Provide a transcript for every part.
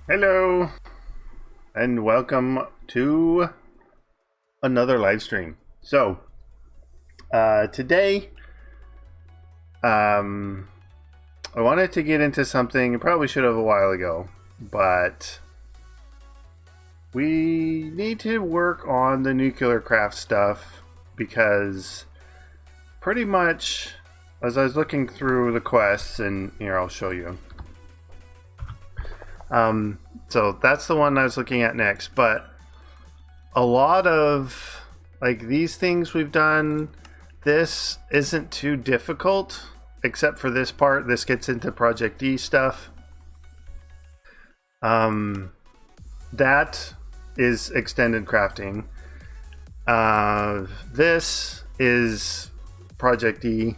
Hello and welcome to another live stream. So today I wanted to get into something I probably should have a while ago, but we need to work on the Nuclearcraft stuff because pretty much as I was looking through the quests, and here I'll show you. So that's the one I was looking at next, but a lot of like these things we've done, this isn't too difficult except for this part. This gets into Project D stuff. That is extended crafting. This is Project D.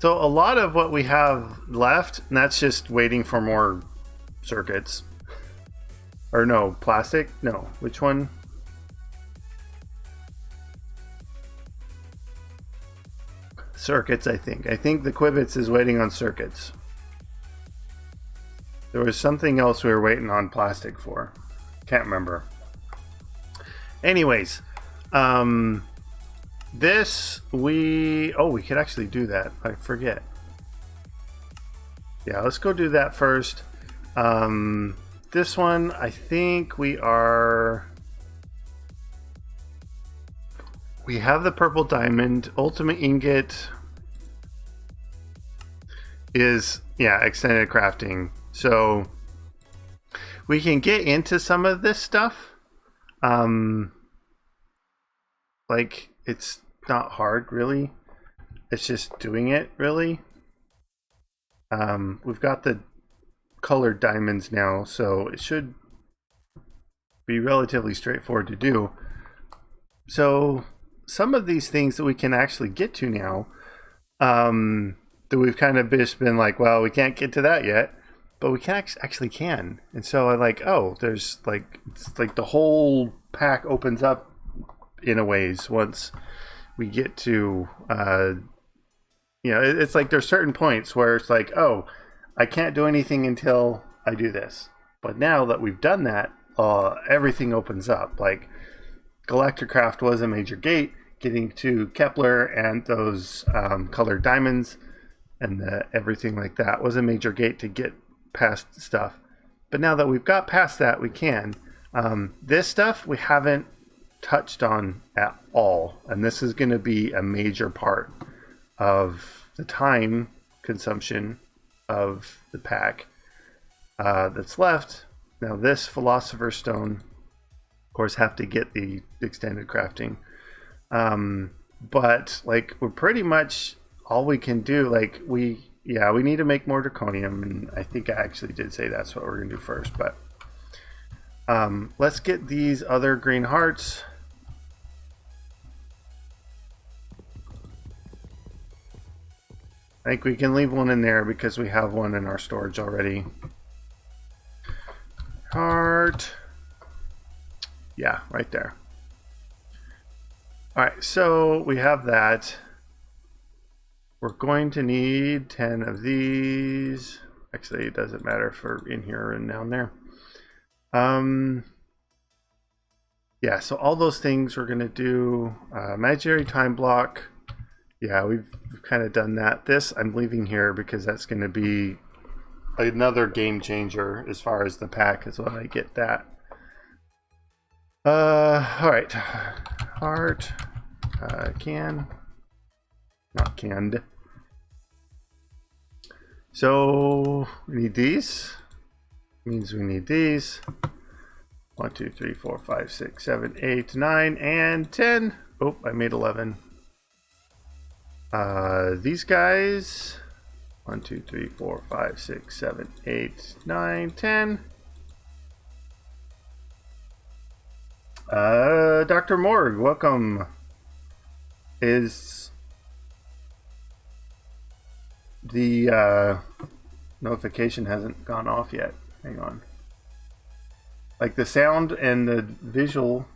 So a lot of what we have left, and that's just waiting for more circuits. Or no, plastic? No, which one? Circuits, I think. I think the Quibbits is waiting on circuits. There was something else we were waiting on plastic for. Can't remember. Anyways, this we could actually do that. I forget. Yeah, let's go do that first. This one, I think we have the purple diamond. Ultimate ingot is, yeah, extended crafting. So we can get into some of this stuff. Like, it's not hard, really. It's just doing it, really. We've got the colored diamonds now, so it should be relatively straightforward to do. So some of these things that we can actually get to now, that we've kind of just been like, well, we can't get to that yet, but we can actually can. And so I like, oh, there's like, it's like the whole pack opens up in a ways once we get to, it's like there's certain points where it's like, oh, I can't do anything until I do this. But now that we've done that, everything opens up. Like Galacticraft was a major gate. Getting to Kepler and those colored diamonds and everything like that was a major gate to get past stuff. But now that we've got past that, we can. This stuff we haven't touched on at all. And this is going to be a major part of the time consumption of the pack that's left. Now this Philosopher's Stone, of course, have to get the extended crafting. But like we're pretty much all we can do. Like we need to make more draconium, and I think I actually did say that's what we're gonna do first. But let's get these other green hearts. I think we can leave one in there because we have one in our storage already. Heart. Yeah, right there. Alright, so we have that. We're going to need 10 of these. Actually, it doesn't matter for in here and down there. Yeah, so all those things we're going to do. Imaginary time block. Yeah, we've kind of done that. This I'm leaving here because that's going to be another game changer as far as the pack is when I get that. Alright. Heart. Can. Not canned. So, we need these. Means we need these. 1, 2, 3, 4, 5, 6, 7, 8, 9, and 10. Oh, I made 11. These guys. 1, 2, 3, 4, 5, 6, 7, 8, 9, 10. Dr. Morg, welcome. Is the notification hasn't gone off yet? Hang on. Like the sound and the visual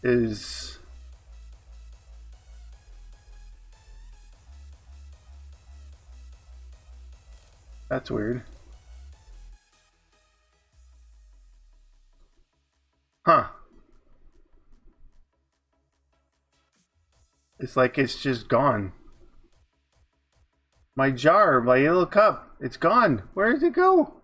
is that's weird. It's like it's just gone. My jar, my little cup, it's gone. Where did it go?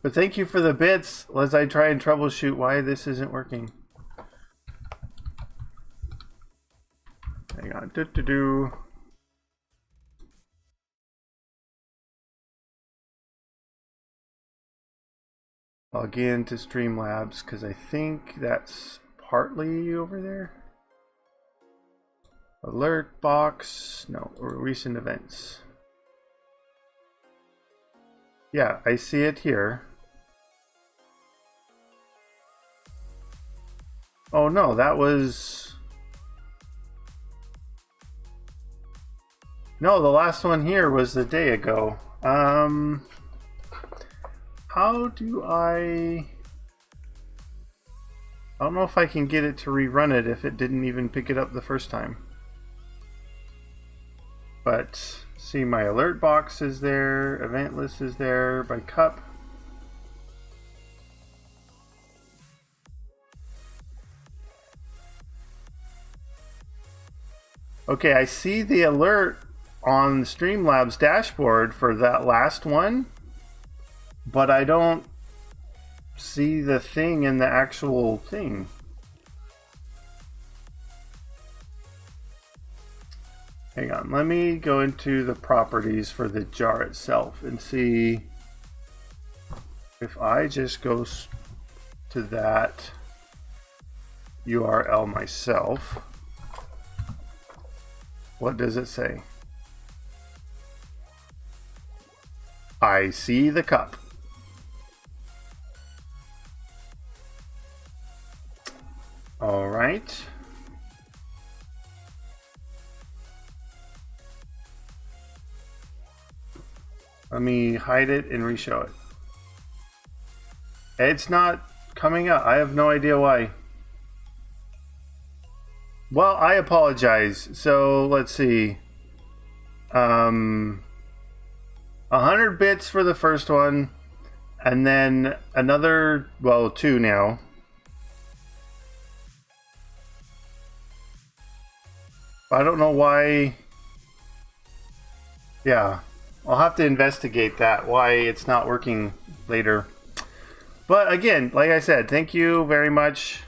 But thank you for the bits as I try and troubleshoot why this isn't working. Hang on. Log in to Streamlabs because I think that's partly over there. Alert box. No, recent events. Yeah, I see it here. Oh no, that was... No, the last one here was the day ago. How do I don't know if I can get it to rerun it if it didn't even pick it up the first time. But see, my alert box is there, event list is there, by cup. Okay, I see the alert on Streamlabs dashboard for that last one, but I don't see the thing in the actual thing. Hang on, let me go into the properties for the jar itself and see if I just go to that URL myself. What does it say? I see the cup. All right. Let me hide it and reshow it. It's not coming up. I have no idea why. Well, I apologize. So let's see. 100 bits for the first one, and then another, well, 2 now. I don't know why. Yeah, I'll have to investigate that, why it's not working later. But again, like I said, thank you very much.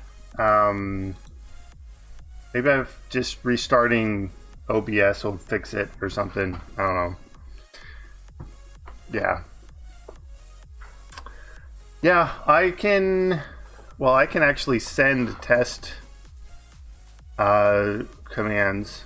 Maybe I've just restarting OBS will fix it or something. I don't know. Yeah. Yeah, I can actually send test commands.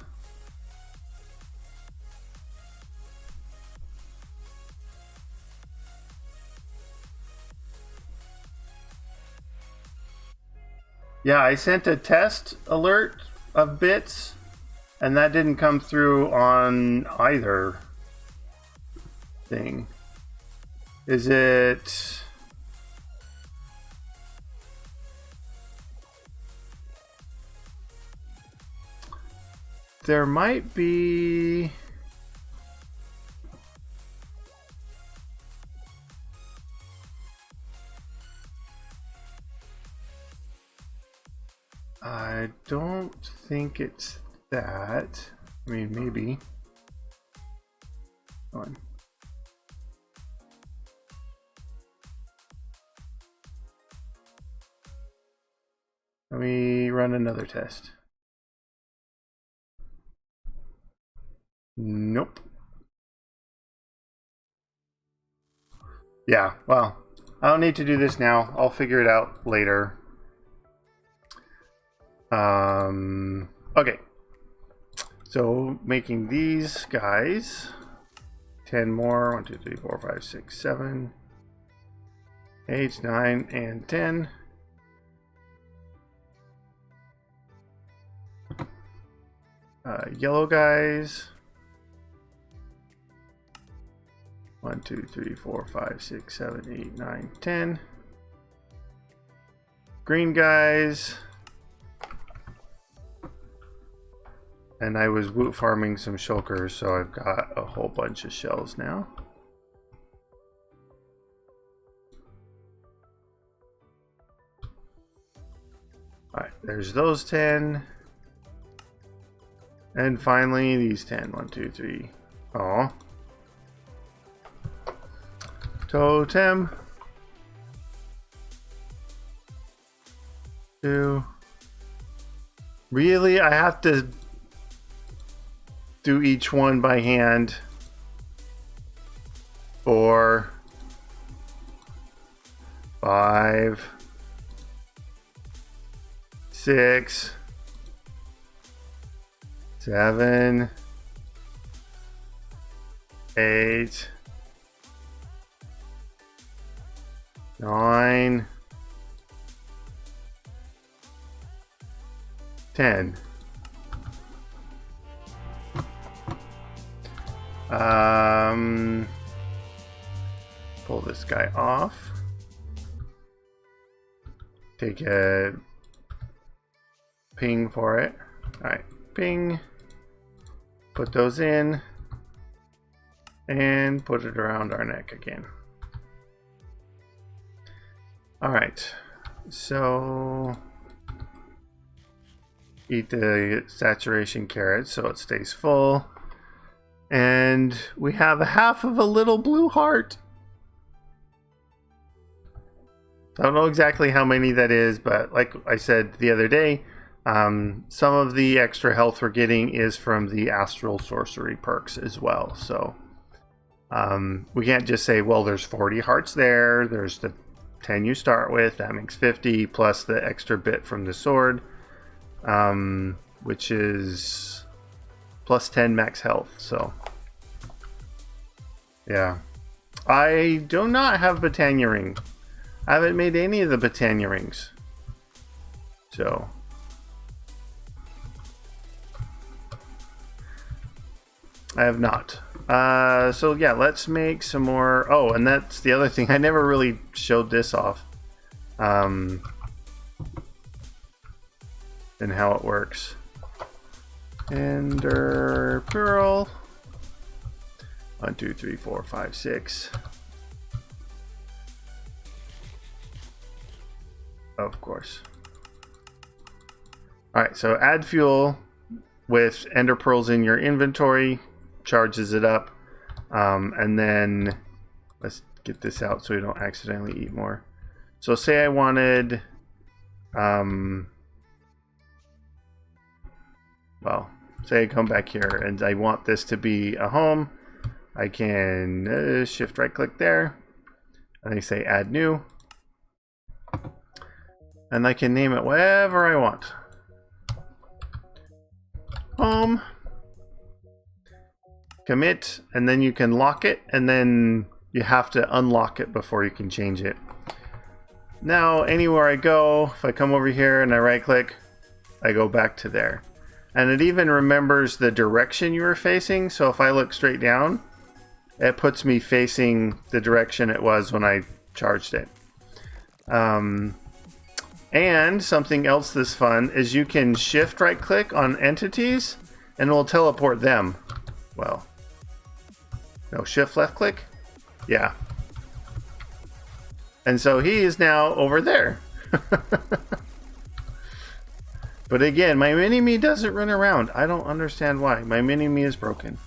Yeah, I sent a test alert of bits, and that didn't come through on either thing. Is it... There might be... I don't think it's that. I mean, maybe. Hold on. Let me run another test. Nope. Yeah, well, I don't need to do this now. I'll figure it out later. Okay. So making these guys 10 more. 1, 2, 3, 4, 5, 6, 7, 8, 9, and 10. Yellow guys. 1, 2, 3, 4, 5, 6, 7, 8, 9, 10. Green guys. And I was woot farming some shulkers, so I've got a whole bunch of shells now. There's those 10. And finally, these 10. 1, 2, 3. Oh. Totem. 2. Really? I have to do each one by hand. 4. 5. 6. 7. 8. 9. 10. Pull this guy off. Take a ping for it. Alright, ping. Put those in. And put it around our neck again. Alright, so eat the saturation carrot so it stays full. And we have a half of a little blue heart. I don't know exactly how many that is, but like I said the other day, some of the extra health we're getting is from the astral sorcery perks as well. So we can't just say, well, there's 40 hearts there, there's the 10 you start with, that makes 50 plus the extra bit from the sword, which is plus 10 max health. So yeah, I do not have Botania ring. I haven't made any of the Botania rings, so I have not. So yeah, let's make some more. Oh, and that's the other thing. I never really showed this off. And how it works. Ender Pearl. 1, 2, 3, 4, 5, 6. Of course. Alright, so add fuel with ender pearls in your inventory. Charges it up. And then let's get this out so we don't accidentally eat more. So say I wanted well, say I come back here and I want this to be a home. I can shift right click there and I say add new, and I can name it whatever I want. Home. Commit, and then you can lock it, and then you have to unlock it before you can change it. Now anywhere I go, if I come over here and I right click, I go back to there, and it even remembers the direction you were facing. So if I look straight down, it puts me facing the direction it was when I charged it. And something else that's fun is you can shift right click on entities and it will teleport them. Well, no, shift left click. Yeah. And so he is now over there. But again, my mini-me doesn't run around. I don't understand why. My mini-me is broken.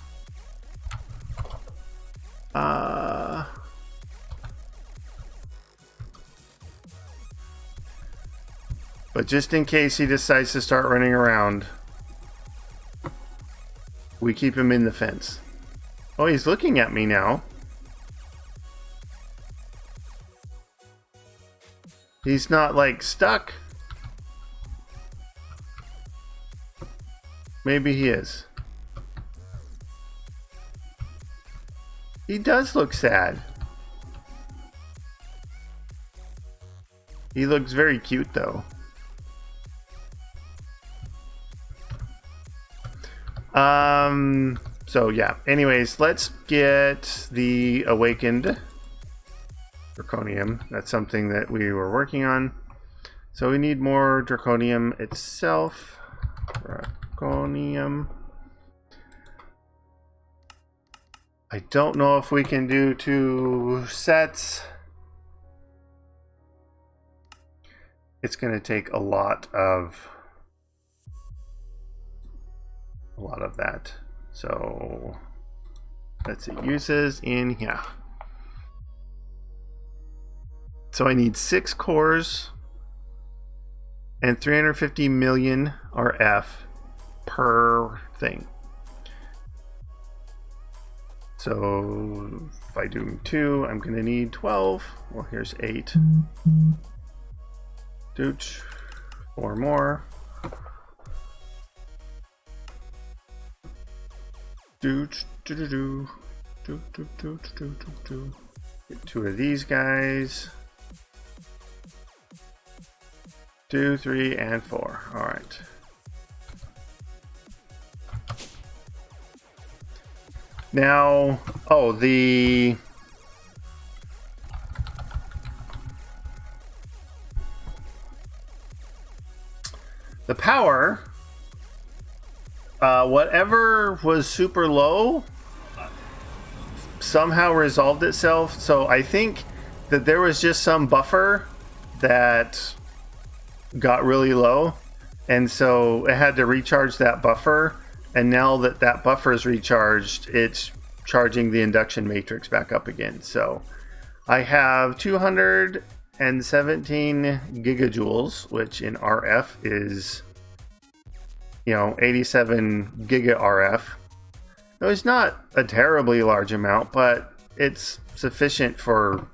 But just in case he decides to start running around, we keep him in the fence. Oh, he's looking at me now. He's not like stuck. Maybe he is. He does look sad. He looks very cute though. So yeah, anyways, let's get the awakened draconium. That's something that we were working on. So we need more draconium itself. Draconium. I don't know if we can do 2 sets. it's going to take a lot of that. So let's see, uses in here. So I need 6 cores and 350 million RF per thing. So if I do 2, I'm going to need 12. Well, here's 8. Doot. 4 more. Doot. Do. Get 2 of these guys. 2, 3, and 4. All right. Now, oh, the power, whatever was super low somehow resolved itself. So I think that there was just some buffer that got really low, and so it had to recharge that buffer. And now that that buffer is recharged, it's charging the induction matrix back up again. So I have 217 gigajoules, which in RF is, 87 giga RF. So it's not a terribly large amount, but it's sufficient for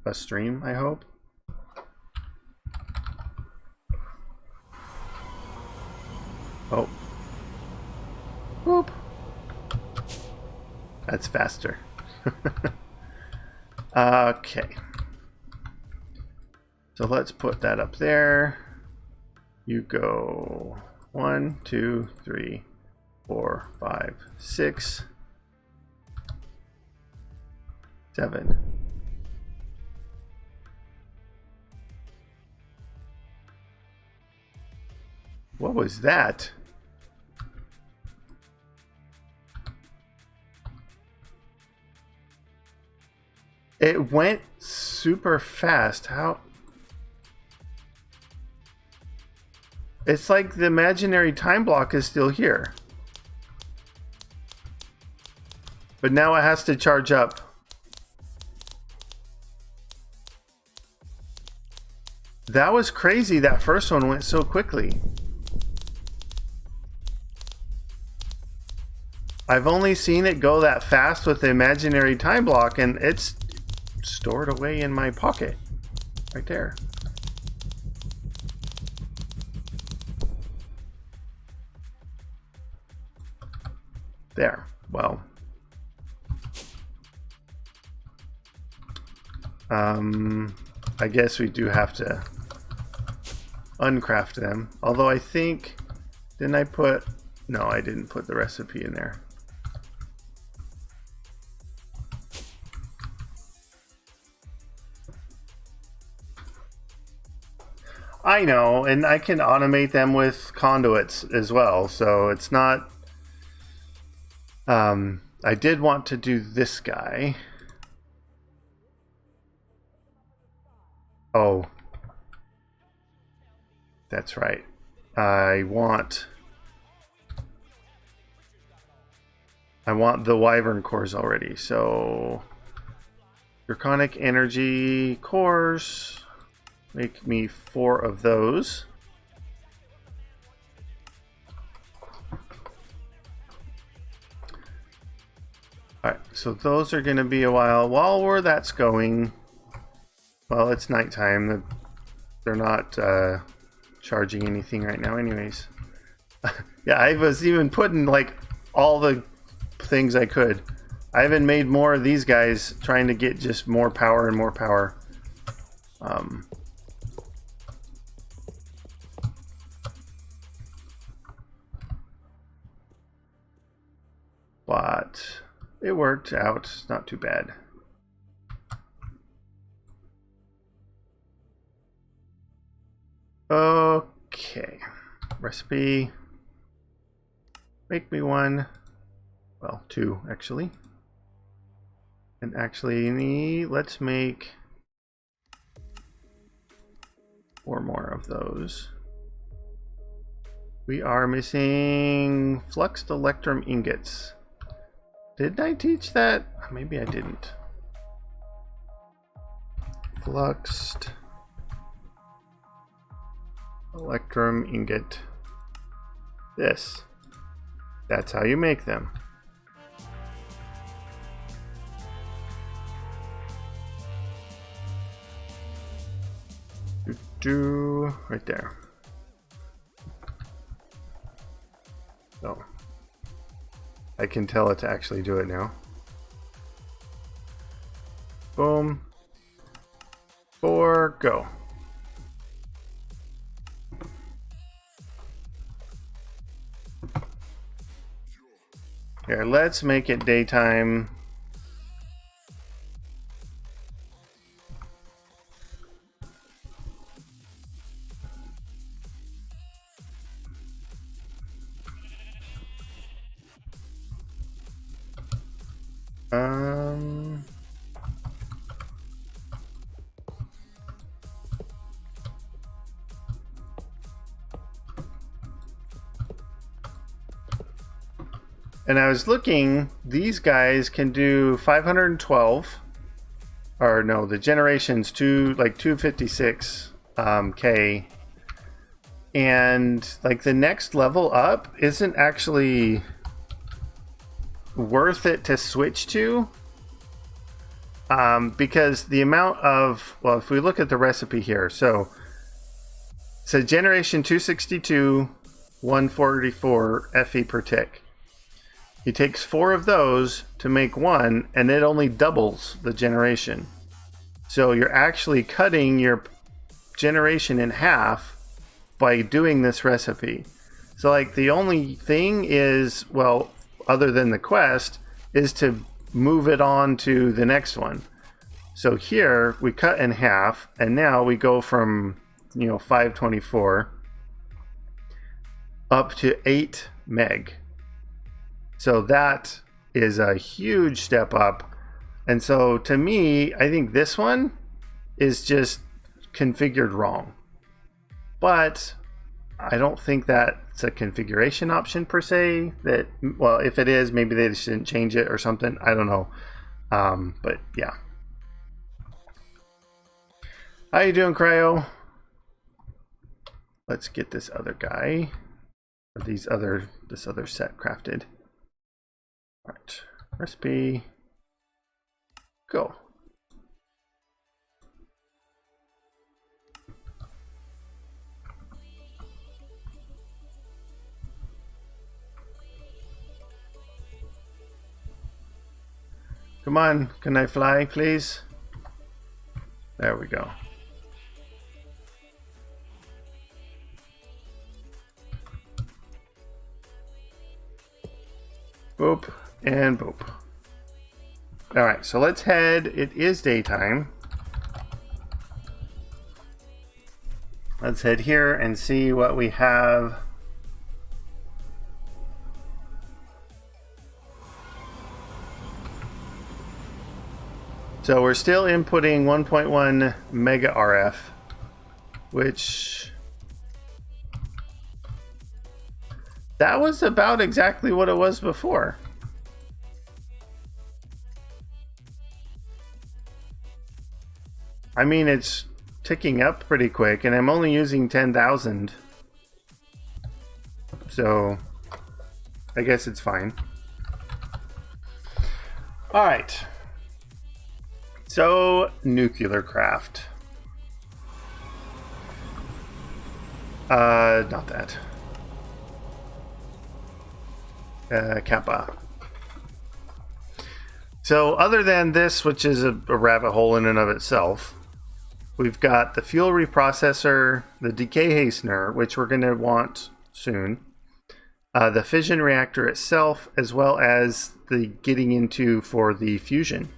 a stream, I hope. Oh. Whoop. That's faster. Okay. So let's put that up there. You go 1, 2, 3, 4, 5, 6, 7. What was that? It went super fast. How? It's like the imaginary time block is still here. But now it has to charge up. That was crazy. That first one went so quickly. I've only seen it go that fast with the imaginary time block, and it's stored away in my pocket right there. There. Well, I guess we do have to uncraft them, although I think, didn't I put, no, I didn't put the recipe in there. I know, and I can automate them with conduits as well, so it's not... I did want to do this guy. Oh. That's right. I want the Wyvern cores already, so... Draconic energy cores... Make me 4 of those. Alright, so those are going to be a while. While that's going, well, it's nighttime. They're not charging anything right now anyways. Yeah, I was even putting like all the things I could. I even made more of these guys, trying to get just more power and more power. But it worked out. It's not too bad. Okay. Recipe. Make me 1. Well, 2 actually. And actually, let's make 4 more of those. We are missing fluxed electrum ingots. Didn't I teach that? Maybe I didn't. Fluxed electrum ingot. This. That's how you make them. Right there. Oh. I can tell it to actually do it now. Boom. 4, go. Here, let's make it daytime. And I was looking, these guys can do 512, or no, the generation's like 256 K, and like the next level up isn't actually worth it to switch to, because the amount of, well, if we look at the recipe here, so generation 262, 144 Fe per tick. He takes 4 of those to make 1, and it only doubles the generation. So you're actually cutting your generation in half by doing this recipe. So like the only thing is, well, other than the quest, is to move it on to the next one. So here we cut in half, and now we go from 524 up to 8 meg. So that is a huge step up. And so to me, I think this one is just configured wrong. But I don't think that's a configuration option per se. That, well, if it is, maybe they just didn't change it or something. I don't know. But yeah. How you doing, Cryo? Let's get this other guy, or this other set crafted. All right, recipe, go. Come on, can I fly, please? There we go. Boop and boop. All right, so let's head. It is daytime. Let's head here and see what we have. So we're still inputting 1.1 mega RF, which that was about exactly what it was before. I mean, it's ticking up pretty quick, and I'm only using 10,000. So I guess it's fine. All right. So, Nuclearcraft. Not that. Kappa. So, other than this, which is a rabbit hole in and of itself, we've got the fuel reprocessor, the decay hastener, which we're going to want soon, the fission reactor itself, as well as the getting into for the fusion.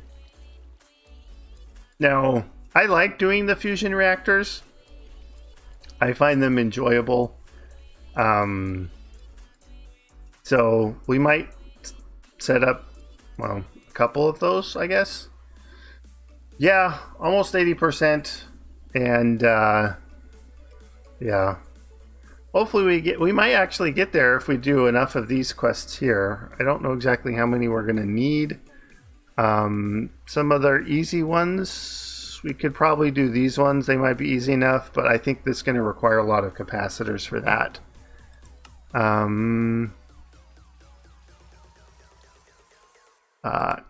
Now, I like doing the fusion reactors. I find them enjoyable. So we might set up, well, a couple of those, I guess. Yeah, almost 80%. And Yeah. Hopefully we might actually get there if we do enough of these quests here. I don't know exactly how many we're going to need. Some other easy ones, we could probably do these ones. They might be easy enough, but I think this is going to require a lot of capacitors for that.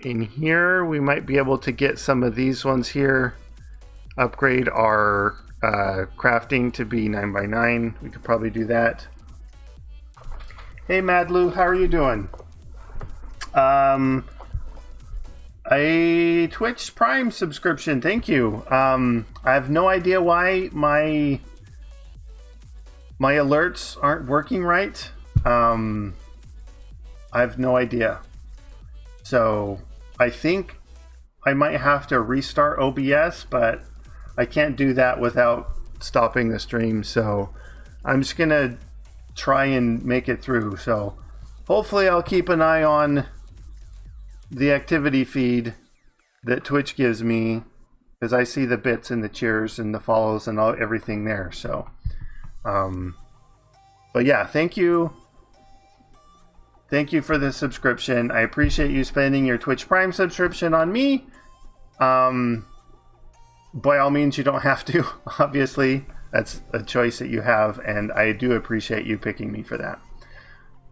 In here, we might be able to get some of these ones here. Upgrade our crafting to be 9x9. We could probably do that. Hey Madlu, how are you doing? A Twitch Prime subscription, thank you. I have no idea why my alerts aren't working right. I have no idea. So I think I might have to restart OBS, but I can't do that without stopping the stream. So I'm just gonna try and make it through. So hopefully I'll keep an eye on the activity feed that Twitch gives me, because I see the bits and the cheers and the follows and everything there. So but yeah, thank you for the subscription. I appreciate you spending your Twitch Prime subscription on me. By all means, you don't have to. Obviously, that's a choice that you have, and I do appreciate you picking me for that.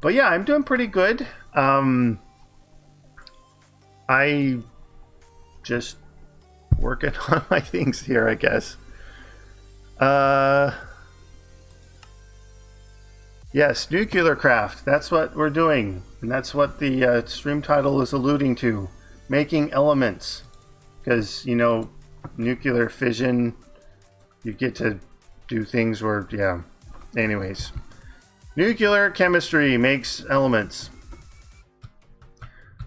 But yeah, I'm doing pretty good. I just working on my things here, I guess. Yes, Nuclearcraft. That's what we're doing, and that's what the stream title is alluding to. Making elements, because you know, nuclear fission, you get to do things where, yeah. Anyways, nuclear chemistry makes elements.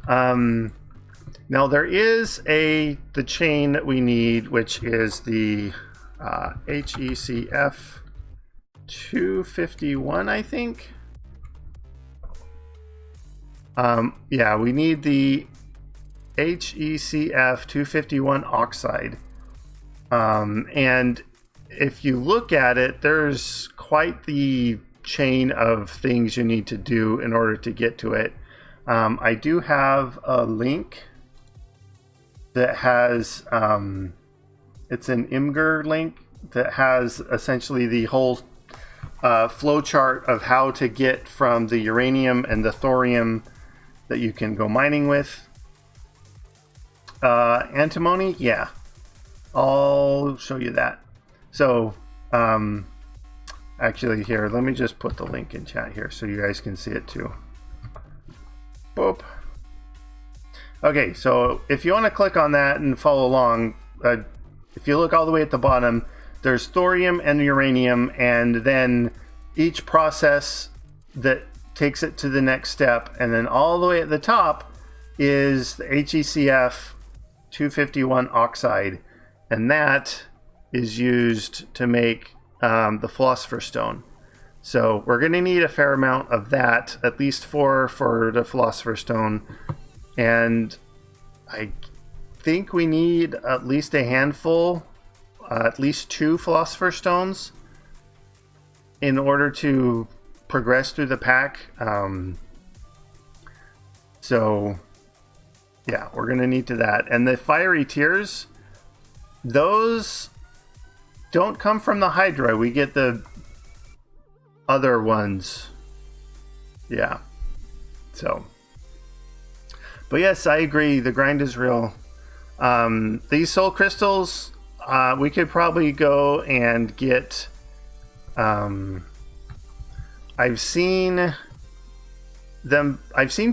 Now there is the chain that we need, which is the HECF 251, I think. Yeah, we need the HECF 251 oxide. And if you look at it, there's quite the chain of things you need to do in order to get to it. I do have a link that has, it's an Imgur link that has essentially the whole flow chart of how to get from the uranium and the thorium that you can go mining with. Antimony, yeah, I'll show you that. So actually here, let me just put the link in chat here so you guys can see it too. Boop. Okay, so if you want to click on that and follow along, if you look all the way at the bottom, there's thorium and uranium, and then each process that takes it to the next step, and then all the way at the top is the HECF 251 oxide, and that is used to make the philosopher's stone. So we're going to need a fair amount of that, at least 4 for the philosopher's stone, and I think we need at least a handful, at least 2 philosopher's stones in order to progress through the pack. So yeah, we're going to need to that. And the fiery tears, those don't come from the Hydra. We get the other ones. Yeah. So, but yes, I agree. The grind is real. These soul crystals, we could probably go and get. I've seen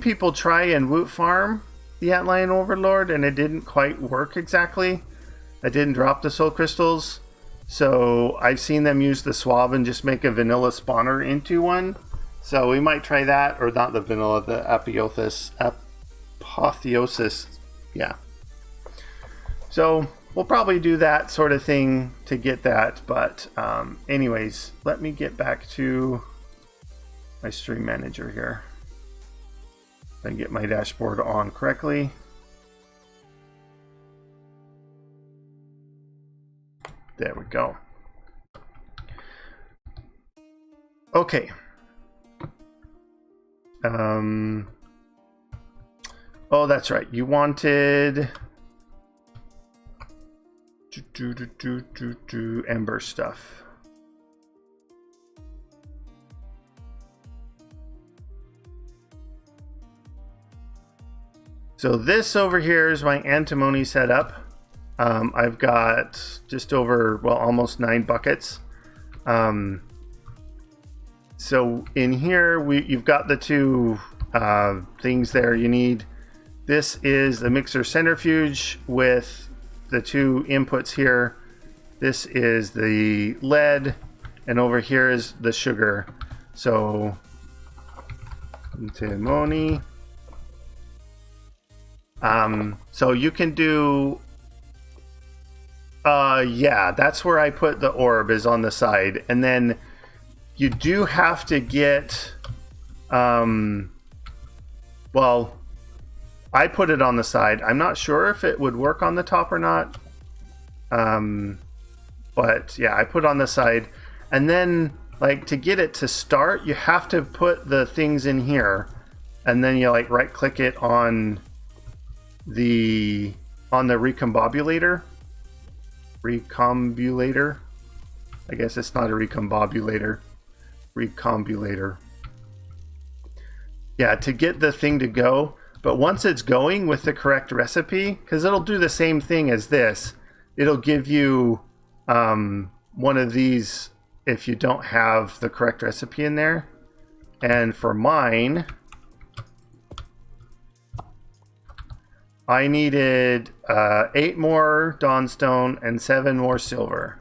people try and woot farm the Antlion Overlord, and it didn't quite work exactly. I didn't drop the soul crystals, so I've seen them use the swab and just make a vanilla spawner into one. So we might try that, or not the vanilla, the apotheosis. Yeah. So we'll probably do that sort of thing to get that. But anyways, let me get back to my stream manager here and get my dashboard on correctly. There we go. Okay. Oh, that's right. You wanted ember stuff. So this over here is my antimony setup. I've got just over, well, almost 9 buckets. So in here, you've got the 2 things there you need. This is the mixer centrifuge with the 2 inputs here. This is the lead, and over here is the sugar. So antimony. So you can do, yeah, that's where I put the orb, is on the side. And then you do have to get, well, I put it on the side. I'm not sure if it would work on the top or not. But yeah, I put it on the side. And then, like, to get it to start, you have to put the things in here. And then you, like, right click it on the recombobulator. I guess it's not a recombobulator. Recombulator. Yeah, to get the thing to go. But once it's going with the correct recipe, because it'll do the same thing as this, it'll give you one of these if you don't have the correct recipe in there. And for mine, I needed 8 more dawnstone and 7 more silver.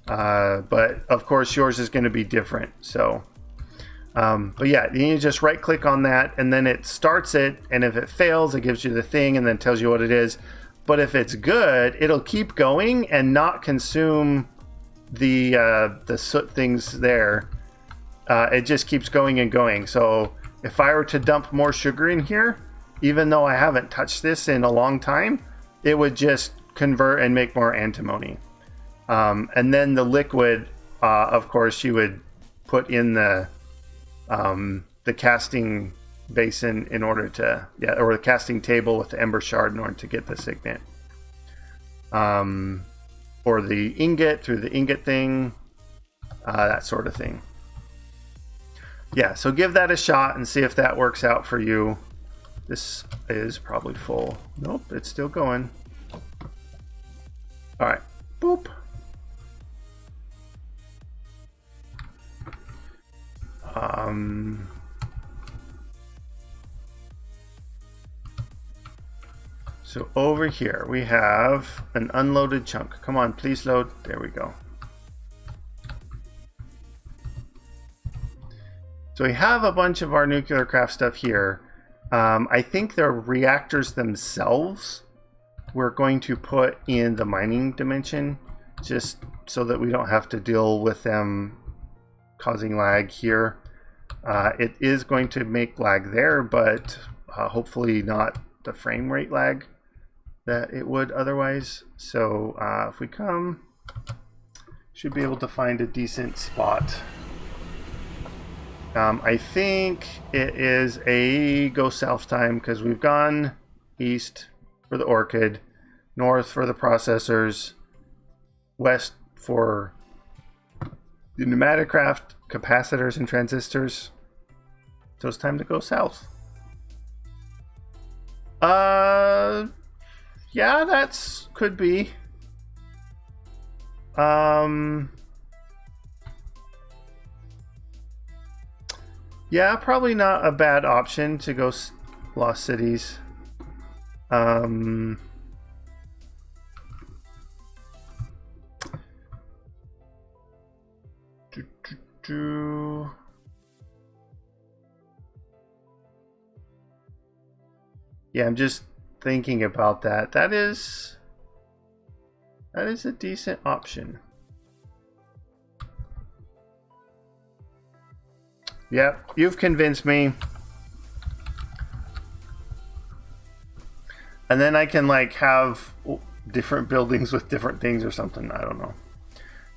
But of course yours is going to be different. So, but yeah, you just right click on that and then it starts it. And if it fails, it gives you the thing and then tells you what it is. But if it's good, it'll keep going and not consume the soot things there. It just keeps going and going. So if I were to dump more sugar in here, even though I haven't touched this in a long time, it would just convert and make more antimony. And then the liquid, of course, you would put in the casting basin in order to, yeah, or the casting table with the ember shard in order to get the signet. Or the ingot through the ingot thing, that sort of thing. Yeah, so give that a shot and see if that works out for you. This is probably full. Nope, it's still going. All right, boop. So over here we have an unloaded chunk. Come on, please load. There we go. So we have a bunch of our Nuclearcraft stuff here. I think the reactors themselves we're going to put in the mining dimension, just so that we don't have to deal with them causing lag here. It is going to make lag there, but hopefully not the frame rate lag that it would otherwise. So if we come, should be able to find a decent spot. I think it is a go south time because we've gone east for the orchid, north for the processors, west for the Nuclearcraft capacitors and transistors. So it's time to go south. Yeah, that's could be. Yeah, probably not a bad option to go Lost Cities. Yeah, I'm just thinking about that. That is a decent option. Yep, you've convinced me. And then I can like have different buildings with different things or something. I don't know.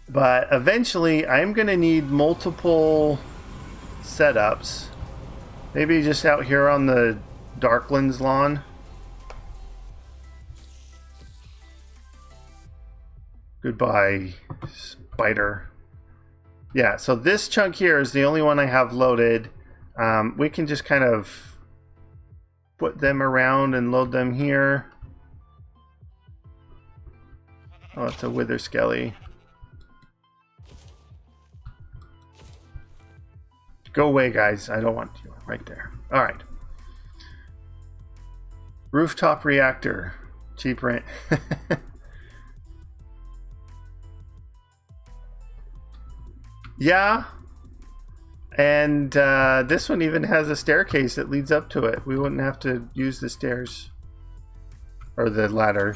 But eventually I'm going to need multiple setups. Maybe just out here on the Darklands lawn. Goodbye, spider. Yeah, so this chunk here is the only one I have loaded. We can just kind of put them around and load them here. Oh, it's a wither skelly. Go away, guys. I don't want you. Right there. All right. Rooftop reactor. Cheap rent. Yeah. And this one even has a staircase that leads up to it. We wouldn't have to use the stairs. Or the ladder.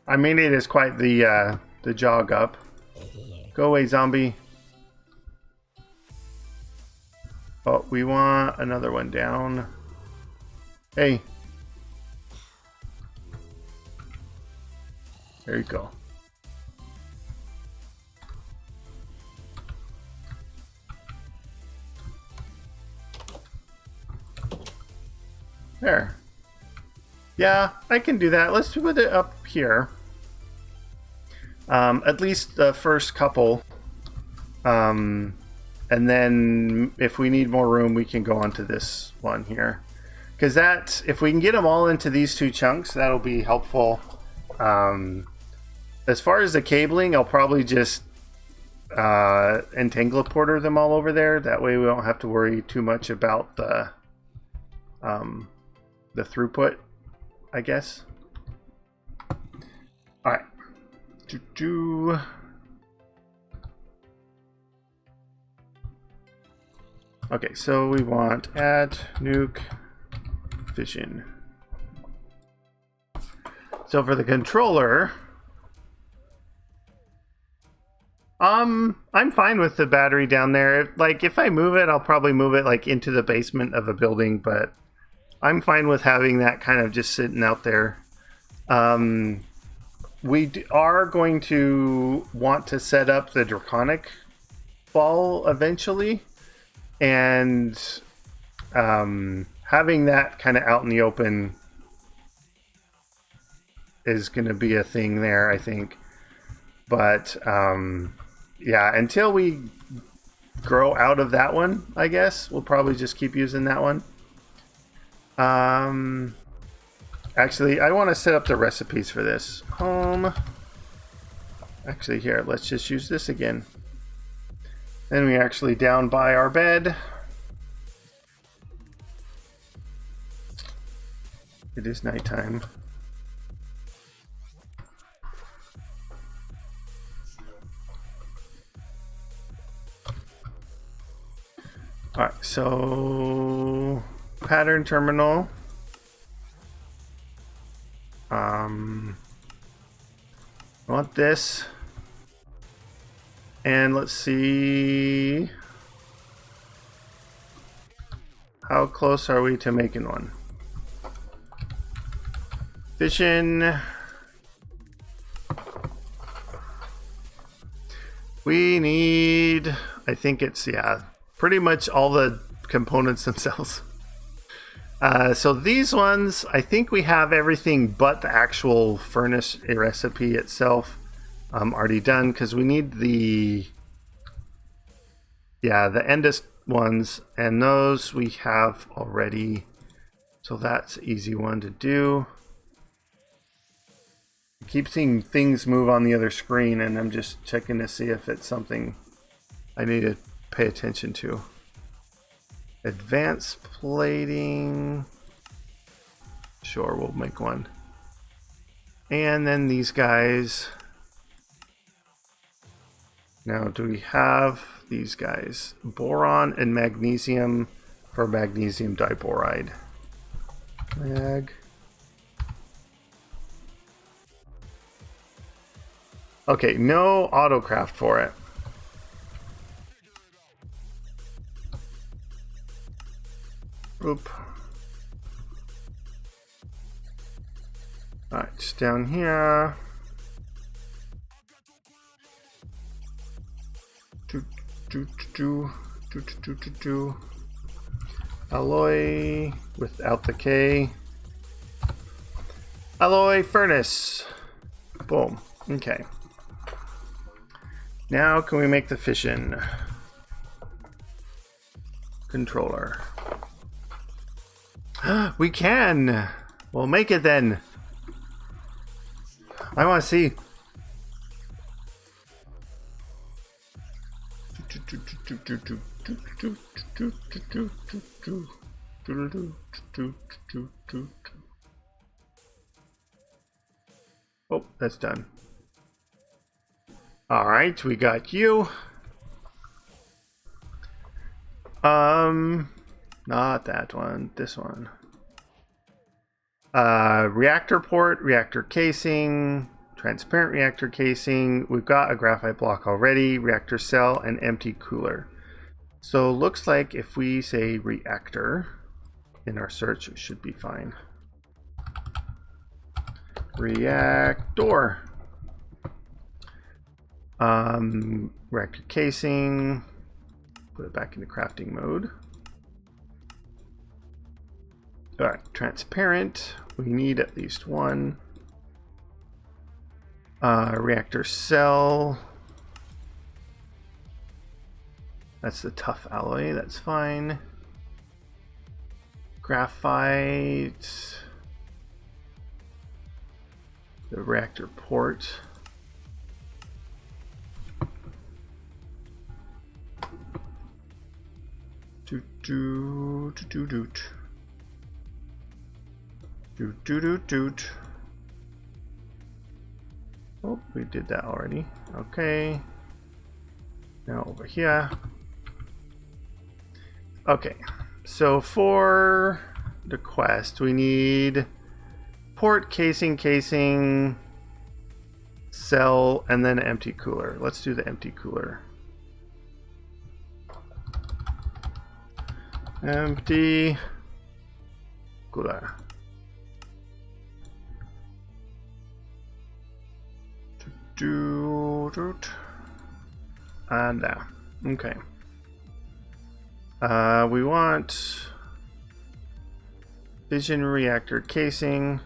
I mean, it is quite the jog up. Go away, zombie. Oh, we want another one down. Hey. There you go. There. Yeah, I can do that. Let's put it up here. At least the first couple. And then if we need more room, we can go onto this one here. Because that, if we can get them all into these two chunks, that'll be helpful. As far as the cabling, I'll probably just entangleporter them all over there. That way we don't have to worry too much about the throughput, I guess. All right. Okay, so we want add nuke fission. So for the controller, I'm fine with the battery down there. Like, if I move it, I'll probably move it like into the basement of a building, but I'm fine with having that kind of just sitting out there. We are going to want to set up the draconic ball eventually, and having that kind of out in the open is going to be a thing there, I think. But yeah, until we grow out of that one, I guess we'll probably just keep using that one. Actually, I want to set up the recipes for this. Home. Actually, here, let's just use this again. Then we actually down by our bed. It is nighttime. Alright, so pattern terminal. I want this. And let's see. How close are we to making one? Fission. We need, I think it's, yeah, pretty much all the components themselves. So these ones, I think we have everything but the actual furnace recipe itself already done, because we need the, yeah, the endest ones, and those we have already. So that's an easy one to do. I keep seeing things move on the other screen, and I'm just checking to see if it's something I need to pay attention to. Advanced plating. Sure, we'll make one. And then these guys. Now, do we have these guys? Boron and magnesium for magnesium diboride. Mag. Okay, no autocraft for it. Oop. Alright, just down here. Alloy without the K. Alloy furnace. Boom. Okay. Now can we make the fission controller? We can. We'll make it then. I want to see. Oh, that's done. All right, we got you. Not that one, this one. Reactor port, reactor casing, transparent reactor casing. We've got a graphite block already, reactor cell, and empty cooler. So looks like if we say reactor in our search, it should be fine. Reactor. Reactor casing. Put it back into crafting mode. Alright, transparent. We need at least one. Reactor cell. That's the tough alloy, that's fine. Graphite. The reactor port. Oh, we did that already. Okay. Now over here. Okay, so for the quest, we need port, casing, cell, and then empty cooler. Let's do the empty cooler. Empty cooler. And now, okay. We want fission reactor casing.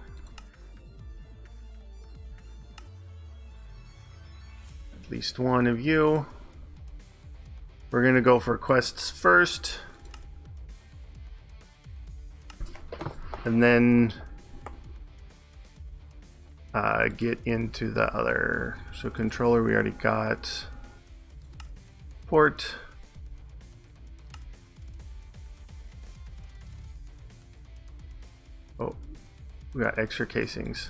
At least one of you. We're gonna go for quests first. And then get into the other. So controller we already got. Port. Oh, we got extra casings.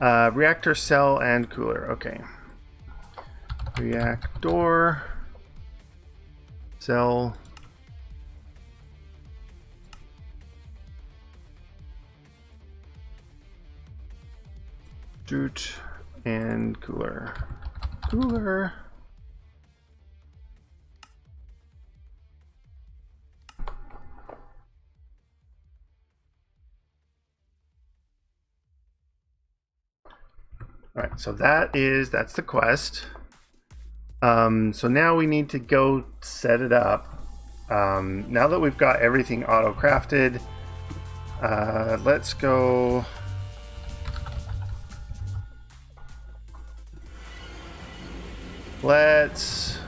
Reactor cell and cooler. Okay. Reactor cell. Doot and cooler. Cooler. Alright, so that's the quest. So now we need to go set it up. Now that we've got everything auto-crafted, let's go. Let's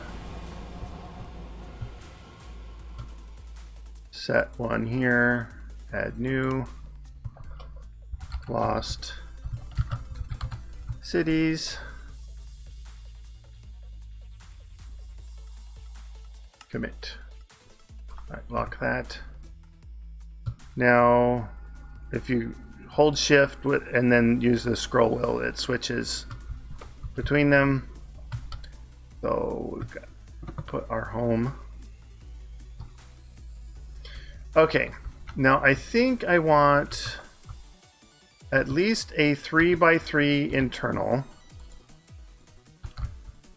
set one here, add new, lost cities, commit. All right, lock that. Now, if you hold shift and then use the scroll wheel, it switches between them. So we've got to put our home. Okay, now I think I want at least a 3x3 internal,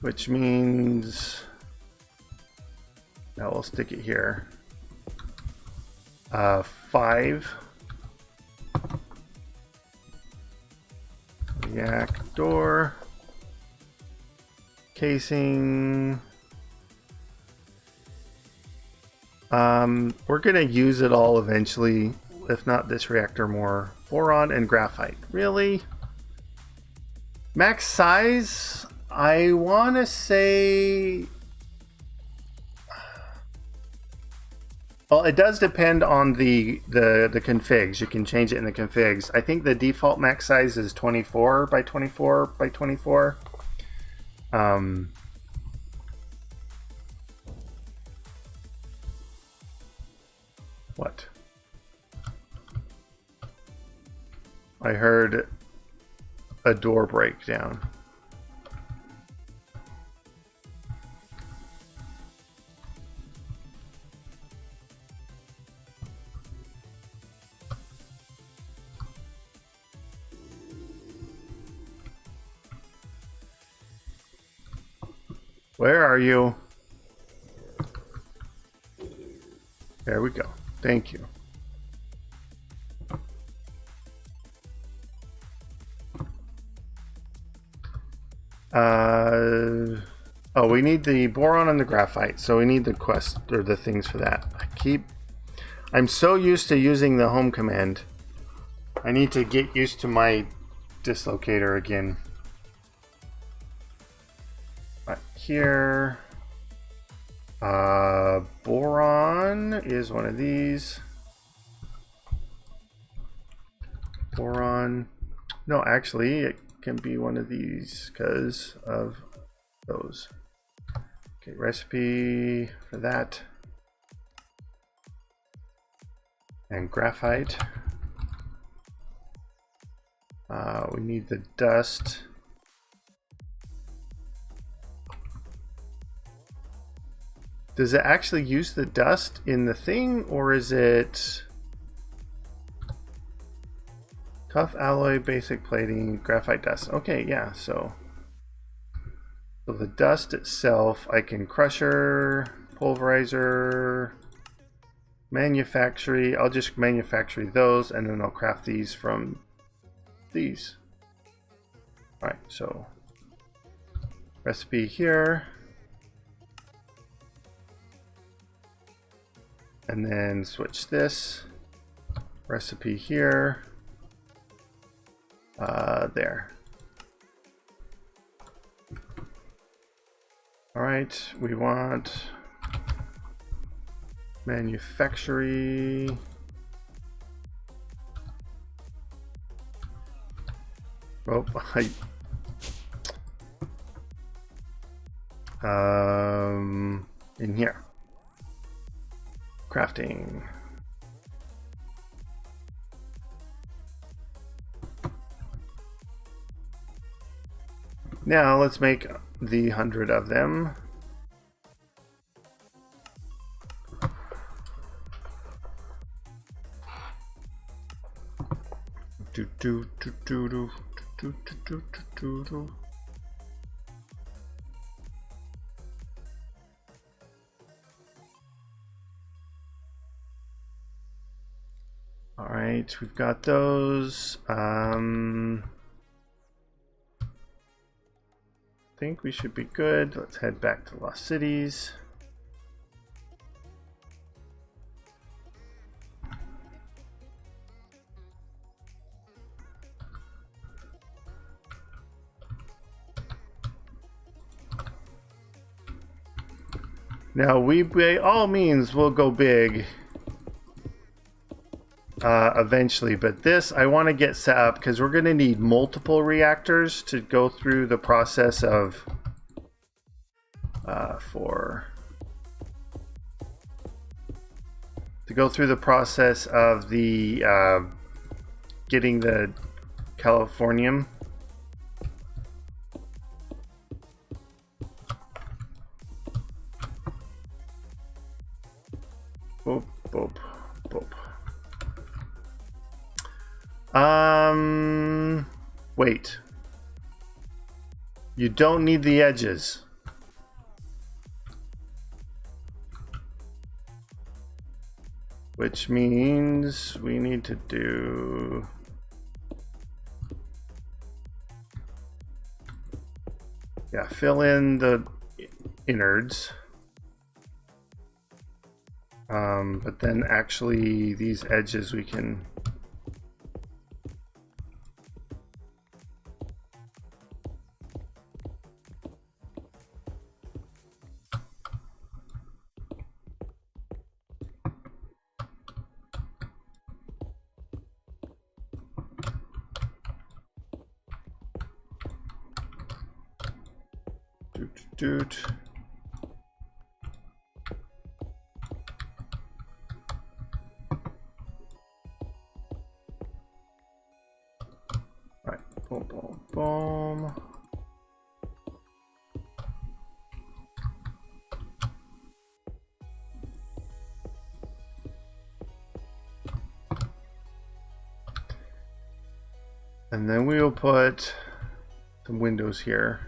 which means, now we'll stick it here, 5 reactor casing. We're gonna use it all eventually, if not this reactor, more boron and graphite. Really? Max size, I want to say, well, it does depend on the configs. You can change it in the configs. I think the default max size is 24 by 24 by 24. What? I heard a door break down. Where are you? There we go. Thank you. Oh, we need the boron and the graphite, so we need the quest or the things for that. I'm so used to using the home command. I need to get used to my dislocator again. Right here. Boron is one of these. Boron. No, actually, it can be one of these because of those. Okay, recipe for that. And graphite. We need the dust. Does it actually use the dust in the thing, or is it tough alloy, basic plating, graphite dust? Okay, yeah, so the dust itself, I can crusher, pulverizer, manufactory. I'll just manufacture those, and then I'll craft these from these. All right, so recipe here. And then switch this recipe here, there. All right, we want manufactory. Oh, in here. Crafting. Now let's make the 100 of them. All right, we've got those. I think we should be good. Let's head back to Lost Cities. Now we by all means will go big eventually, but this I want to get set up because we're going to need multiple reactors to go through the process of the getting the Californium. Boop, boop, boop. Wait. You don't need the edges. Which means we need to do... Yeah, fill in the innards. But then actually these edges we can... Doot. Right, boom, boom, boom. And then we will put some windows here.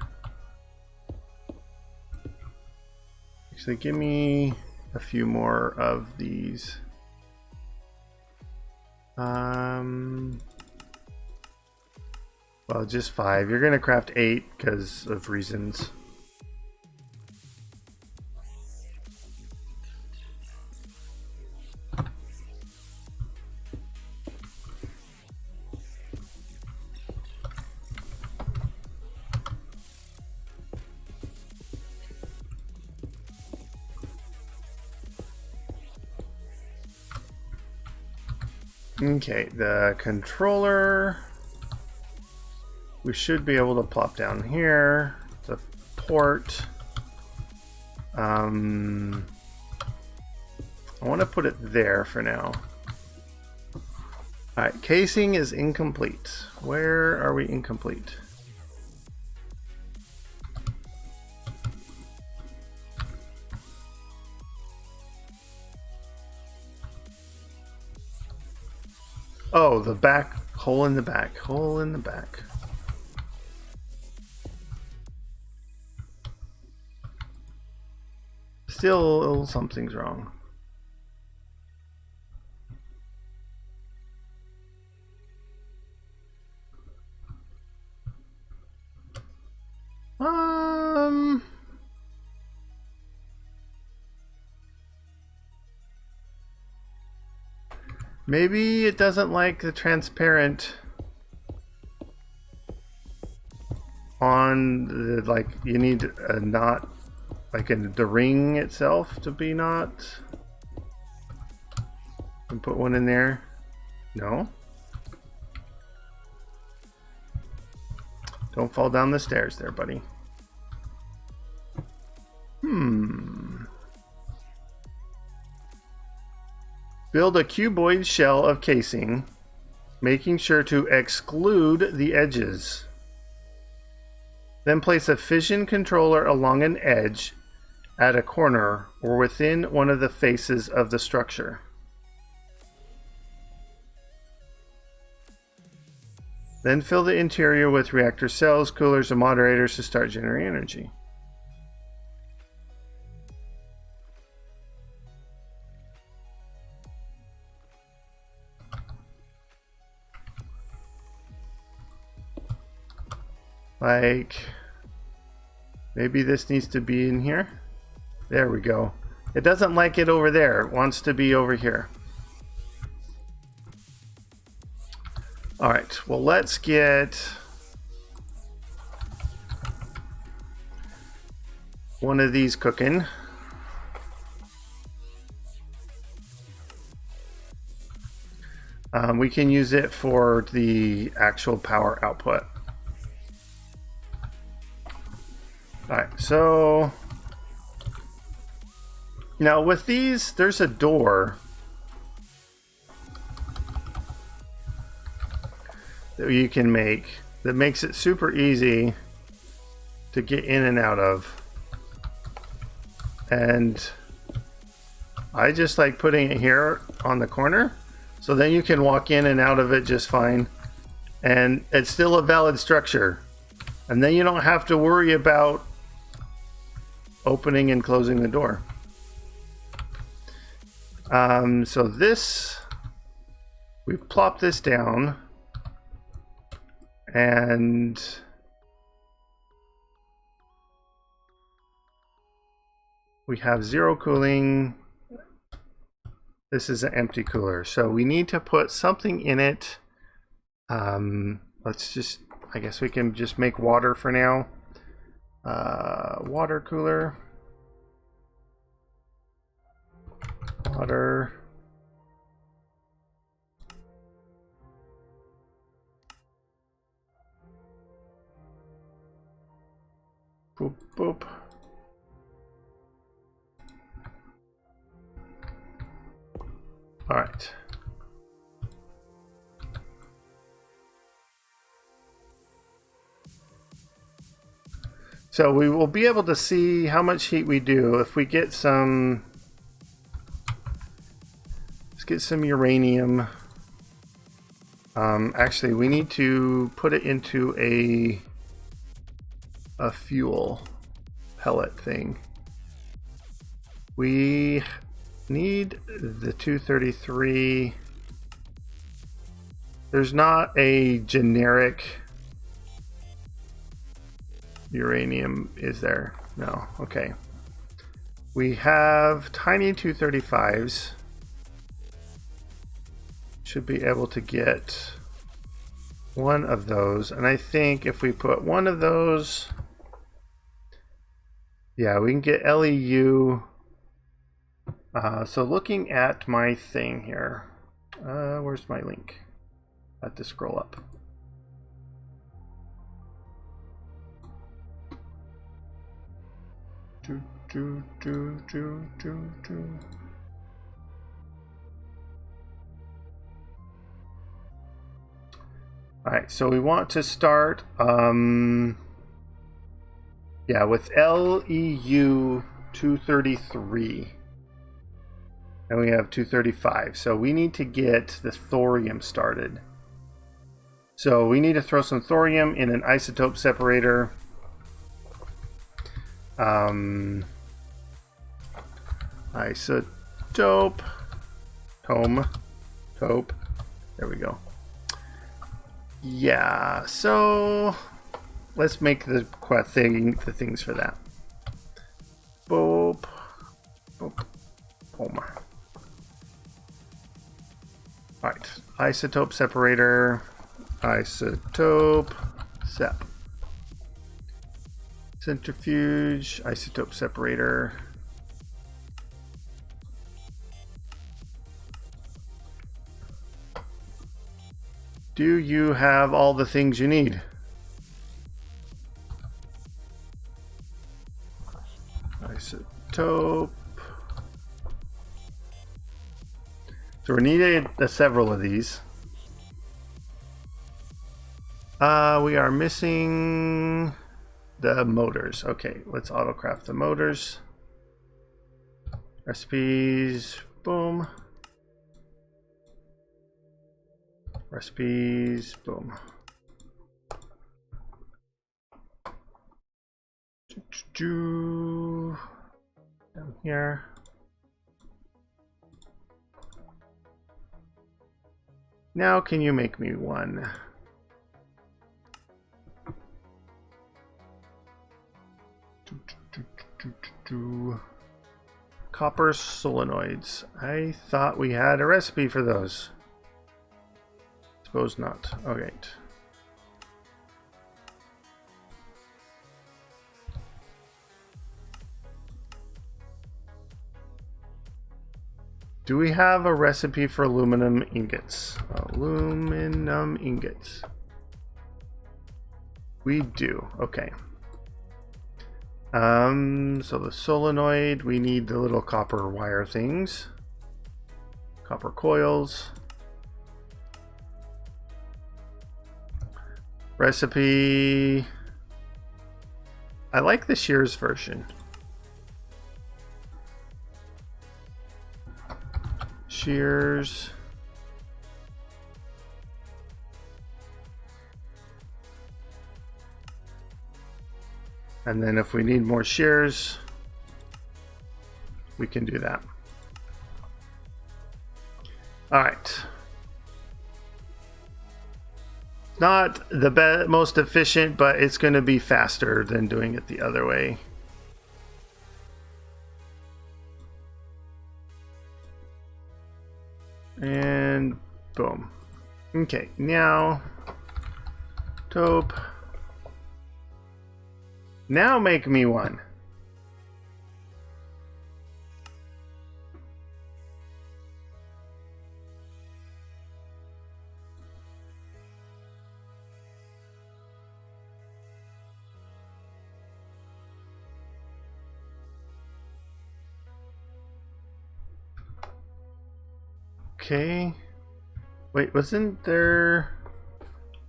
Actually, give me a few more of these. Well, just 5. You're gonna craft 8 because of reasons. Okay, the controller, we should be able to plop down here. The port, I want to put it there for now. All right, casing is incomplete. Where are we incomplete? Oh, the back, hole in the back, hole in the back. Still, something's wrong. Maybe it doesn't like the transparent on the, like, you need a not, like in the ring itself to be not. And put one in there. No. Don't fall down the stairs there, buddy. Build a cuboid shell of casing, making sure to exclude the edges. Then place a fission controller along an edge at a corner or within one of the faces of the structure. Then fill the interior with reactor cells, coolers, and moderators to start generating energy. Like, maybe this needs to be in here. There we go. It doesn't like it over there. It wants to be over here. All right, well, let's get one of these cooking. We can use it for the actual power output. All right, so now with these, there's a door that you can make that makes it super easy to get in and out of. And I just like putting it here on the corner So then you can walk in and out of it just fine. And it's still a valid structure. And then you don't have to worry about opening and closing the door. So this, we've plopped this down, and we have zero cooling. This is an empty cooler, so we need to put something in it. Let's just, I guess we can just make water for now. Water cooler. Water. Boop, boop. All right. So we will be able to see how much heat we do if we get some. Let's get some uranium. Actually, we need to put it into a fuel pellet thing. We need the 233. There's not a generic uranium, is there? No. Okay. We have tiny 235s. Should be able to get one of those, and I think if we put one of those, yeah, we can get LEU. So looking at my thing here, where's my link? I have to scroll up. All right, so we want to start, yeah, with LEU 233, and we have 235. So we need to get the thorium started. So we need to throw some thorium in an isotope separator. Isotope, tope. There we go. Yeah, so let's make the things for that. Boop, boop, boom. All right, isotope separator, isotope sep. Centrifuge, isotope separator. Do you have all the things you need? Isotope. So we needed several of these. We are missing the motors. Okay, let's autocraft the motors. Recipes, boom. Recipes, boom. Down here. Now can you make me one? Copper solenoids. I thought we had a recipe for those. Suppose not. Okay. Do we have a recipe for aluminum ingots? Aluminum ingots. We do. Okay. So the solenoid, we need the little copper wire things. Copper coils. Recipe. I like the shears version. Shears. And then if we need more shears, we can do that. All right. Not the most efficient, but it's going to be faster than doing it the other way. And boom. Okay, now taupe. Now make me one. Okay. Wait, wasn't there...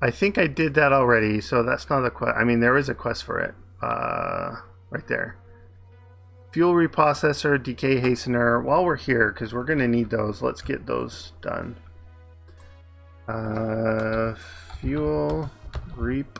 I think I did that already, so that's not a quest. I mean, there is a quest for it. Right there. Fuel reprocessor, decay hastener. While we're here, because we're going to need those, let's get those done. Fuel reap.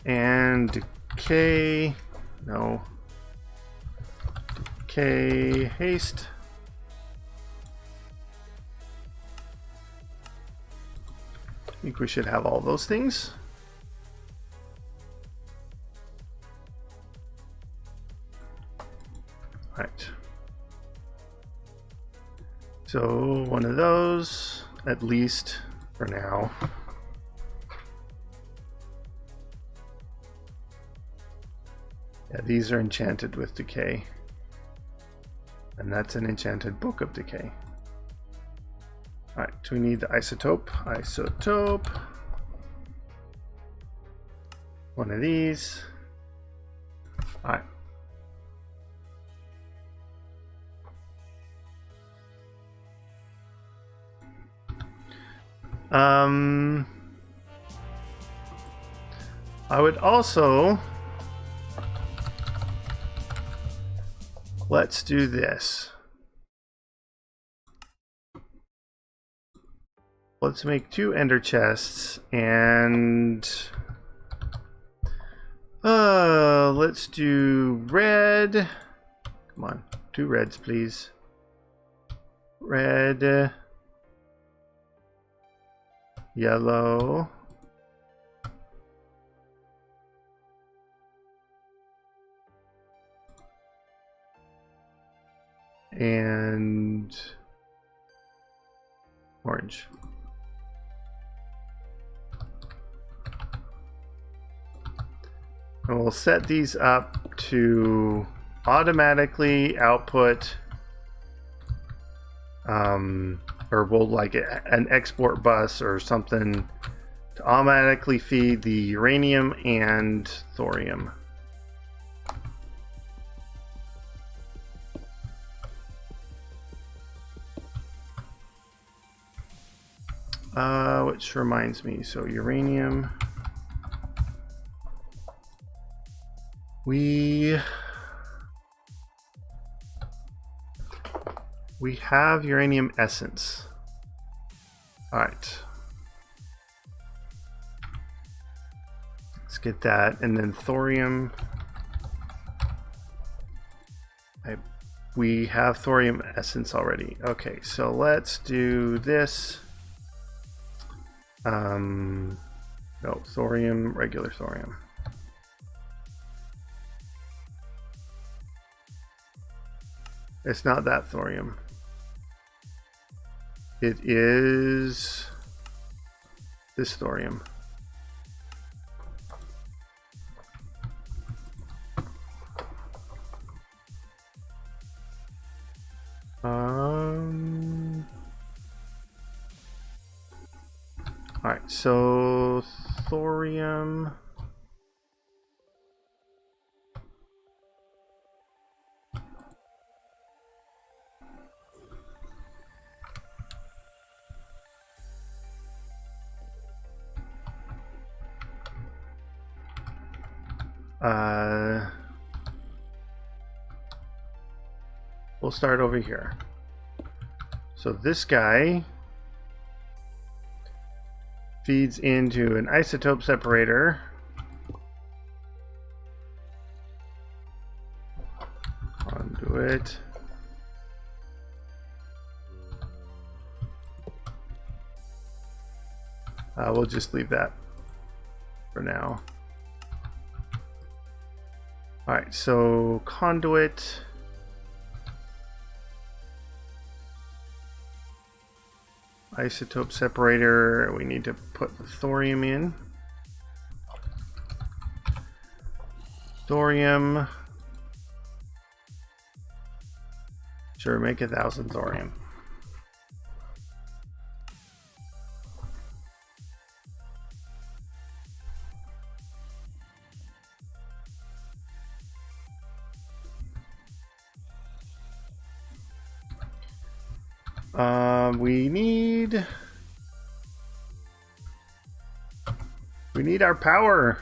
And decay, no, decay haste. I think we should have all those things. All right. So one of those, at least for now. Yeah, these are enchanted with decay. And that's an enchanted book of decay. Alright, so we need the isotope. Isotope. One of these. Alright. I would also... Let's do this. Let's make 2 ender chests and... let's do red. Come on, 2 reds, please. Red. Yellow. And orange. And we'll set these up to automatically output or we'll like an export bus or something to automatically feed the uranium and thorium. Which reminds me, so uranium. We have uranium essence. All right. Let's get that, and then thorium. We have thorium essence already. Okay, so let's do this. No, thorium, regular thorium. It's not that thorium. It is this thorium. All right, so thorium. We'll start over here. So this guy feeds into an isotope separator. Conduit. We'll just leave that for now. Alright, so conduit. Isotope separator, we need to put the thorium in. Thorium. Sure, make 1,000 thorium. We need our power.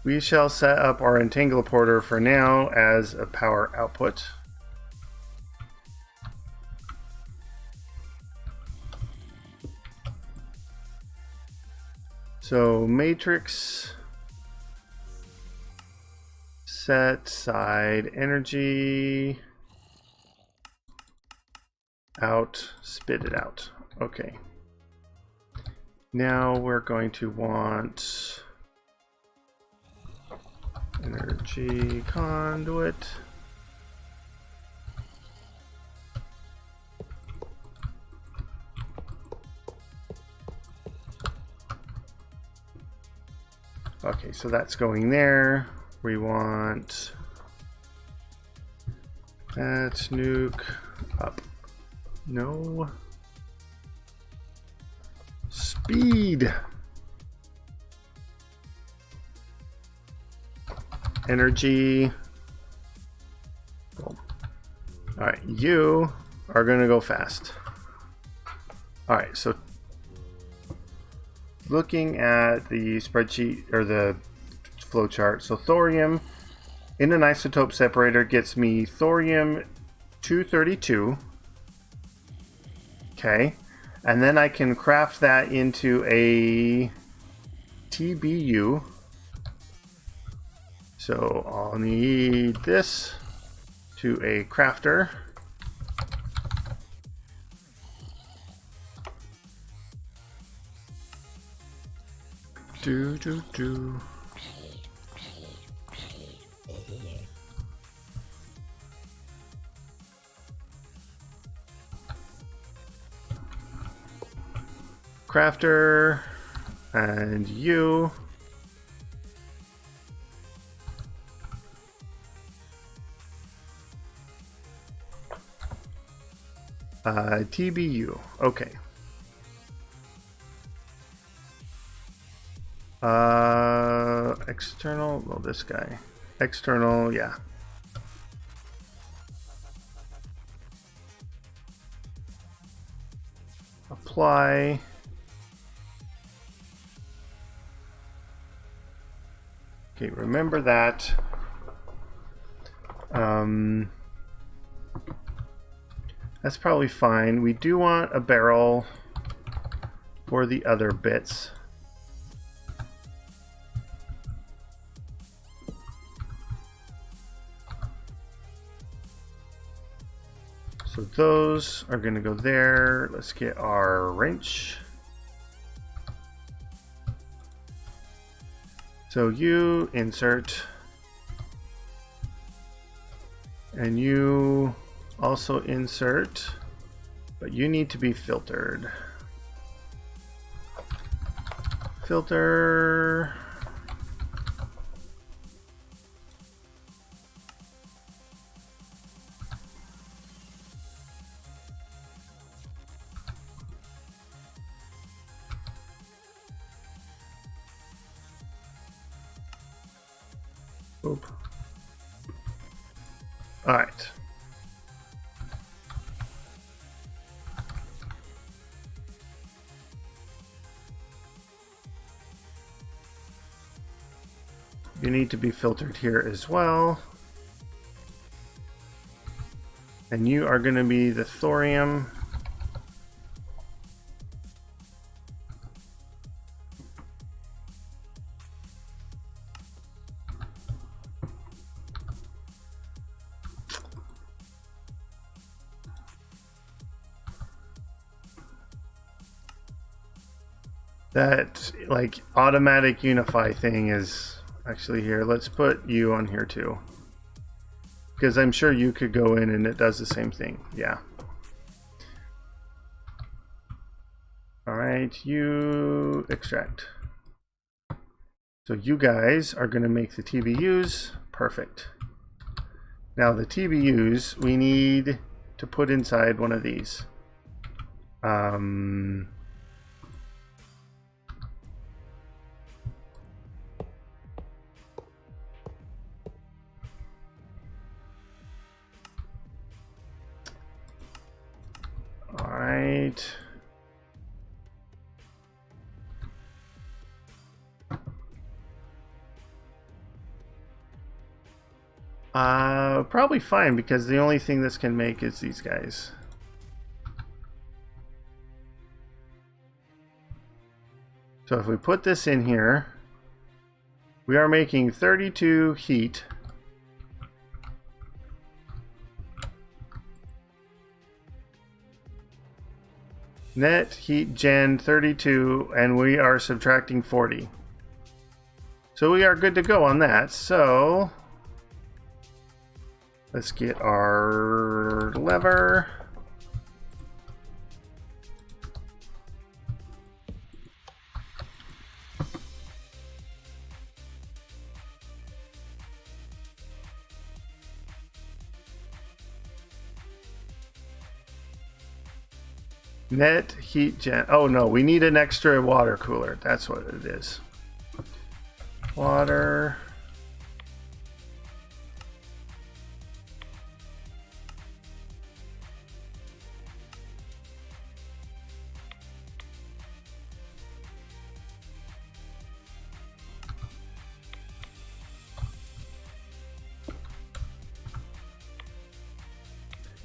We shall set up our entangleporter for now as a power output. So matrix set side energy out, spit it out. Okay. Now we're going to want energy conduit. Okay, so that's going there. We want that nuke up. No. Speed. Energy. Boom. All right, you are going to go fast. All right, so looking at the spreadsheet or the flowchart, so thorium in an isotope separator gets me thorium 232. Okay, and then I can craft that into a TBU. So I'll need this to a crafter. Do. Crafter and you. TBU. Okay. External, well, this guy. External, yeah. Apply. Okay, remember that. That's probably fine. We do want a barrel for the other bits. So those are going to go there. Let's get our wrench. So you insert, and you also insert, but you need to be filtered. Filter. Oop. All right. You need to be filtered here as well. And you are going to be the thorium. That like automatic unify thing is actually here. Let's put you on here too, because I'm sure you could go in and it does the same thing. Yeah. All right, you extract. So you guys are going to make the TBUs. Perfect. Now the TBUs we need to put inside one of these. All right. Probably fine, because the only thing this can make is these guys. So if we put this in here, we are making 32 heat. Net heat gen 32, and we are subtracting 40. So we are good to go on that. So let's get our lever. Net heat gen. Oh no, we need an extra water cooler. That's what it is. Water.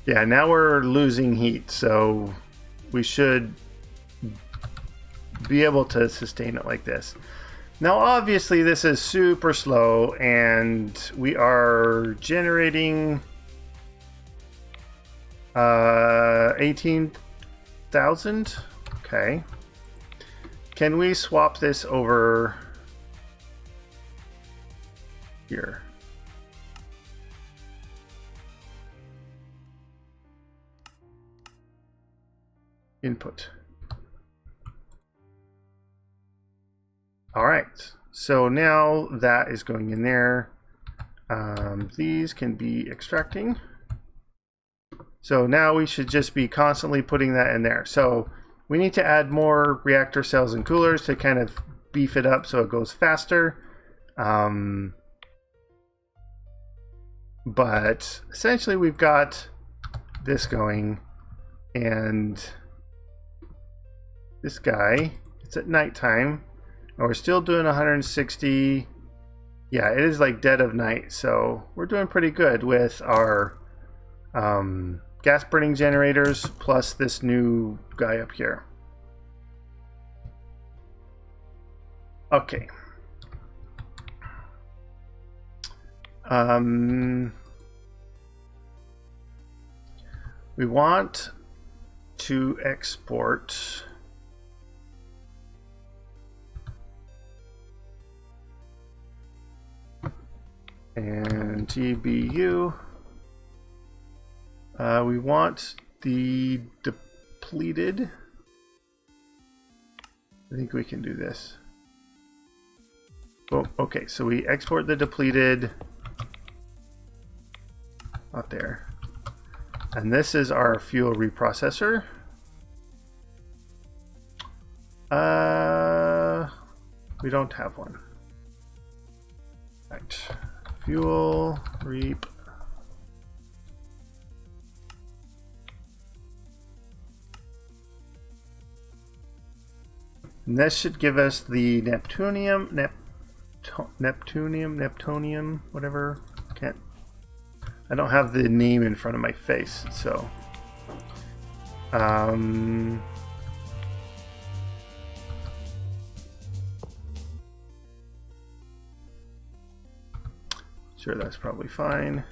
Yeah, now we're losing heat, so we should be able to sustain it like this. Now obviously this is super slow, and we are generating 18,000. Okay, can we swap this over here? Input. All right, so now that is going in there. These can be extracting. So now we should just be constantly putting that in there. So we need to add more reactor cells and coolers to kind of beef it up so it goes faster. But essentially we've got this going, and this guy, it's at nighttime, and we're still doing 160. Yeah, it is like dead of night, so we're doing pretty good with our gas burning generators plus this new guy up here. Okay. We want to export and TBU. We want the depleted. I think we can do this. Oh, okay, so we export the depleted. Not there. And this is our fuel reprocessor. We don't have one. Right. Fuel reap. And this should give us the Neptunium. Neptunium, whatever. I don't have the name in front of my face, so. Sure, that's probably fine.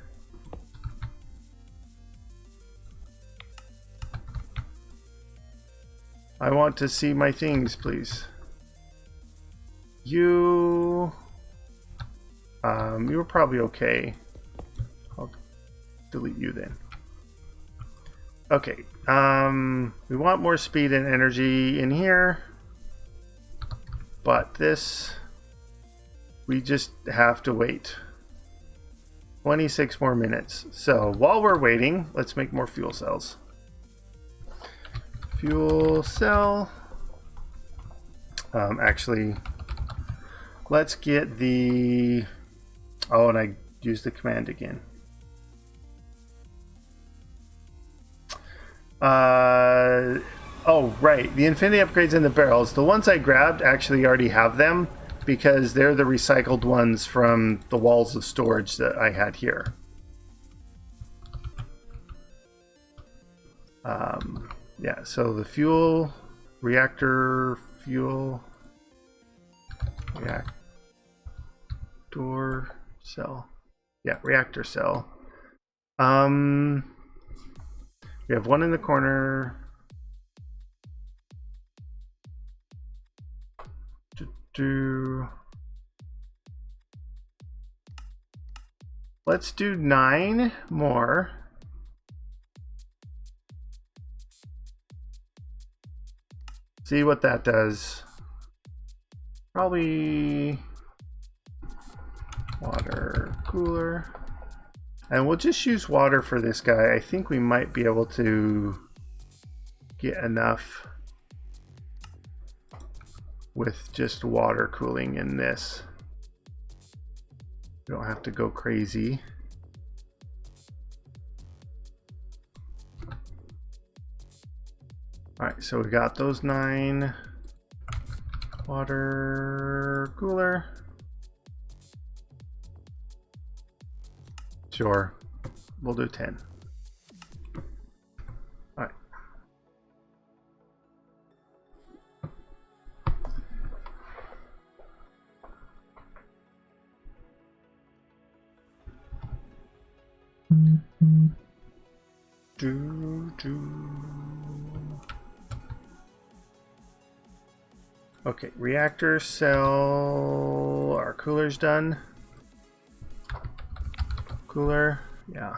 I want to see my things, please. You were probably okay. I'll delete you then. Okay. We want more speed and energy in here, but this we just have to wait 26 more minutes. So while we're waiting, let's make more fuel cells. Fuel cell. Actually, let's get the. Oh, and I used the command again. Oh, right. The infinity upgrades in the barrels. The ones I grabbed actually already have them because they're the recycled ones from the walls of storage that I had here. Yeah, so the fuel, reactor, fuel, reactor cell. Yeah, reactor cell. We have one in the corner. Let's do 9 more. See what that does. Probably water cooler. And we'll just use water for this guy. I think we might be able to get enough with just water cooling in this. You don't have to go crazy. All right, so we got those 9. Water cooler. Sure, we'll do 10. All right. Okay, reactor cell. Our cooler's done. Cooler, yeah.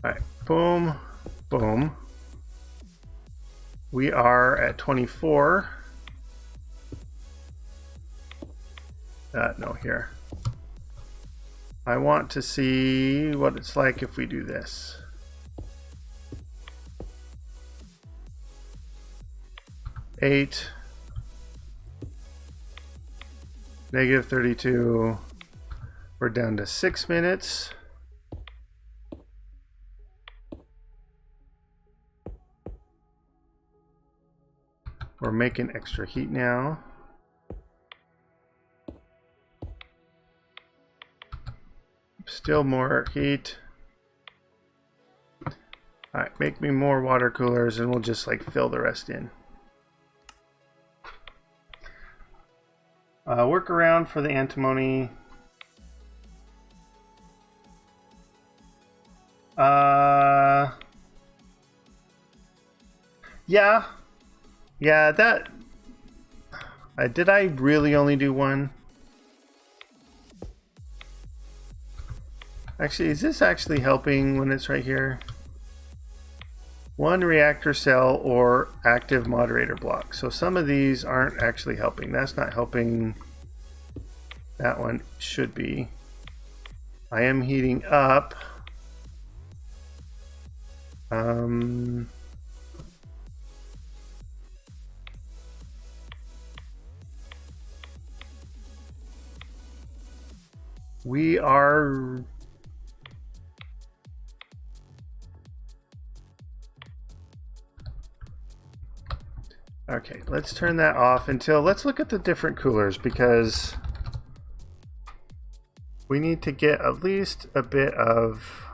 All right, boom, boom. We are at 24. No, here. I want to see what it's like if we do this. -8, -32. We're down to 6 minutes. We're making extra heat now. Still more heat. All right, make me more water coolers and we'll just like fill the rest in. Work around for the antimony. Yeah, that. Did I really only do 1? Actually, is this actually helping when it's right here? 1 reactor cell or active moderator block. So some of these aren't actually helping. That's not helping. That one should be. I am heating up. We are. Okay, let's turn that off until, let's look at the different coolers, because we need to get at least a bit of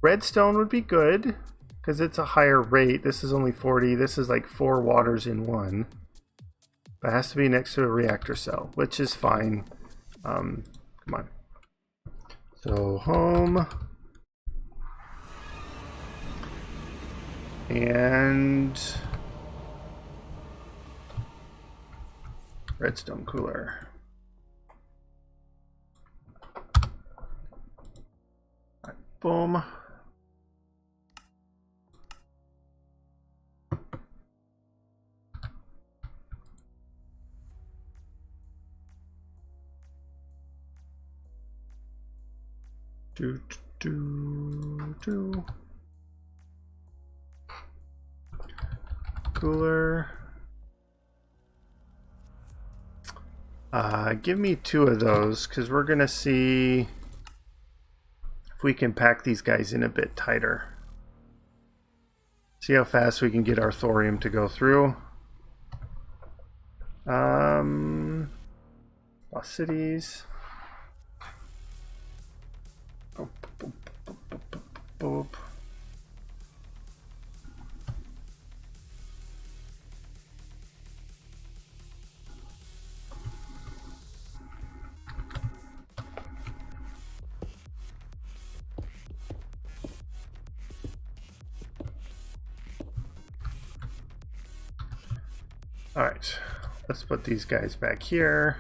redstone would be good, because it's a higher rate. This is only 40. This is like 4 waters in one. But it has to be next to a reactor cell, which is fine. Come on. So home. And redstone cooler. Right, boom. Cooler. Give me 2 of those, because we're gonna see if we can pack these guys in a bit tighter. See how fast we can get our thorium to go through. Lost cities. Boop, boop, boop, boop, boop, boop. All right, let's put these guys back here.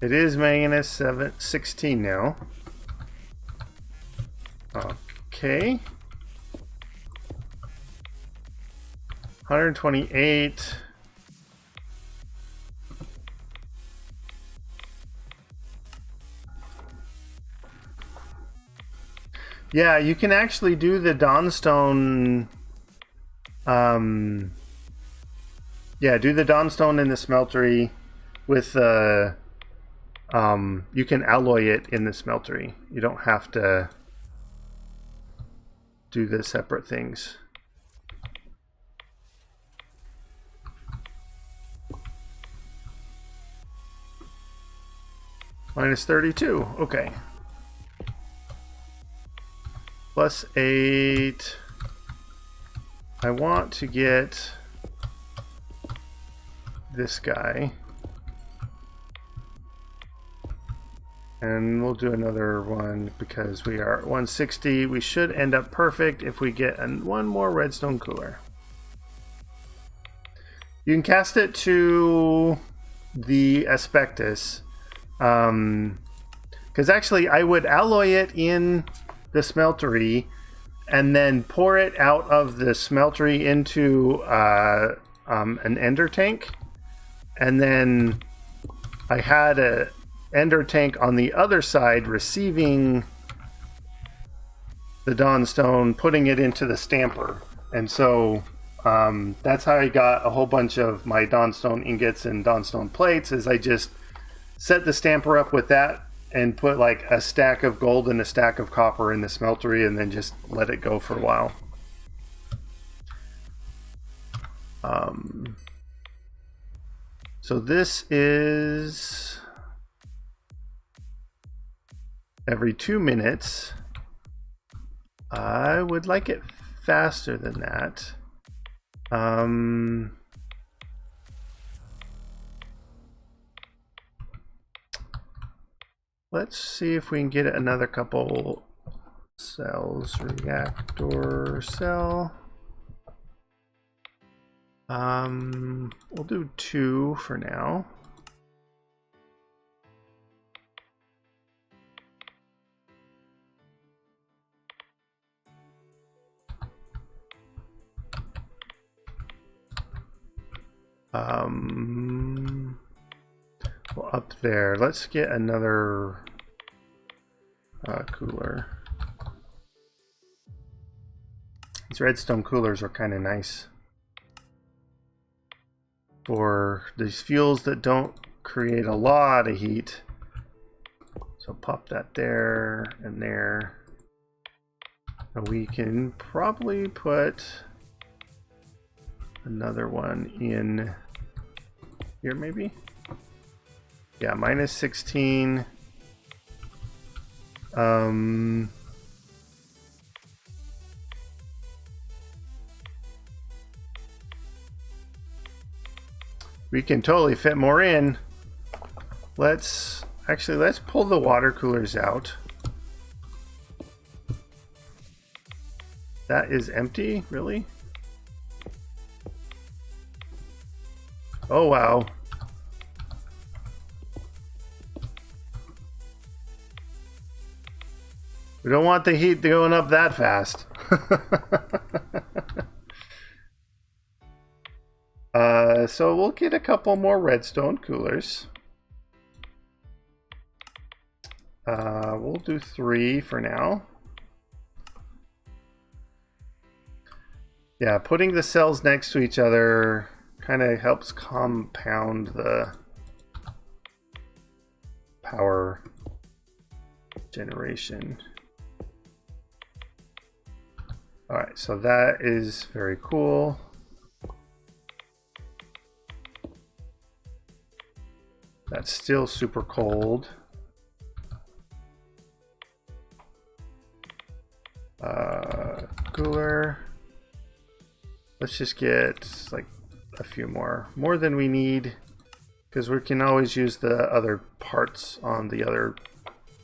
It is manganese 16 now. Okay. 128. Yeah, you can actually do the Dawnstone. Yeah, do the Dawnstone in the smeltery with you can alloy it in the smeltery. You don't have to do the separate things. Minus 32. Okay. Plus 8. I want to get this guy. And we'll do another one because we are at 160. We should end up perfect if we get one more redstone cooler. You can cast it to the asbestos. Because actually I would alloy it in the smeltery and then pour it out of the smeltery into an ender tank. And then I had a ender tank on the other side receiving the Dawnstone, putting it into the stamper. And so that's how I got a whole bunch of my Dawnstone ingots and Dawnstone plates, is I just set the stamper up with that and put like a stack of gold and a stack of copper in the smeltery and then just let it go for a while. So this is every 2 minutes. I would like it faster than that. Let's see if we can get another couple cells. Reactor cell. We'll do 2 for now. Well, up there, let's get another cooler. These redstone coolers are kind of nice for these fuels that don't create a lot of heat. So pop that there and there. We can probably put another one in here, maybe? Yeah, minus 16. We can totally fit more in. Let's pull the water coolers out. That is empty, really? Oh, wow. We don't want the heat going up that fast. So we'll get a couple more redstone coolers. We'll do 3 for now. Yeah, putting the cells next to each other kind of helps compound the power generation. Alright, so that is very cool. That's still super cold. Cooler. Let's just get like a few more than we need, because we can always use the other parts on the other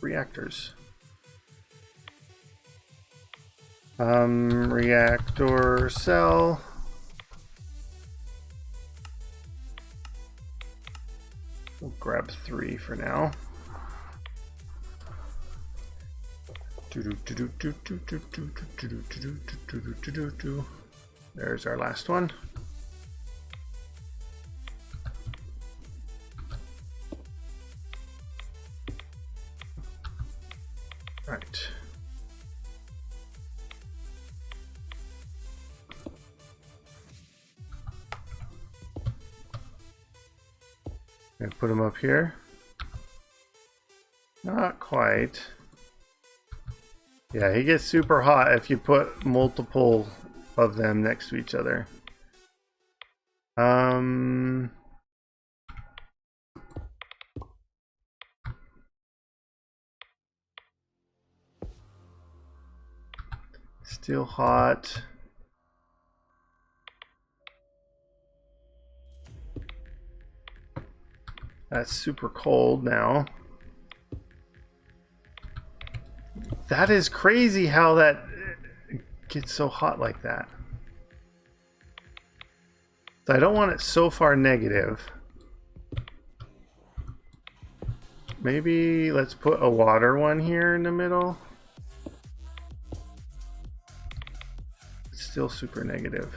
reactors. Reactor cell. We'll grab 3 for now. There's our last one. Right. Gonna put them up here. Not quite. Yeah, he gets super hot if you put multiple of them next to each other. Still hot. That's super cold now. That is crazy how that gets so hot like that. So I don't want it so far negative. Maybe let's put a water one here in the middle. It's still super negative.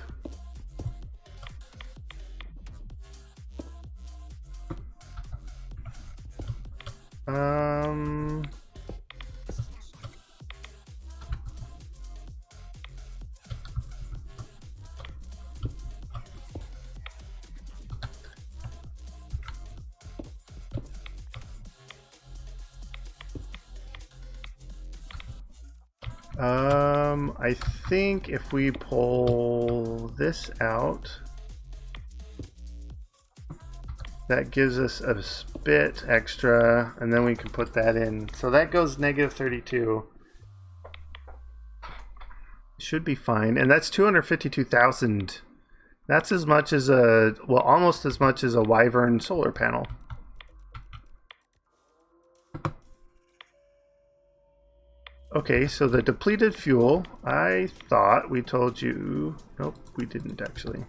I think if we pull this out, that gives us a bit extra, and then we can put that in. So that goes negative 32. Should be fine, and that's 252,000. That's as much as a, well, almost as much as a Wyvern solar panel. Okay, so the depleted fuel, I thought we told you, nope, we didn't actually.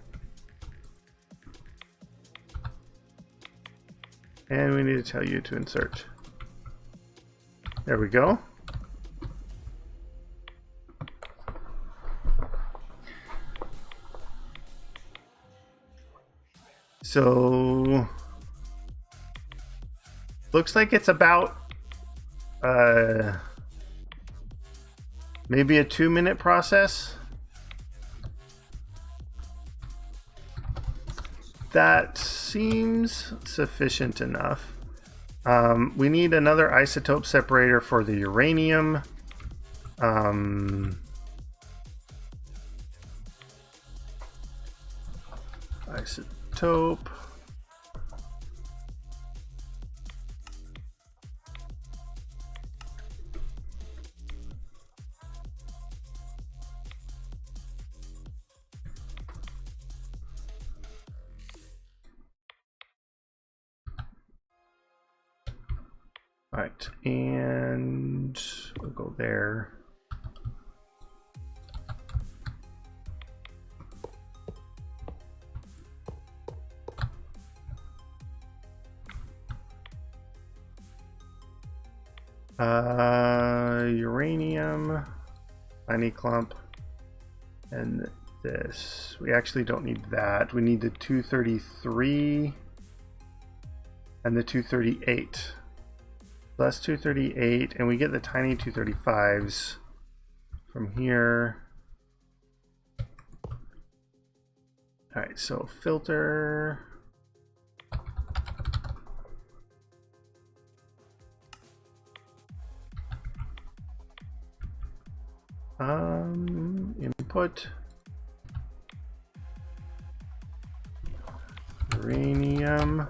And we need to tell you to insert. There we go. So, looks like it's about, maybe a 2-minute process. That seems sufficient enough. We need another isotope separator for the uranium. isotope. All right, and we'll go there. Uranium, tiny clump, and this. We actually don't need that. We need the 233 and the 238. So that's 238, and we get the tiny 235s from here. All right, so filter. Input uranium,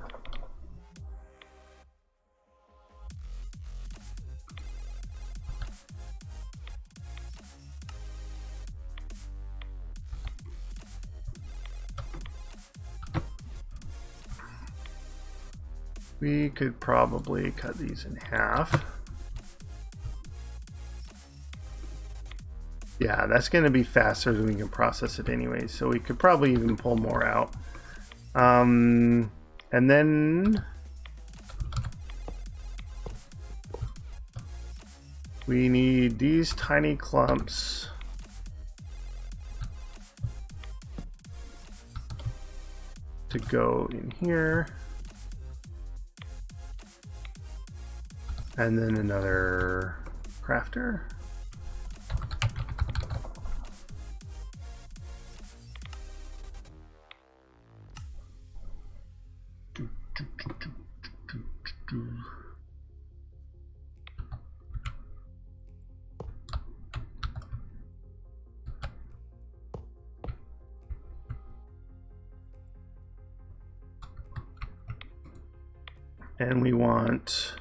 we could probably cut these in half. Yeah, that's going to be faster than we can process it anyway, so we could probably even pull more out. And then we need these tiny clumps to go in here. And then another crafter. And we want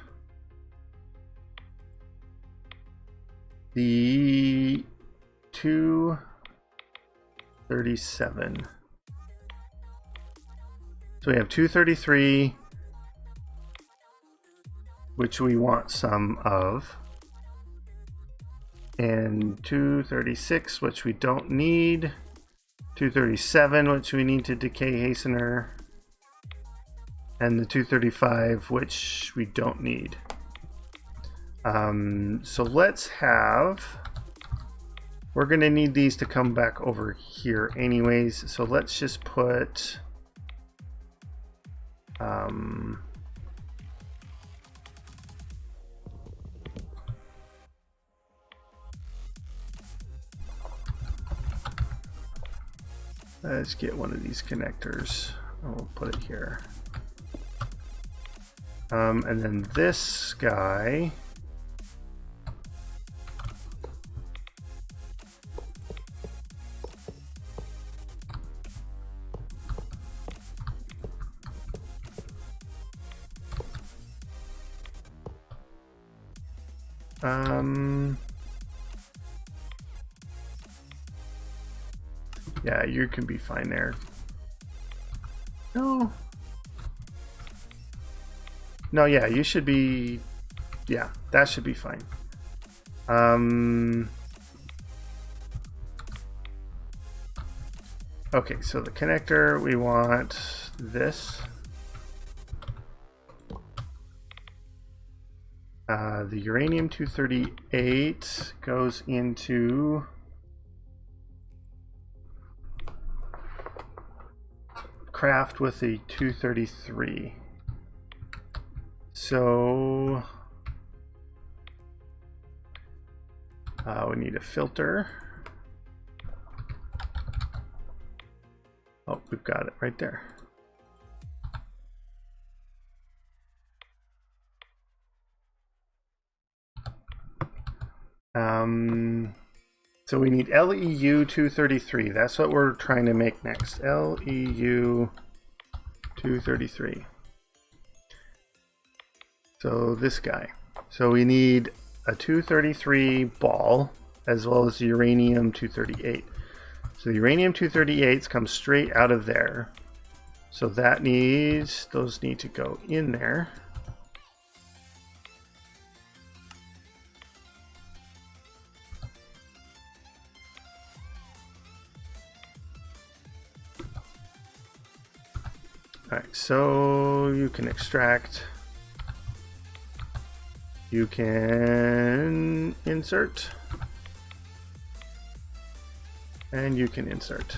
the 237. So we have 233, which we want some of, and 236, which we don't need, 237, which we need to decay hastener, and the 235, which we don't need. So let's have, we're going to need these to come back over here anyways, so let's just put let's get one of these connectors. I'll put it here. And then this guy, yeah, you can be fine there. No, yeah, you should be, yeah, that should be fine. Okay, so the connector, we want this. The uranium 238 goes into craft with the 233. So we need a filter. Oh, we've got it right there. So we need LEU 233. That's what we're trying to make next. LEU 233. So this guy. So we need a 233 ball as well as uranium 238. So the uranium 238s come straight out of there. So that needs, those need to go in there. Alright, so you can extract, you can insert, and you can insert.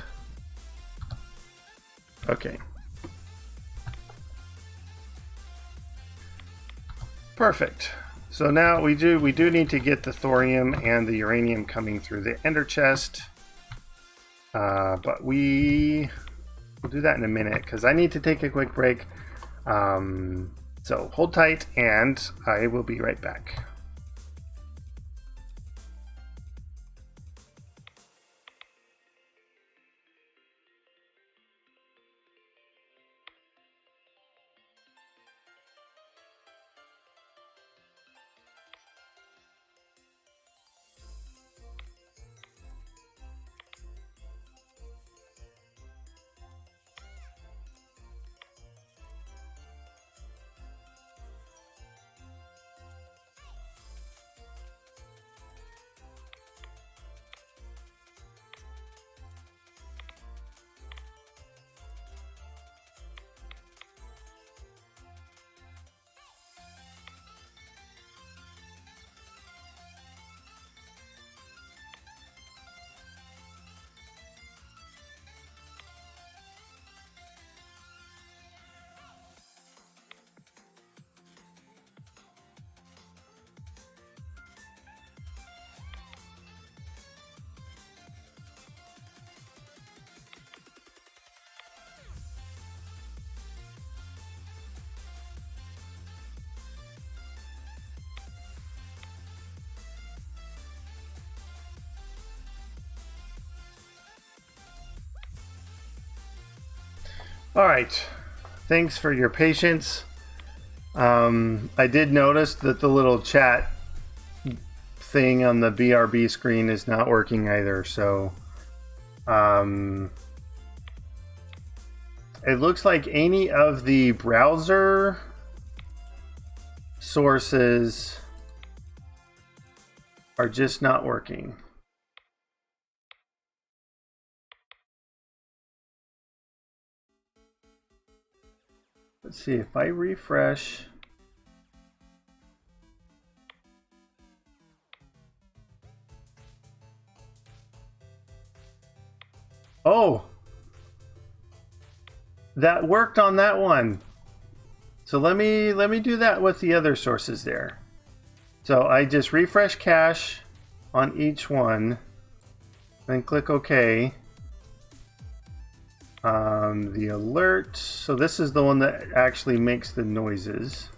Okay. Perfect. So now we do need to get the thorium and the uranium coming through the ender chest. But we'll do that in a minute because I need to take a quick break. So hold tight and I will be right back. All right, thanks for your patience. I did notice that the little chat thing on the BRB screen is not working either, so it looks like any of the browser sources are just not working. Let's see if I refresh. Oh, that worked on that one. So let me do that with the other sources there. So I just refresh cache on each one, then click OK. The alert, so this is the one that actually makes the noises.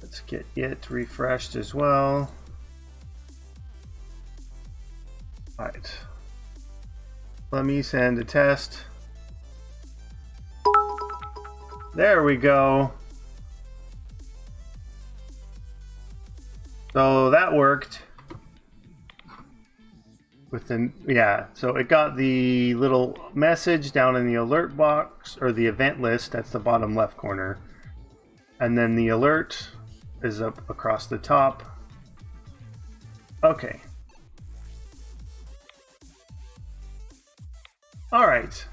Let's get it refreshed as well. All right, let me send a test. There we go. So that worked. Yeah, so it got the little message down in the alert box, or the event list, that's the bottom left corner. And then the alert is up across the top. Okay. All right.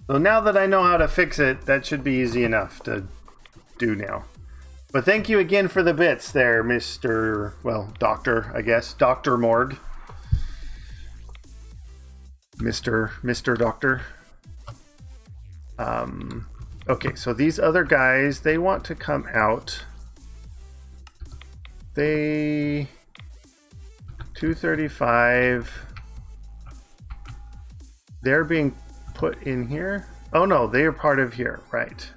So now that I know how to fix it, that should be easy enough to do now. But thank you again for the bits there, Mr. Well, Doctor, I guess. Dr. Morg. Mr. Doctor. Okay, so these other guys, they want to come out. They... 235. They're being put in here. Oh no, they are part of here, right.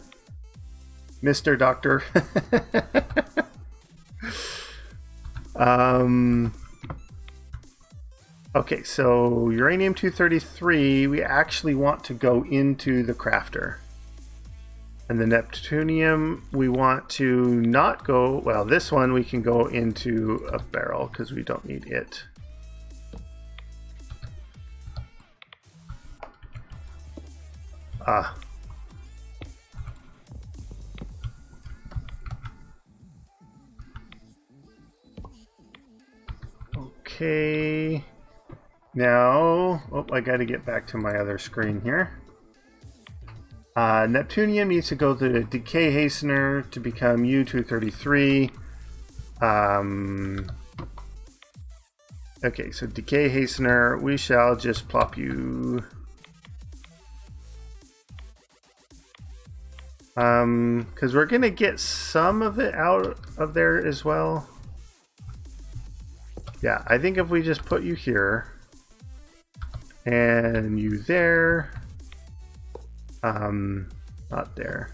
Mr. Doctor. Okay, so uranium-233, we actually want to go into the crafter. And the neptunium, we want to not go, well, this one we can go into a barrel because we don't need it. Ah. Okay. Now, oh, I got to get back to my other screen here. Neptunium needs to go to the decay hastener to become U-233. Okay, so decay hastener, we shall just plop you. Because we're going to get some of it out of there as well. Yeah, I think if we just put you here and you there, not there.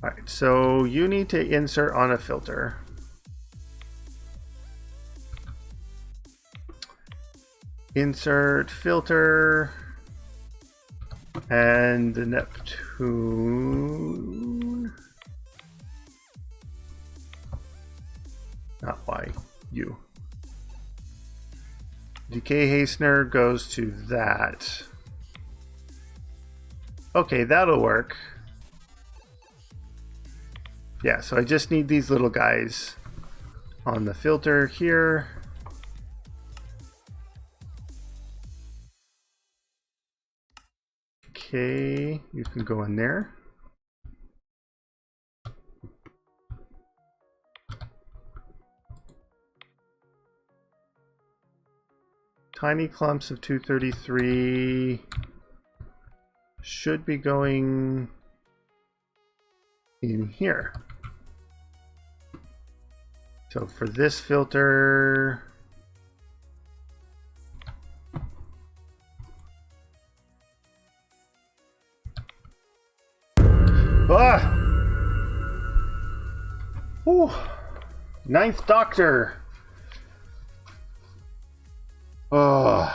All right, so you need to insert on a filter. Insert filter and the Neptune. Not Y, U. Decay hastener goes to that. Okay, that'll work. Yeah, so I just need these little guys on the filter here. Okay, you can go in there. Tiny clumps of 233 should be going in here. So for this filter, Ooh. Ninth Doctor. Oh,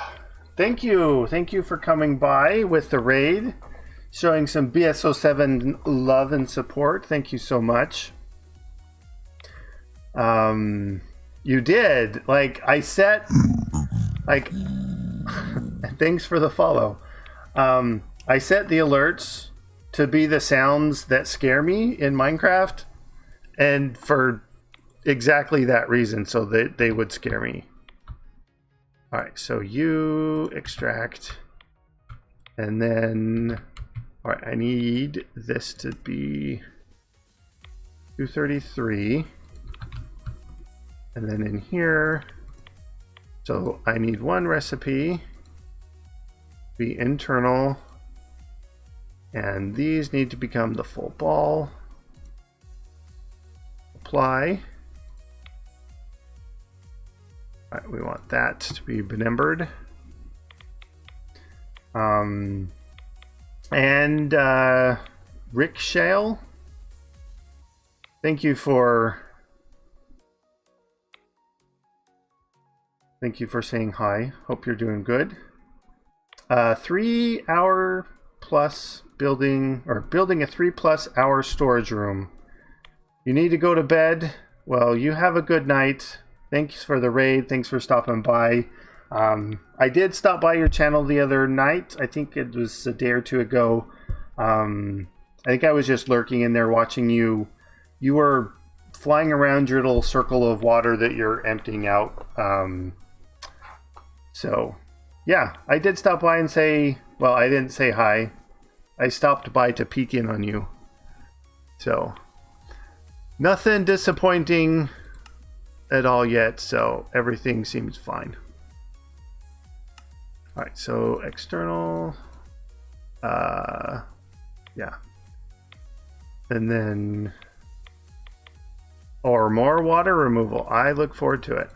thank you for coming by with the raid, showing some BSO7 love and support. Thank you so much. You did, like I set, like thanks for the follow. I set the alerts to be the sounds that scare me in Minecraft, and for exactly that reason, so that they would scare me. All right, so you extract, and then, all right, I need this to be 233, and then in here, so I need one recipe, be internal, and these need to become the full ball. Apply. All right, we want that to be benumbered. Rick Shale, thank you for saying hi. Hope you're doing good. 3 hour plus building a 3+ hour storage room. You need to go to bed. Well, you have a good night. Thanks for the raid. Thanks for stopping by. I did stop by your channel the other night. I think it was a day or two ago. I think I was just lurking in there watching you. You were flying around your little circle of water that you're emptying out. So, yeah, I did stop by and say, well, I didn't say hi. I stopped by to peek in on you. So, nothing disappointing at all yet, so everything seems fine. All right, so external, yeah, and then, or more water removal. I look forward to it.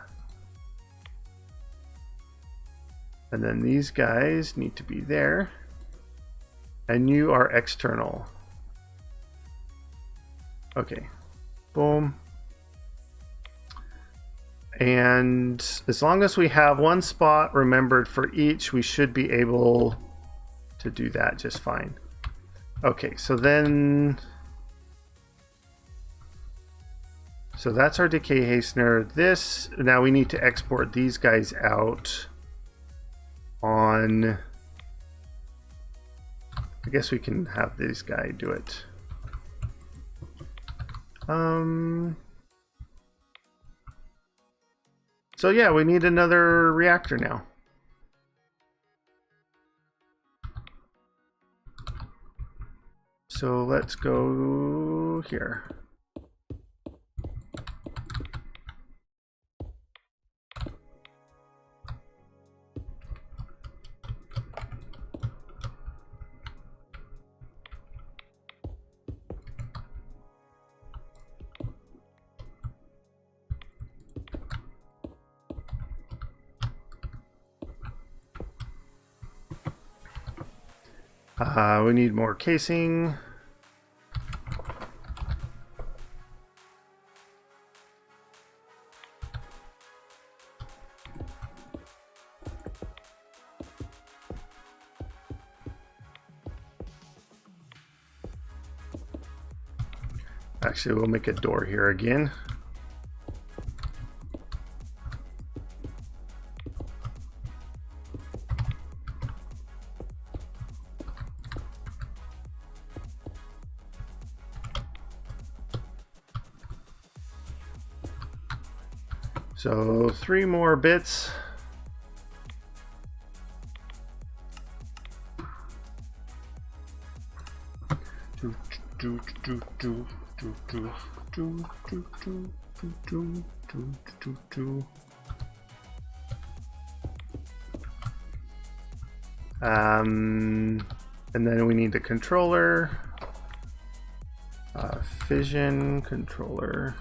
And then these guys need to be there, and you are external. Okay, boom. And as long as we have one spot remembered for each, we should be able to do that just fine. Okay, so then... So that's our decay hastener. This, now we need to export these guys out on... I guess we can have this guy do it. So yeah, we need another reactor now. So let's go here. We need more casing. Actually, we'll make a door here again. So 3 more bits. And then we need the controller, fission controller.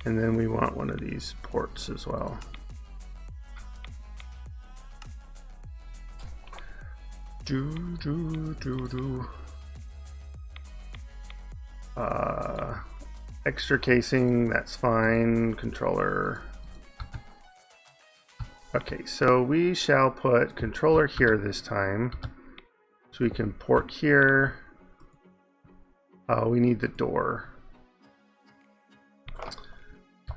And then we want one of these ports as well. Extra casing, that's fine. Controller. Okay, so we shall put controller here this time. So we can port here. We need the door.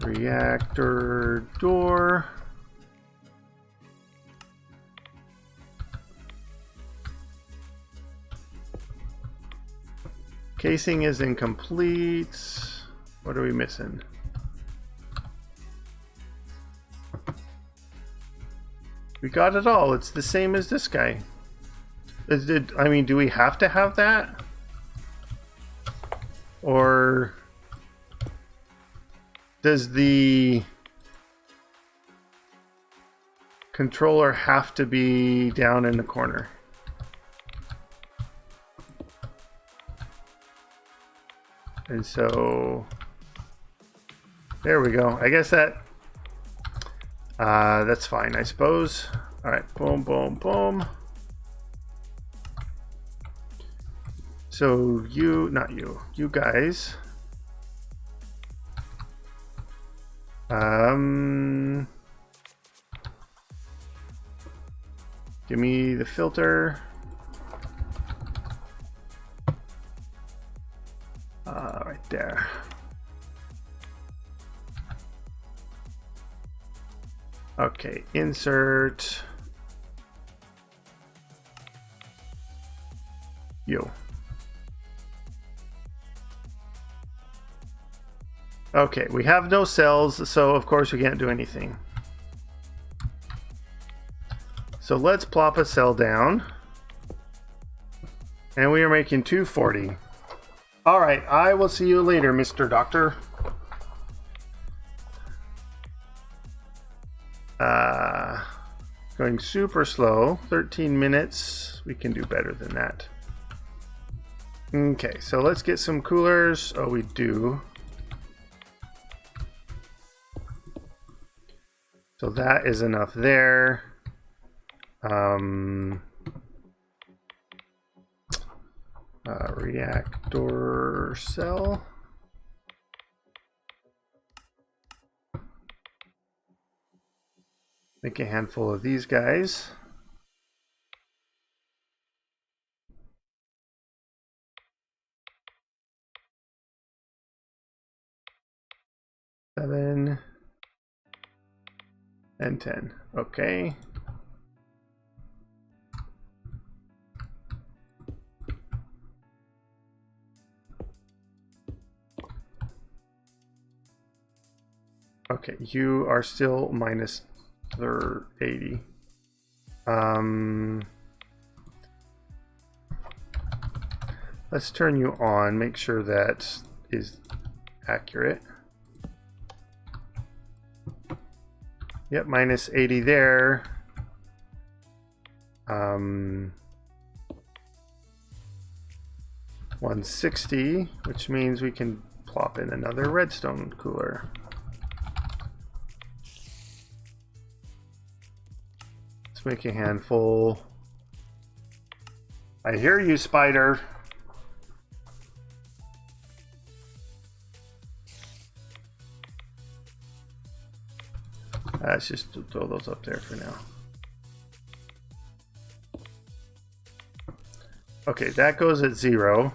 Reactor door. Casing is incomplete. What are we missing? We got it all. It's the same as this guy. I mean, do we have to have that? Or does the controller have to be down in the corner? And so there we go. I guess that's fine, I suppose. All right, boom, boom, boom. So you, not you, you guys. Give me the filter. Right there. Okay, insert you. Okay, we have no cells, so of course we can't do anything. So let's plop a cell down. And we are making 240. All right, I will see you later, Mr. Doctor. Going super slow, 13 minutes. We can do better than that. Okay, so let's get some coolers. Oh, we do. So that is enough there. . reactor cell. Make a handful of these guys. Seven and 10. Okay. Okay, you are still minus 80. Let's turn you on, make sure that is accurate. Yep, minus 80 there. 160, which means we can plop in another redstone cooler. Let's make a handful. I hear you, spider. Let's just throw those up there for now. Okay, that goes at 0.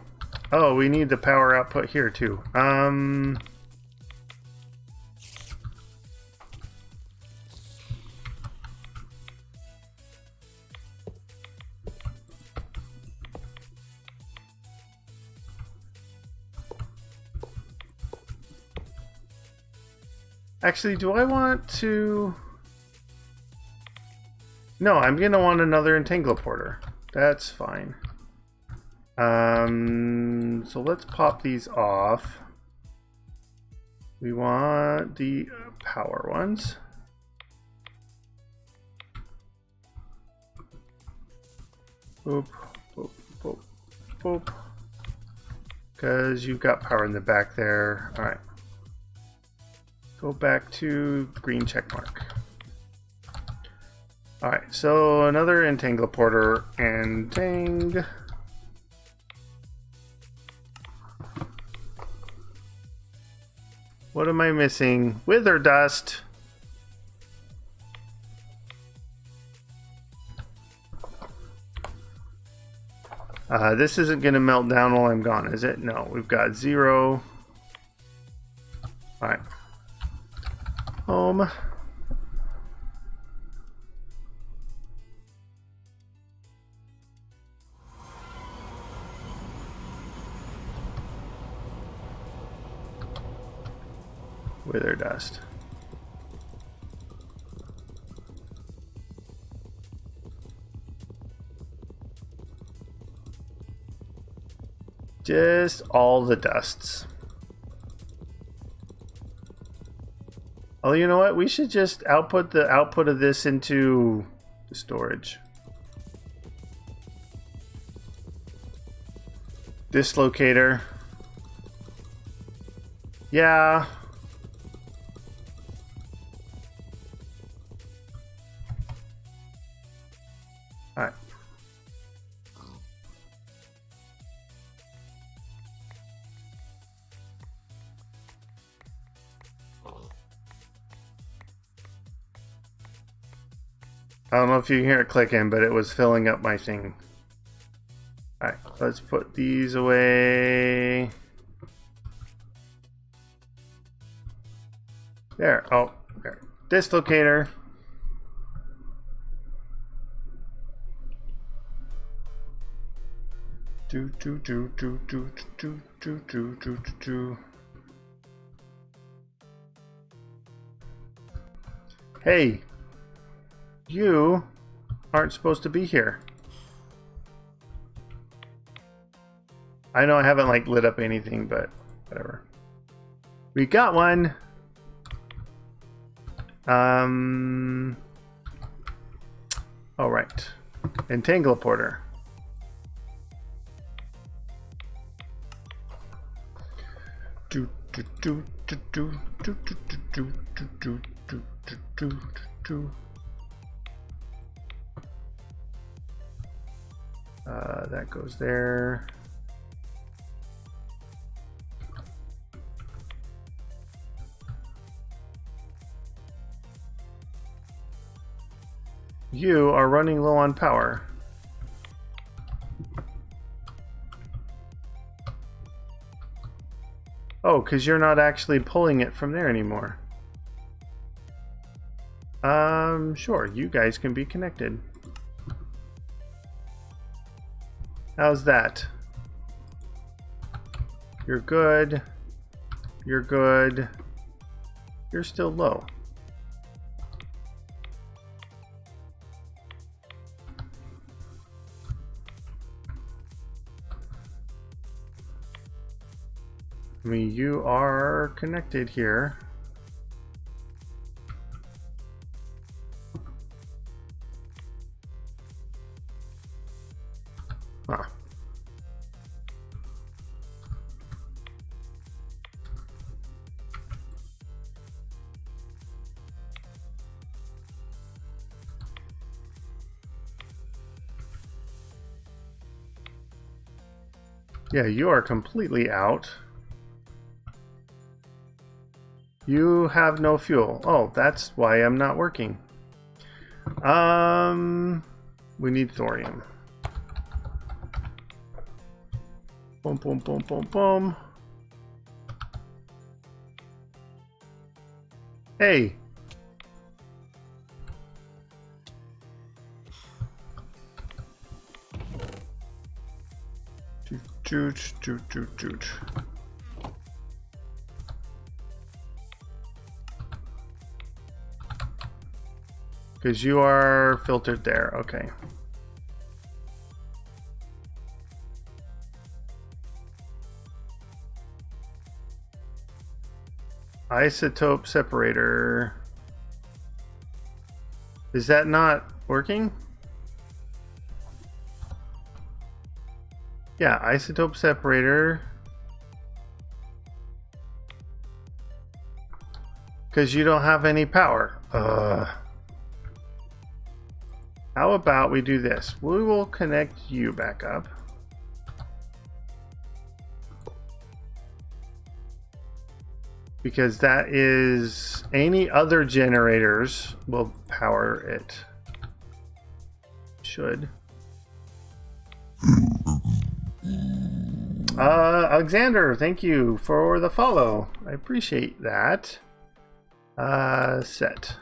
Oh, we need the power output here too. Actually, do I want to... No, I'm going to want another entangloporter. That's fine. So let's pop these off. We want the power ones. Boop, boop, boop, boop. Because you've got power in the back there. All right. Go back to green check mark. All right, so another entangloporter and tang. What am I missing? Wither dust. This isn't going to melt down while I'm gone, is it? No, we've got 0. All right. Home. Wither dust. Just all the dusts. Oh, you know what? We should just output the output of this into the storage. Dislocator. Yeah. All right. I don't know if you can hear it clicking, but it was filling up my thing. All right, let's put these away. There. Oh, there. Dislocator. Do. Hey, you aren't supposed to be here. I know I haven't like lit up anything, but whatever. We got one. All right. Entangloporter. That goes there. You are running low on power. Oh, because you're not actually pulling it from there anymore. Sure, you guys can be connected. How's that? You're good. You're good. You're still low. I mean, you are connected here. Huh. Yeah, you are completely out. You have no fuel. Oh, that's why I'm not working. We need thorium. Boom, boom, boom, boom, boom. Hey. Joot. Because you are filtered there. Okay. Isotope separator. Is that not working? Yeah, isotope separator. Because you don't have any power. How about we do this? We will connect you back up. Because that is any other generators will power it. Should. Alexander, thank you for the follow. I appreciate that. Set.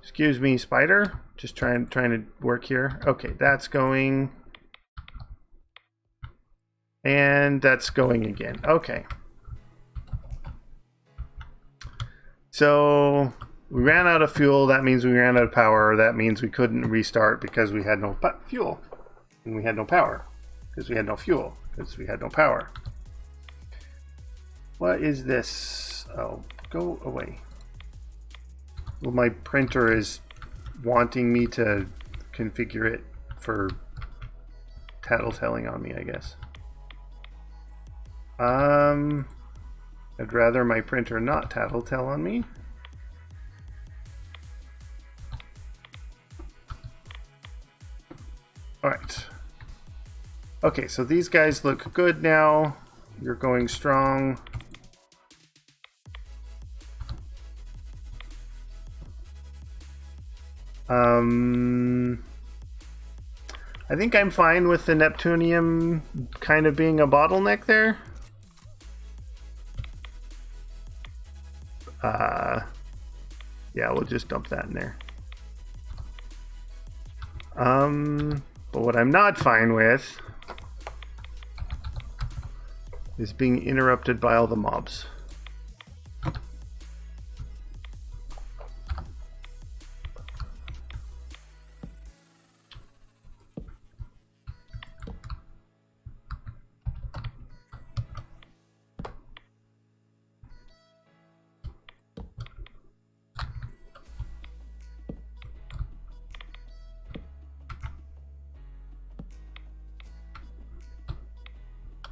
Excuse me, spider. Just trying to work here. Okay, that's going. And that's going again. Okay. So we ran out of fuel. That means we ran out of power. That means we couldn't restart because we had no fuel. And we had no power. Because we had no fuel. Because we had no power. What is this? Oh, go away. Well, my printer is wanting me to configure it for tattletelling on me, I guess. I'd rather my printer not tattletale on me. Alright. Okay, so these guys look good now. You're going strong. I think I'm fine with the Neptunium kind of being a bottleneck there. Yeah, we'll just dump that in there. But what I'm not fine with is being interrupted by all the mobs.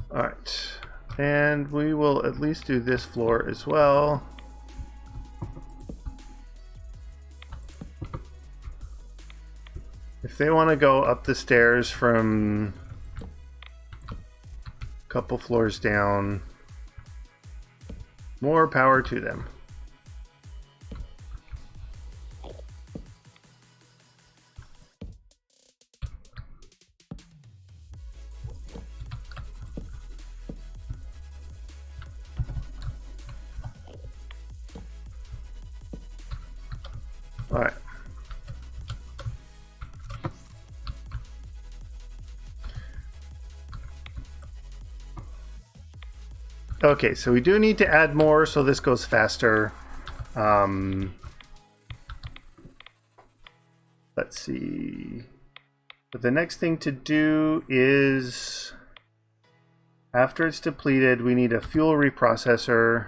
Alright, and we will at least do this floor as well. If they want to go up the stairs from a couple floors down, more power to them. All right. Okay, so we do need to add more so this goes faster. Let's see. But the next thing to do is, after it's depleted, we need a fuel reprocessor.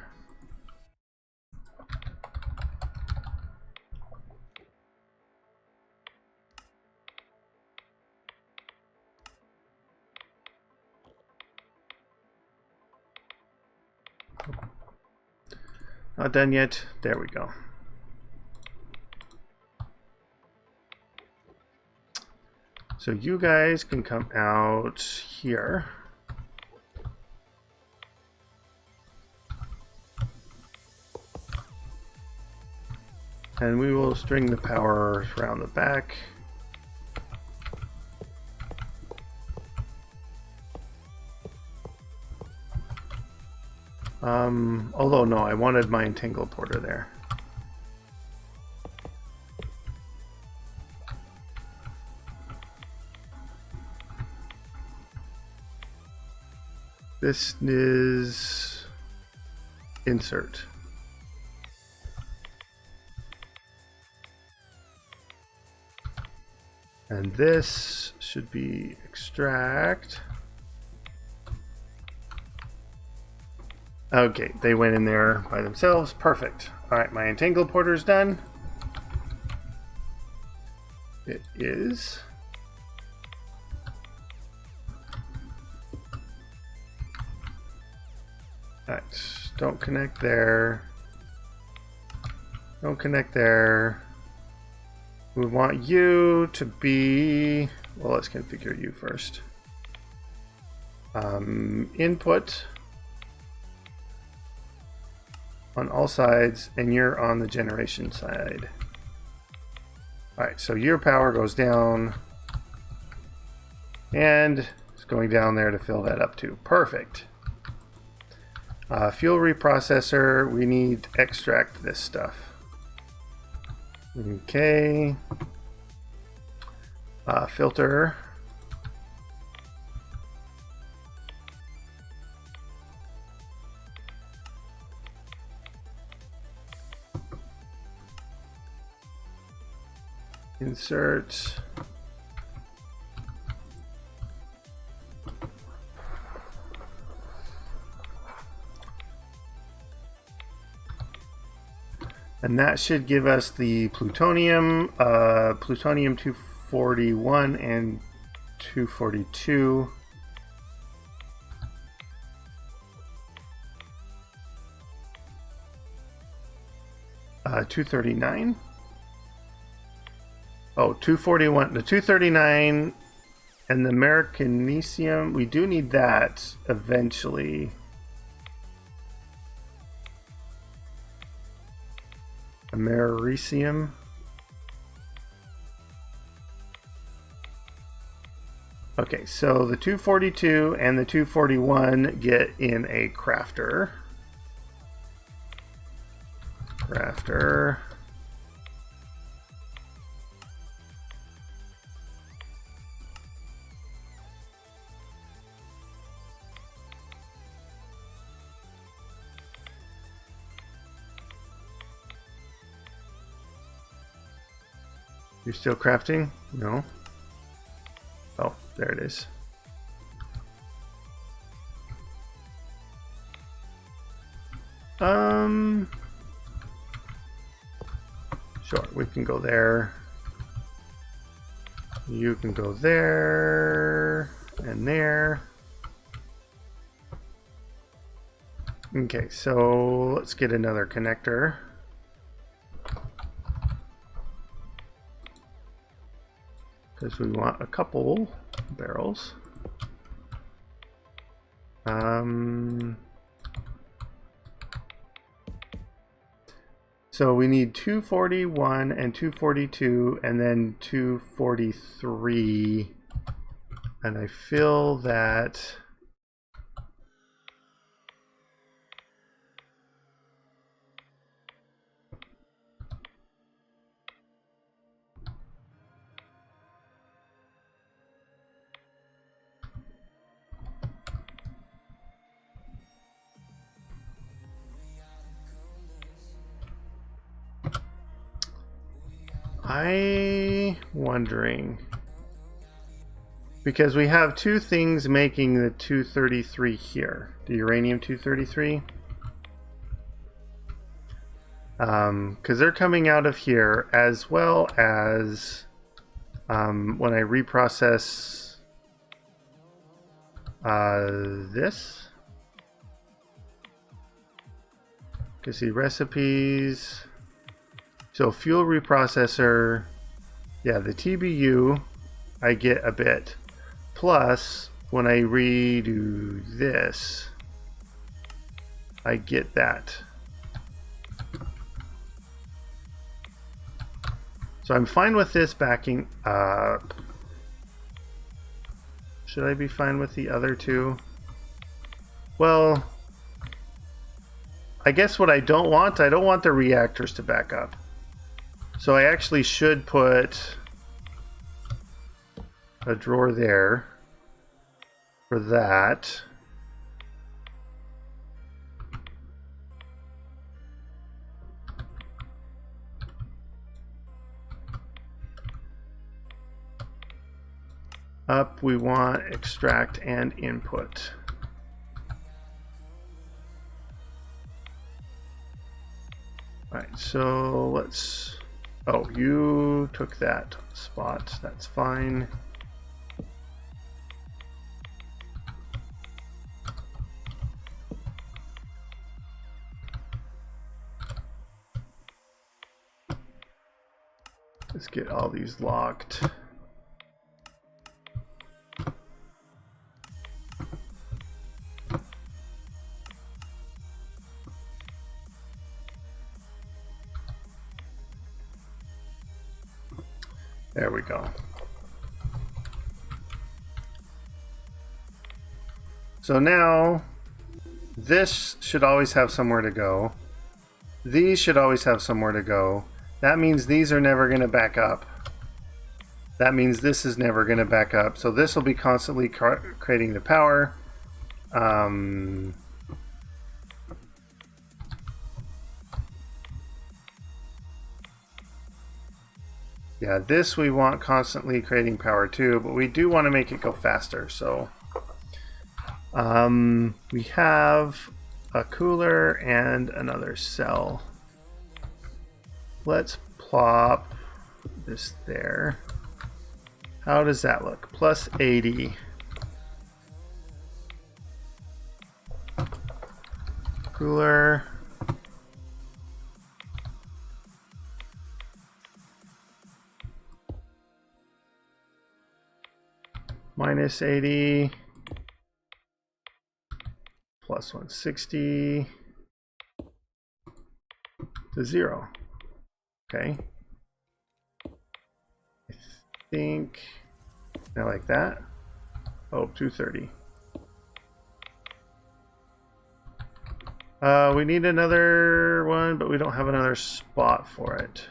Not done yet. There we go. So you guys can come out here. And we will string the power around the back. Although no, I wanted my entangle porter there. This is insert. And this should be extract. Okay, they went in there by themselves. Perfect. All right, my entangle porter is done. It is. All right, don't connect there. Don't connect there. We want you to be, well, let's configure you first. Input on all sides, and you're on the generation side. All right, so your power goes down, and it's going down there to fill that up too. Perfect. Fuel reprocessor, we need to extract this stuff. Okay. Filter. Insert. And that should give us the plutonium, plutonium 241 and 242. Uh, 239. Oh, 241. The 239 and the americanesium, we do need that eventually. Americium. Okay, so the 242 and the 241 get in a crafter. Crafter. You're still crafting? No. Oh, there it is. Sure, we can go there. You can go there and there. Okay, so let's get another connector. Because we want a couple barrels. So we need 241 and 242 and then 243. And I feel that I wondering, because we have two things making the 233 here, the uranium-233. Because they're coming out of here, as well as when I reprocess this. You can see recipes. So fuel reprocessor, yeah, the TBU, I get a bit. Plus, when I redo this, I get that. So I'm fine with this backing up. Should I be fine with the other two? Well, I guess what I don't want the reactors to back up. So I actually should put a drawer there for that. Up, we want extract and input. All right, so let's, oh, you took that spot, that's fine. Let's get all these locked. There we go. So now this should always have somewhere to go. These should always have somewhere to go. That means these are never going to back up. That means this is never going to back up. So this will be constantly creating the power. Yeah, this we want constantly creating power too, but we do want to make it go faster. So we have a cooler and another cell. Let's plop this there. How does that look? Plus 80. Cooler. Minus 80. Plus 160. To 0. Okay. I think I like that. Oh, 230. We need another one, but we don't have another spot for it.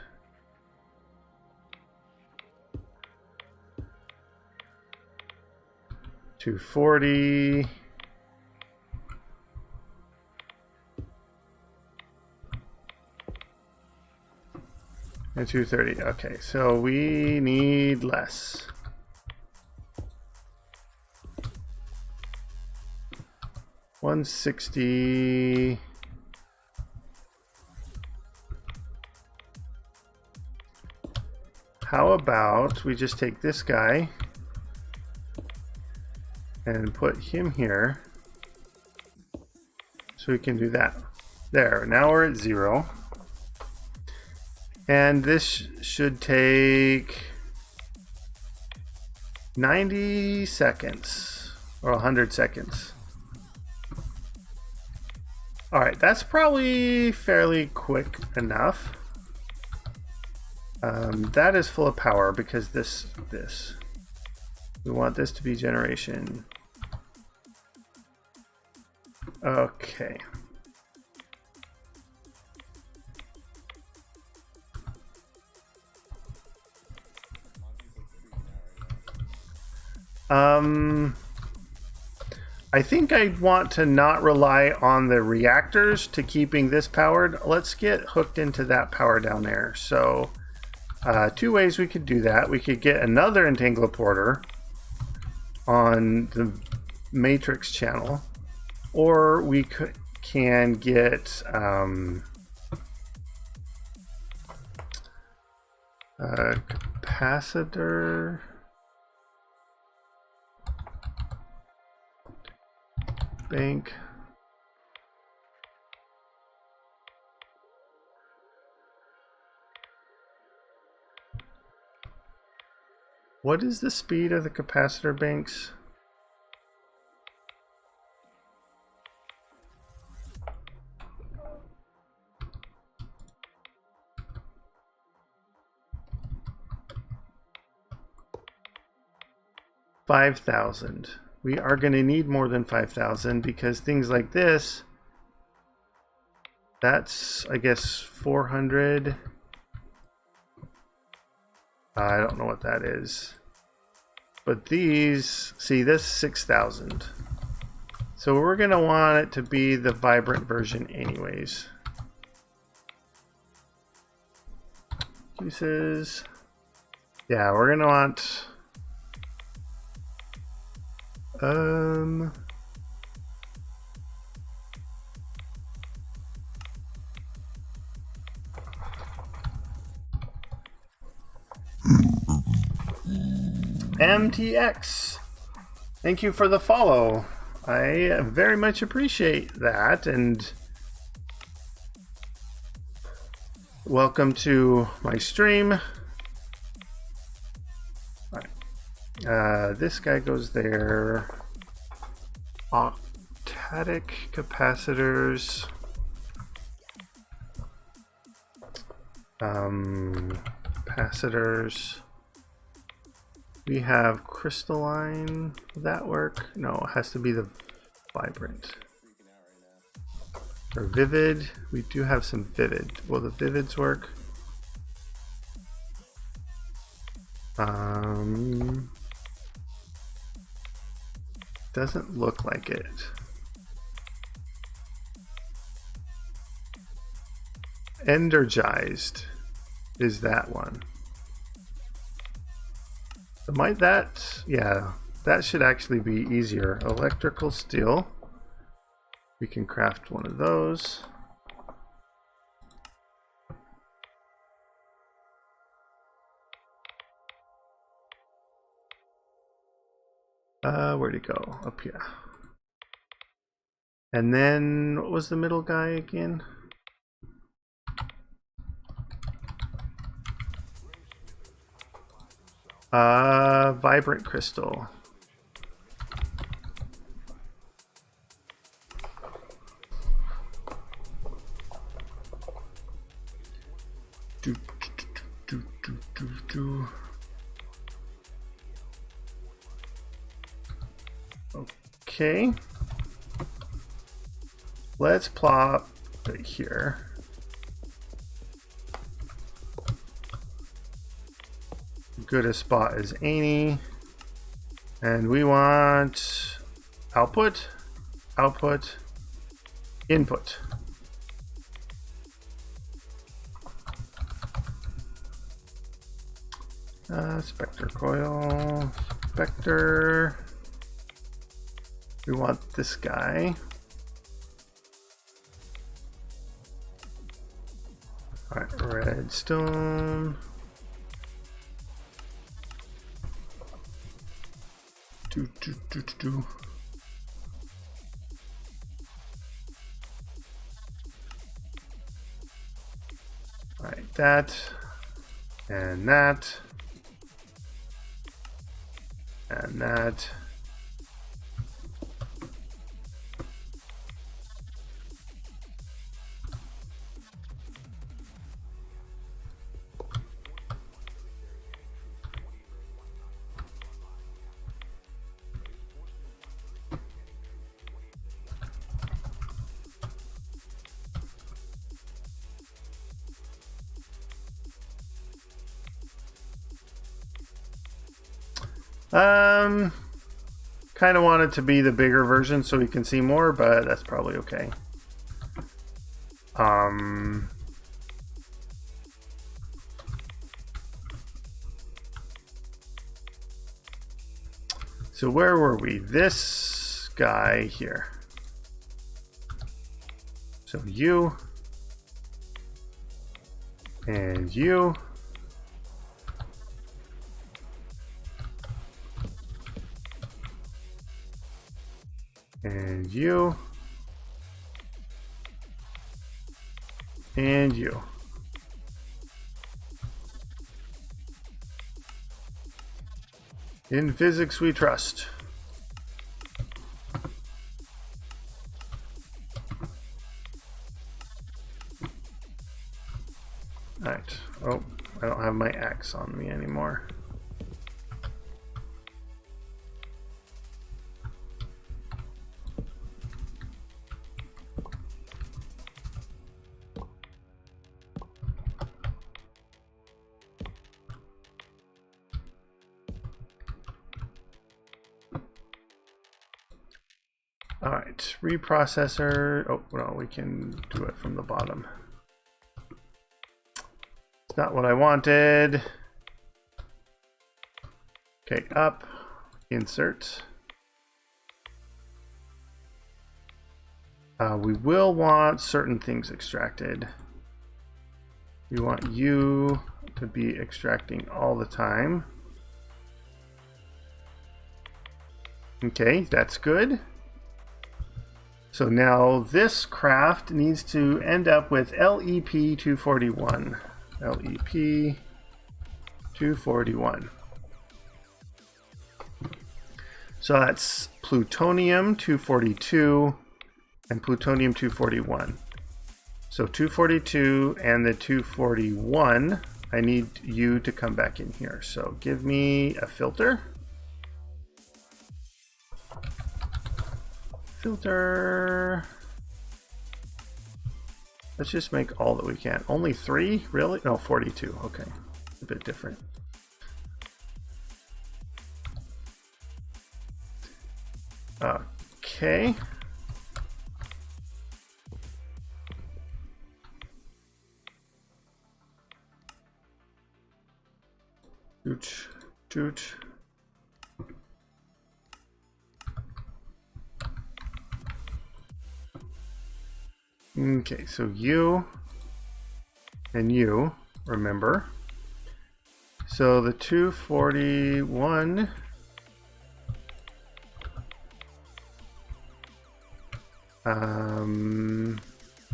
$240. And $230. Okay, so we need less. $160. How about we just take this guy and put him here so we can do that. There, now we're at 0. And this should take 90 seconds or 100 seconds. All right, that's probably fairly quick enough. That is full of power because this. We want this to be generation. Okay. I think I want to not rely on the reactors to keeping this powered. Let's get hooked into that power down there. So Two ways we could do that. We could get another entangler on the matrix channel, or we can get a capacitor bank. What is the speed of the capacitor banks? $5,000. We are going to need more than 5,000 because things like this, that's, I guess, 400. I don't know what that is. But these, see, this 6,000. So we're going to want it to be the vibrant version anyways. Uses. Yeah, we're going to want MTX. Thank you for the follow. I very much appreciate that, and welcome to my stream. This guy goes there. Octatic capacitors. Capacitors. We have crystalline. Will that work? No, it has to be the vibrant. Or vivid. We do have some vivid. Will the vivids work? Doesn't look like it. Energized is that one. So might that, yeah, that should actually be easier. Electrical steel. We can craft one of those. Where'd he go? Up here. And then, what was the middle guy again? Vibrant crystal. Okay. Let's plop right here. Good a spot as any. And we want output, output, input. Spectre coil, spectre. We want this guy. All right, redstone. All right, that and that and that. Kind of want it to be the bigger version so we can see more, but that's probably okay. So where were we? This guy here. So you and you. And you. And you. In physics we trust. Alright. Oh, I don't have my axe on me anymore. Alright, reprocessor. Oh, no, we can do it from the bottom. It's not what I wanted. Okay, up, insert. We will want certain things extracted. We want you to be extracting all the time. Okay, that's good. So now this craft needs to end up with LEP 241. LEP 241. So that's plutonium 242 and plutonium 241. So 242 and the 241, I need you to come back in here. So give me a filter. Filter. Let's just make all that we can. Only 3? Really? No, 42. Okay. A bit different. Okay. Toot, toot. Okay, so you and you, remember. So the 241,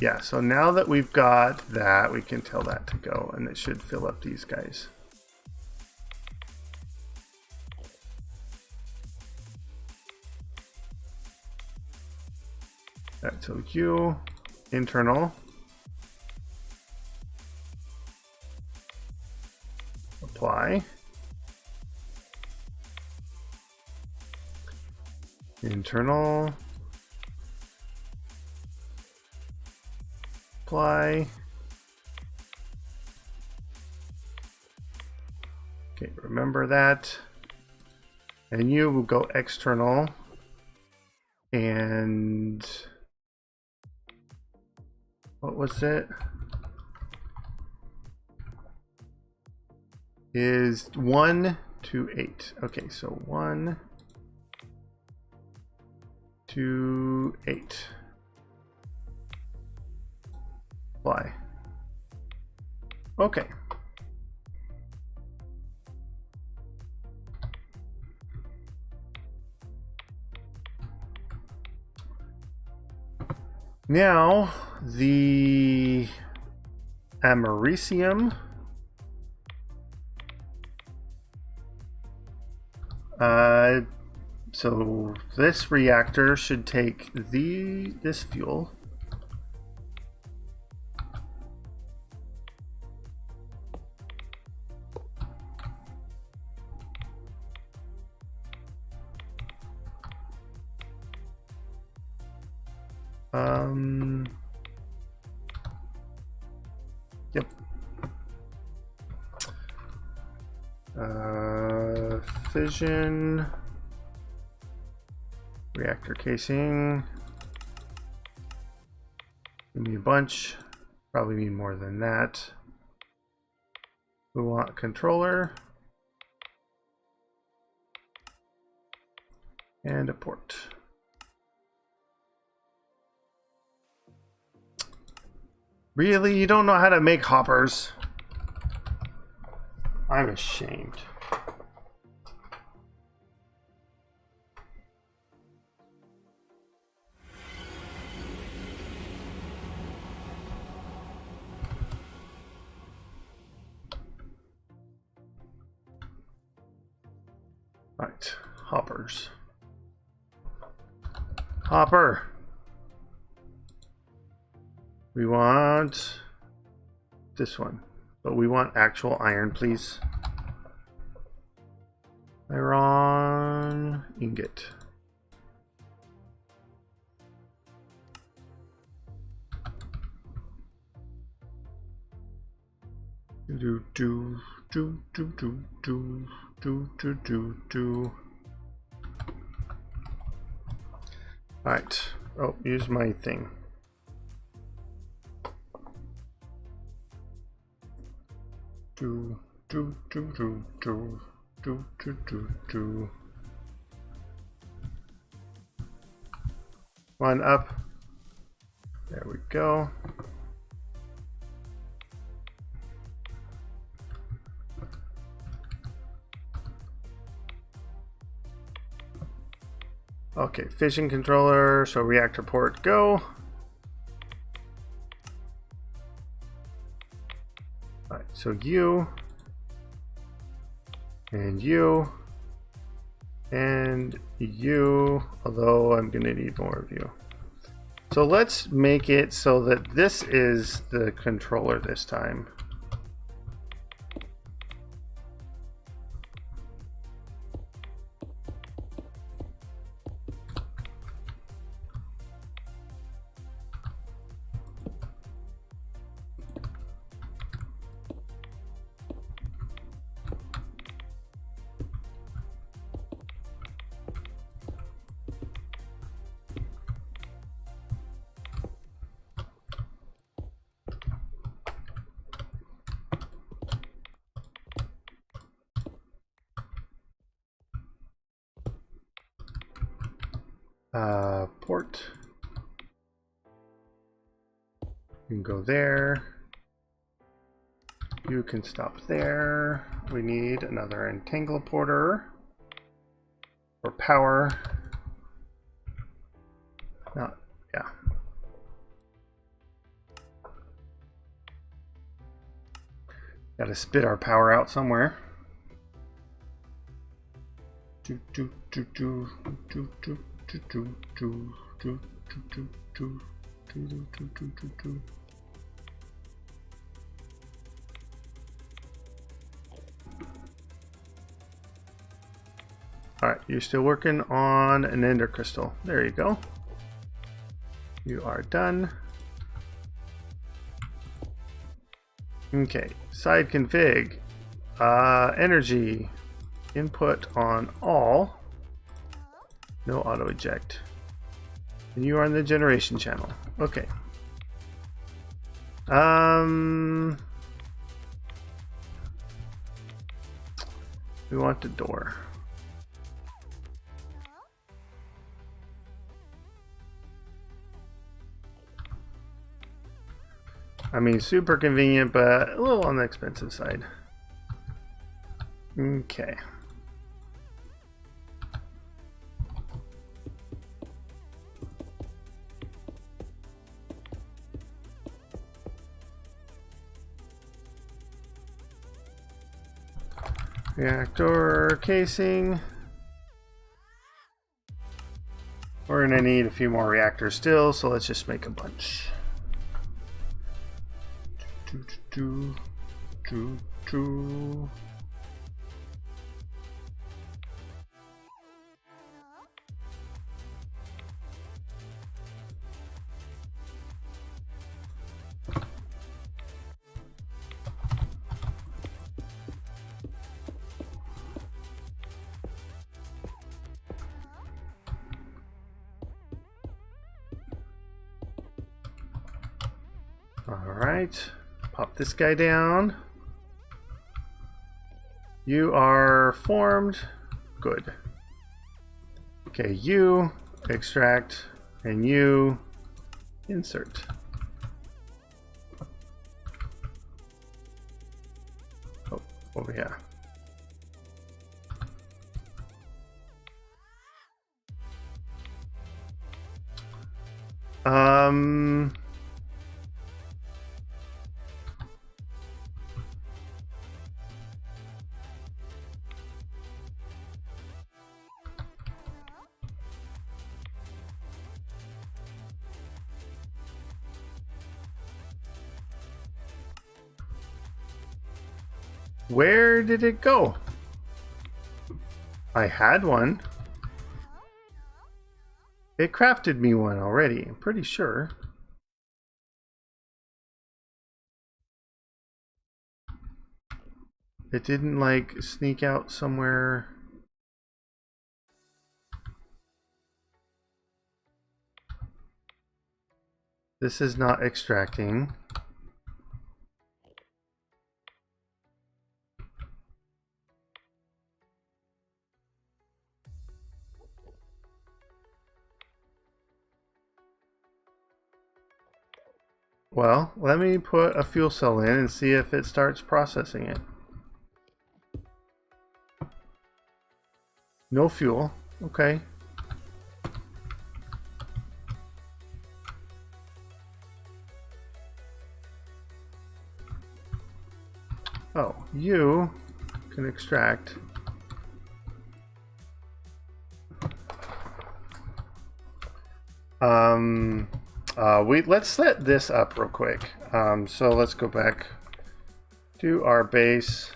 yeah, so now that we've got that, we can tell that to go, and it should fill up these guys. All right, so you, internal, apply, internal, apply. Okay, remember that. And you will go external, and what was it? Is 1 to 8. Okay, so 1 to 8. Apply. Okay. Now the americium. So this reactor should take this fuel. Yep. Fission. Reactor casing. Give me a bunch. Probably need more than that. We want controller. And a port. Really? You don't know how to make hoppers? I'm ashamed. Right, hoppers. Hopper. We want this one, but we want actual iron, please. Iron ingot. All right. Oh, use my thing. One up. There we go. Okay, fission controller, so reactor port, go. Alright, so you, and you, and you, although I'm going to need more of you. So let's make it so that this is the controller this time. Port. You can go there. You can stop there. We need another entangle porter for power. No, yeah. Got to spit our power out somewhere. Alright, you're still working on an ender crystal. There you go. You are done. Okay, side config. Energy. Input on all. No auto eject. And you are in the generation channel. Okay. We want the door. I mean, super convenient, but a little on the expensive side. Okay. Reactor casing. We're gonna need a few more reactors still, so let's just make a bunch. Alright, pop this guy down. You are formed. Good. Okay, you extract and you insert. Oh, over here. Where did it go? I had one. It crafted me one already, I'm pretty sure. It didn't like sneak out somewhere. This is not extracting. Well, let me put a fuel cell in and see if it starts processing it. No fuel. Okay. Oh, you can extract. Let's set this up real quick. So let's go back to our base.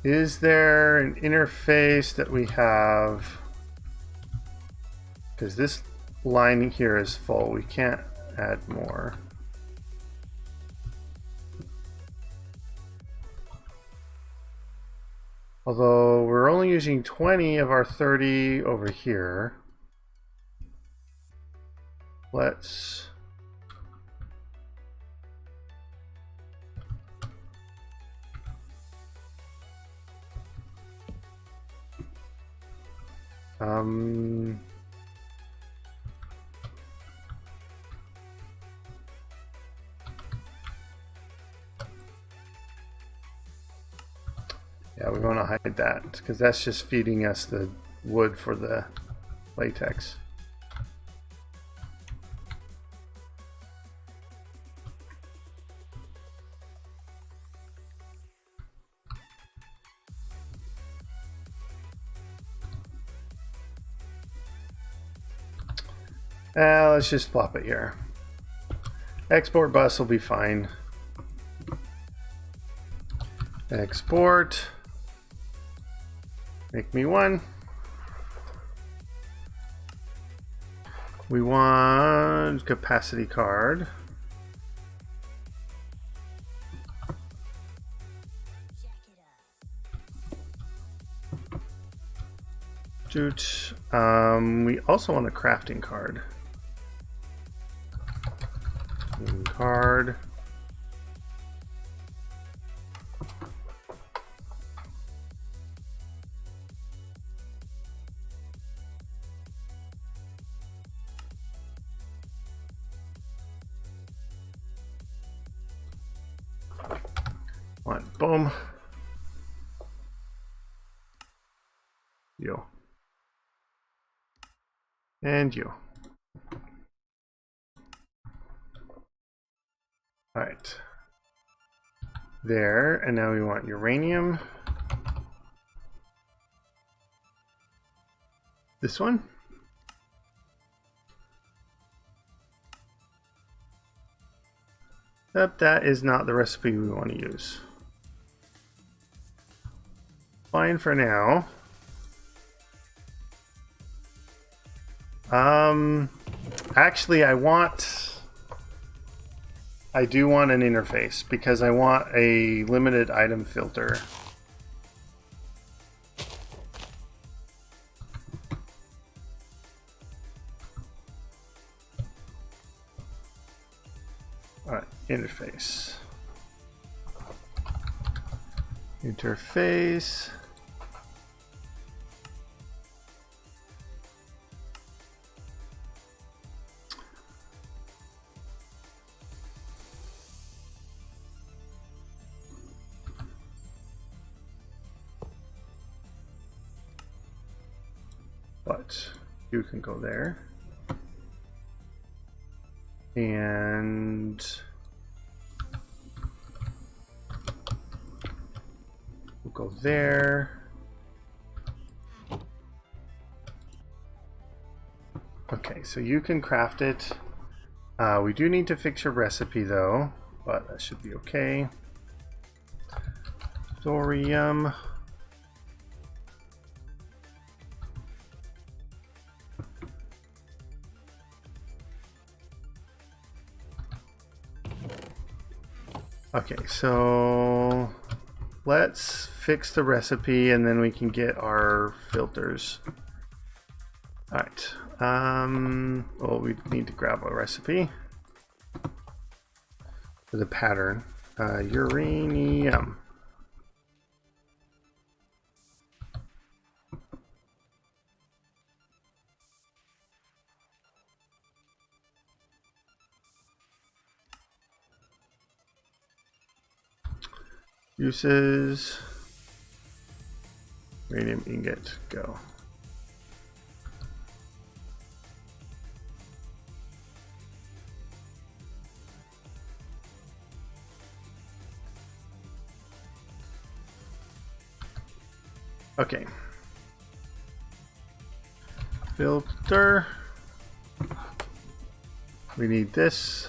Is there an interface that we have? Because this line here is full, we can't add more. Although we're only using 20 of our 30 over here. Let's yeah, we want to hide that because that's just feeding us the wood for the latex. Let's just plop it here. Export bus will be fine. Export. Make me one. We want capacity card. Doot. We also want a crafting card. Card. One, boom. You. And you. All right. There, and now we want uranium. This one. Yep, that is not the recipe we want to use. Fine for now. Actually, I do want an interface because I want a limited item filter interface. Interface. But you can go there. And we'll go there. Okay, so you can craft it. We do need to fix your recipe though, but that should be okay. Thorium. Okay, so let's fix the recipe and then we can get our filters. All right. Well, we need to grab a recipe for the pattern. Uranium. Uses. Uranium ingot. Go. Okay. Filter. We need this.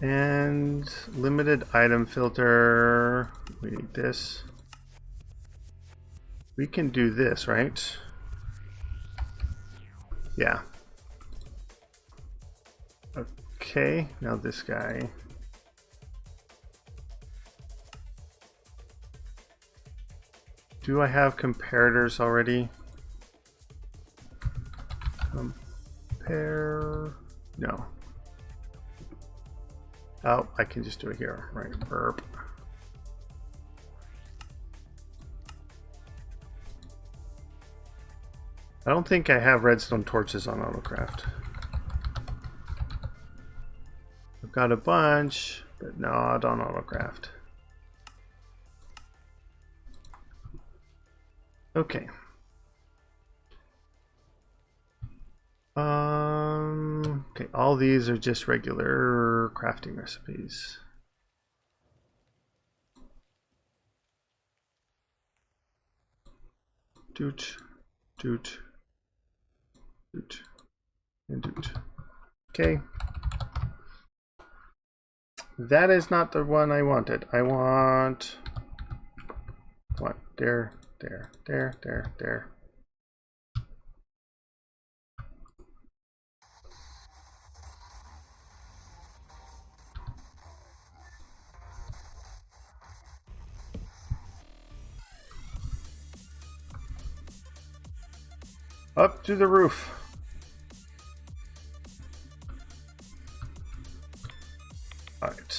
And limited item filter. We need this. We can do this, right? Yeah. Okay, now this guy. Do I have comparators already? Compare. No. Oh, I can just do it here. Right. Burp. I don't think I have redstone torches on Autocraft. I've got a bunch, but not on Autocraft. Okay. Okay, all these are just regular crafting recipes. Doot, doot, doot, and doot. Okay. That is not the one I wanted. I want what? There. Up to the roof. All right.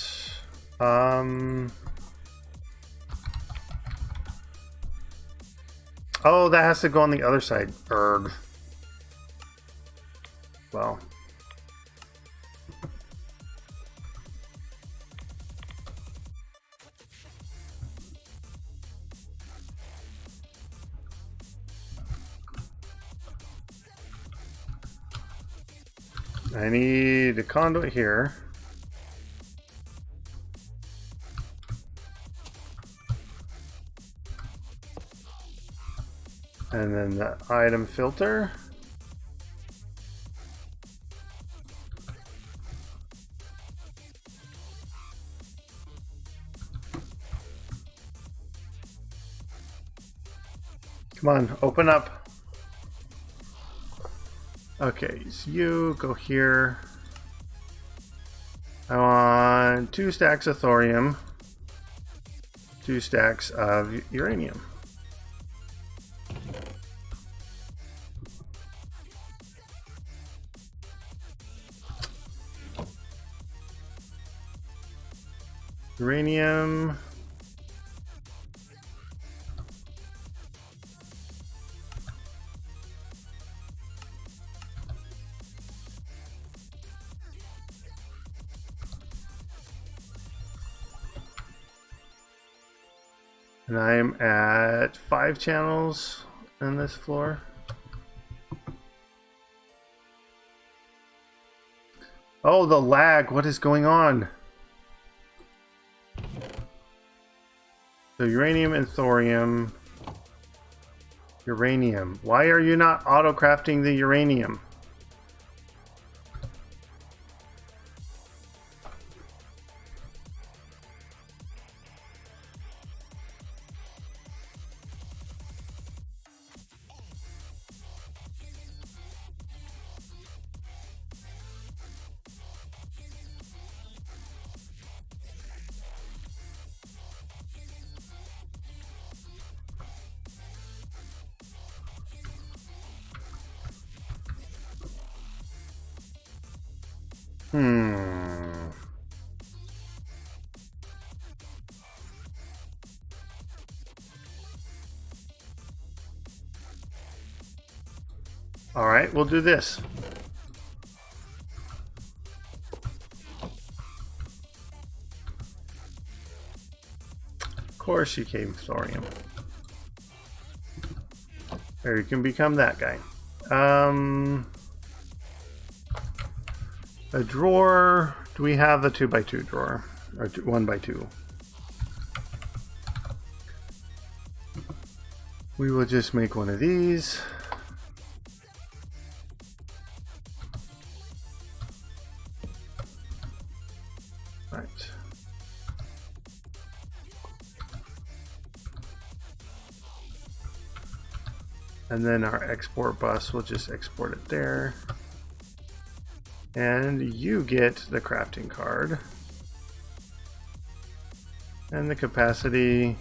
Oh, that has to go on the other side. Erg. Well. I need a conduit here. And then the item filter. Come on, open up. Okay, so you go here. I want 2 stacks of thorium, 2 stacks of uranium. Uranium. And I'm at 5 channels on this floor. Oh, the lag. What is going on? So uranium and thorium. Uranium. Why are you not auto-crafting the uranium? All right, we'll do this. Of course you came thorium. Or you can become that guy. A drawer. Do we have a 2x2 drawer? Or 1x2? We will just make one of these. Right. And then our export bus, we'll just export it there. And you get the crafting card. And the capacity.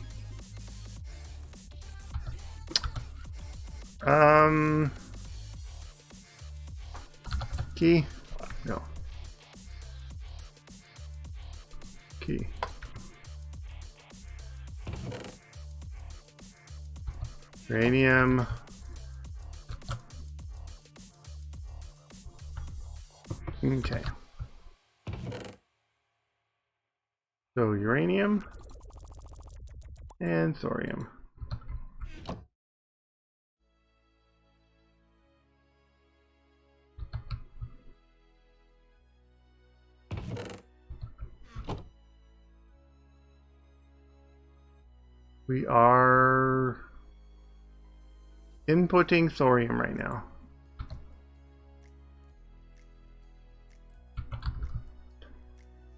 Key? No. Key. Uranium. Okay. So uranium and thorium. We are inputting thorium right now.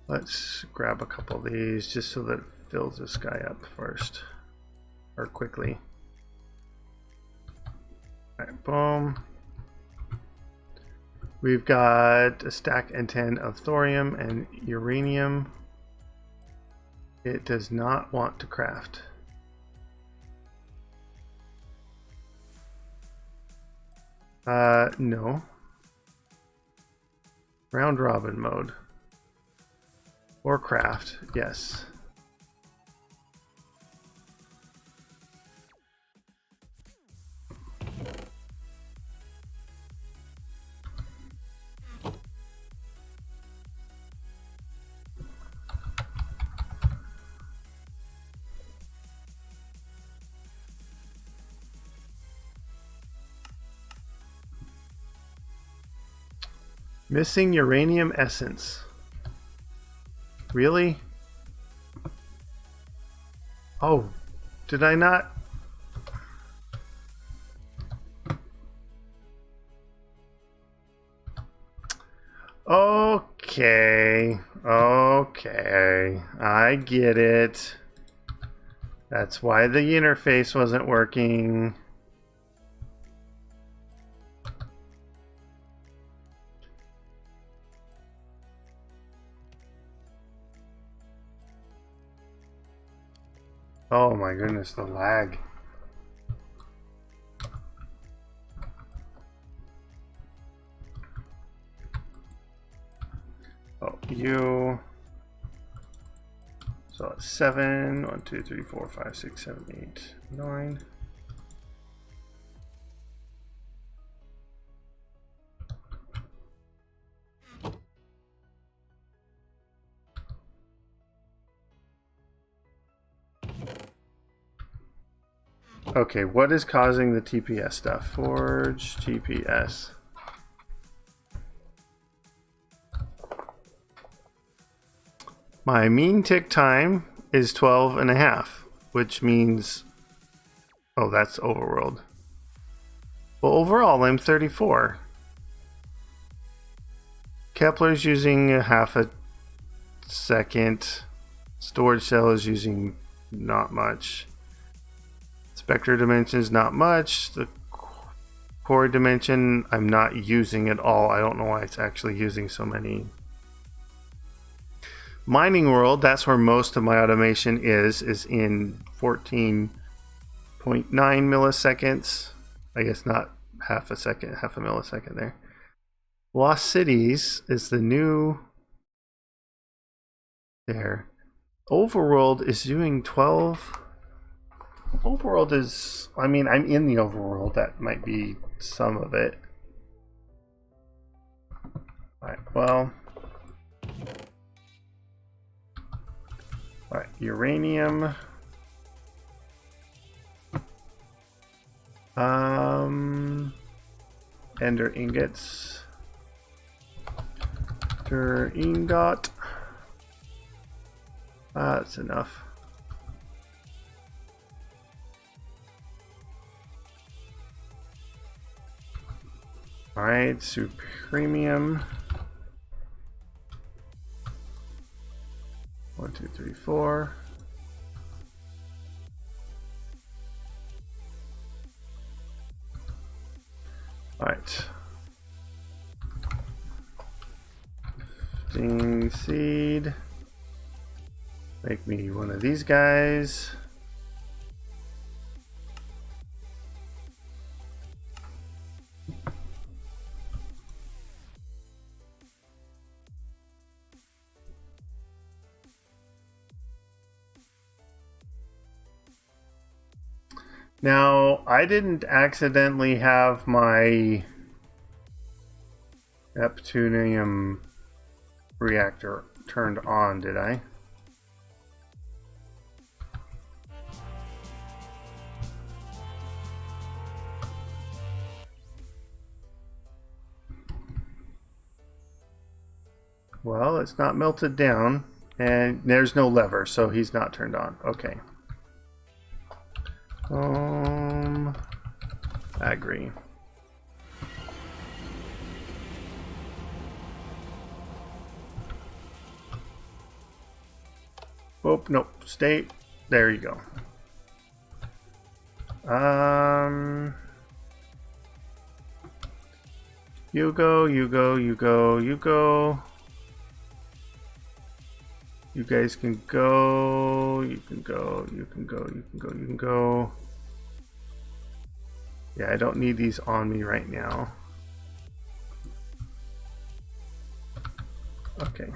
Let's grab a couple of these just so that it fills this guy up first, or quickly. All right, boom. We've got a stack and 10 of thorium and uranium. It does not want to craft. No. Round robin mode. Or craft, yes. Missing uranium essence. Really? Oh, did I not? Okay, okay, I get it. That's why the interface wasn't working. Oh my goodness, the lag. Oh, you. So 7, 1, 2, 3, 4, 5, 6, 7, 8, 9. Okay, what is causing the TPS stuff? Forge TPS. My mean tick time is 12.5, which means, oh, that's overworld. Well, overall, I'm 34. Kepler's using a half a second. Storage cell is using not much. Spectre dimension is not much. The core dimension I'm not using at all. I don't know why it's actually using so many. Mining world, that's where most of my automation is in 14.9 milliseconds. I guess not half a second, half a millisecond there. Lost Cities is the new there. Overworld is doing 12. Overworld is, I mean, I'm in the overworld. That might be some of it. Alright, well. Alright, uranium. Ender ingots. Der ingot. That's enough. Alright, supremium. 1, 2, 3, 4. Alright. Sting seed. Make me one of these guys. Now, I didn't accidentally have my Neptunium reactor turned on, did I? Well, it's not melted down, and there's no lever, so he's not turned on. Okay. Agree. Oh, nope. Stay. There you go. You go, you go, you go, you go. You guys can go, you can go, you can go, you can go, you can go. Yeah, I don't need these on me right now. Okay.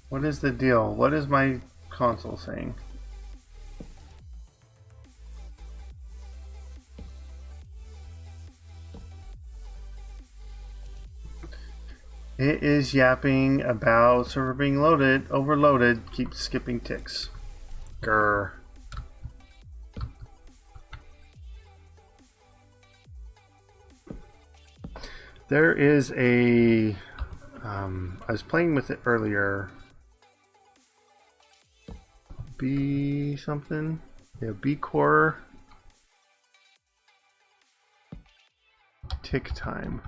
What is the deal? What is my console saying? It is yapping about server being loaded, overloaded, keep skipping ticks. Grr. There is a I was playing with it earlier. B something? Yeah, B core tick time.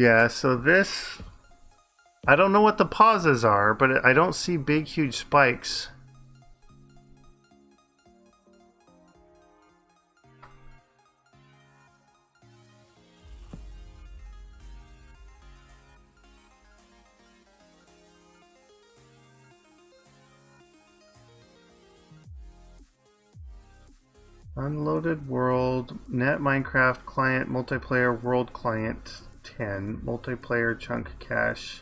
Yeah, so this, I don't know what the pauses are, but I don't see big, huge spikes. Unloaded world, net Minecraft client, multiplayer world client 10, multiplayer chunk cache.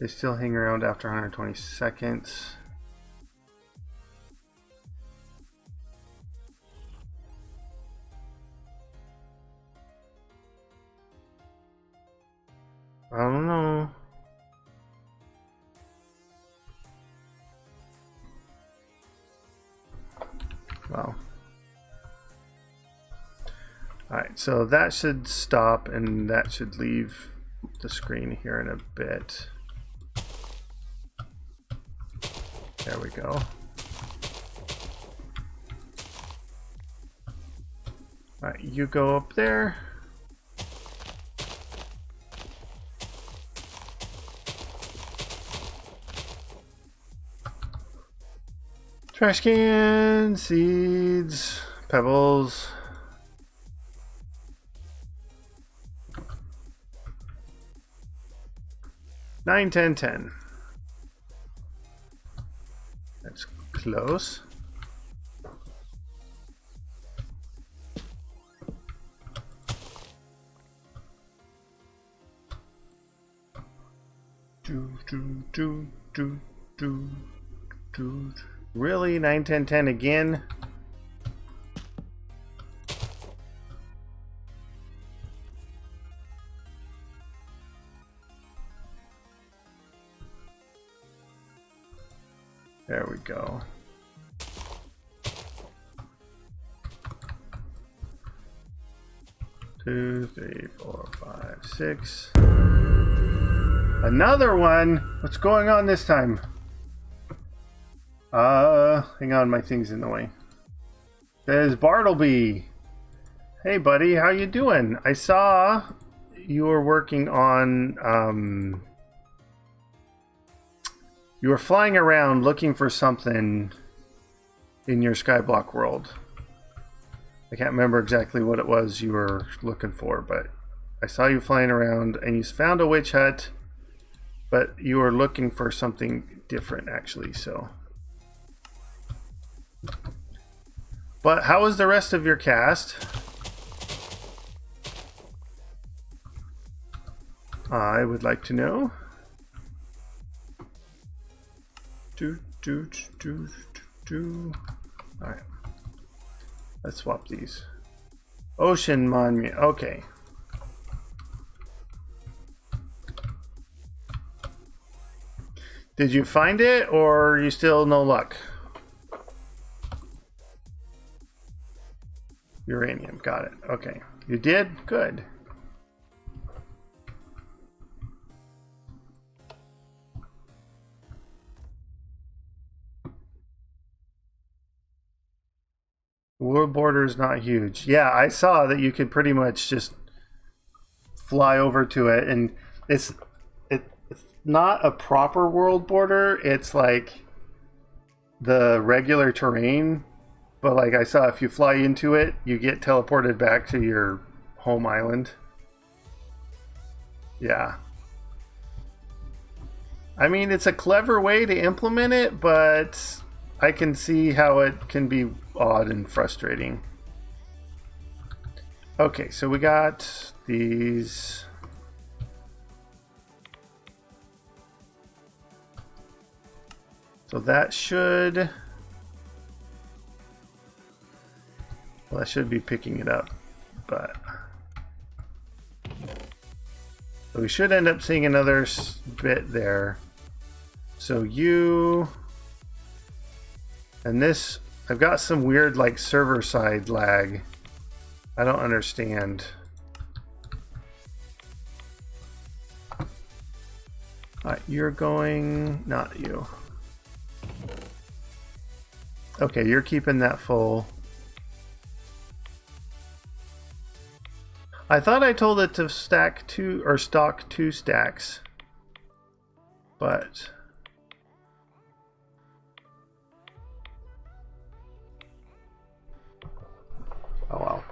They still hang around after 120 seconds. I don't know. Wow. Alright, so that should stop and that should leave the screen here in a bit. There we go. Alright, you go up there. Trash can, seeds, pebbles. Nine, 10, 10. That's close. Really? 9, 10, 10 again? There we go. Two, three, four, five, six. Another one? What's going on this time? Hang on, my thing's in the way. There's Bartleby. Hey buddy, how you doing? I saw you were working on, you were flying around looking for something in your Skyblock world. I can't remember exactly what it was you were looking for, but I saw you flying around and you found a witch hut, but you were looking for something different actually, so. But how is the rest of your cast? I would like to know. Alright. Let's swap these. Ocean Monument. Okay. Did you find it or are you still no luck? Uranium. Got it. Okay. You did? Good. World border is not huge. Yeah, I saw that you could pretty much just fly over to it, and it's not a proper world border. It's like the regular terrain, but like I saw, if you fly into it, you get teleported back to your home island. Yeah. I mean, it's a clever way to implement it, but I can see how it can be odd and frustrating. Okay, so we got these. So that should, well, that should be picking it up, but so we should end up seeing another bit there. So you and this, I've got some weird like server side lag. I don't understand. Alright, you're going, not you. Okay, you're keeping that full. I thought I told it to stack 2 or stock 2 stacks, but oh well.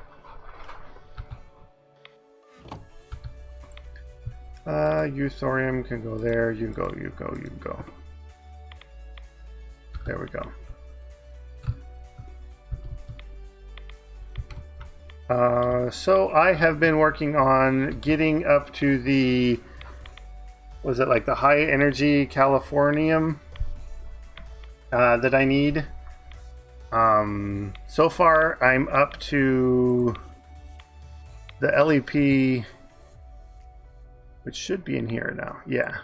Euthorium can go there. You go, you go, you go. There we go. So I have been working on getting up to the, was it like the high energy californium that I need. So far I'm up to the LEP, which should be in here now. Yeah.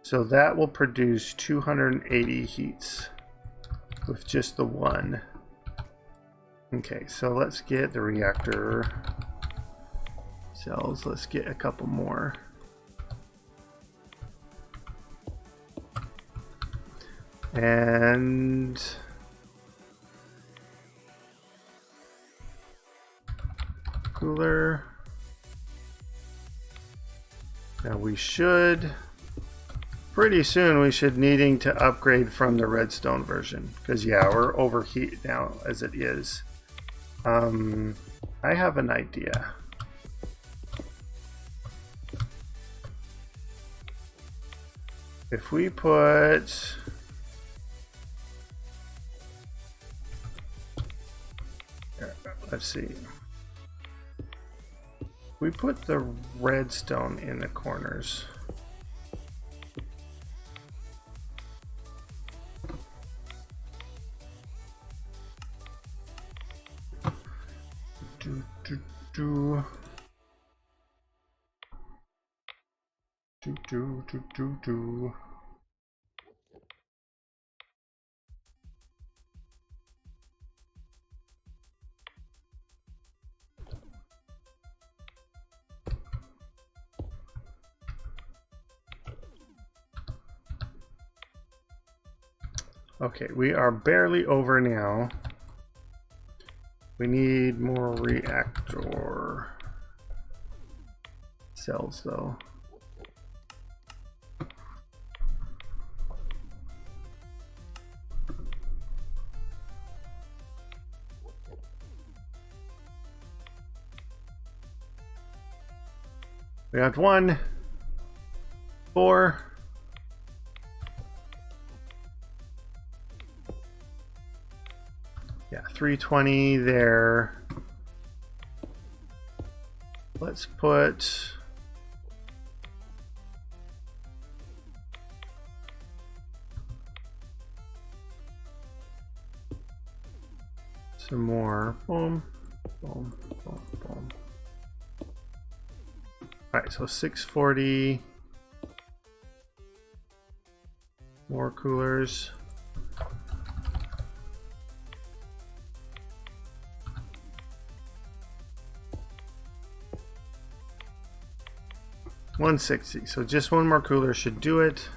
So that will produce 280 heats with just the one. Okay, so let's get the reactor cells. Let's get a couple more. And cooler. Now we should, pretty soon we should needing to upgrade from the redstone version, because yeah, we're overheated now as it is. I have an idea. If we put here, let's see. We put the redstone in the corners. Okay, we are barely over now. We need more reactor cells though. We got 1, 4. Yeah, 320 there. Let's put some more. Boom, boom, boom, boom. All right, so 640. More coolers. $160. So just one more cooler should do it.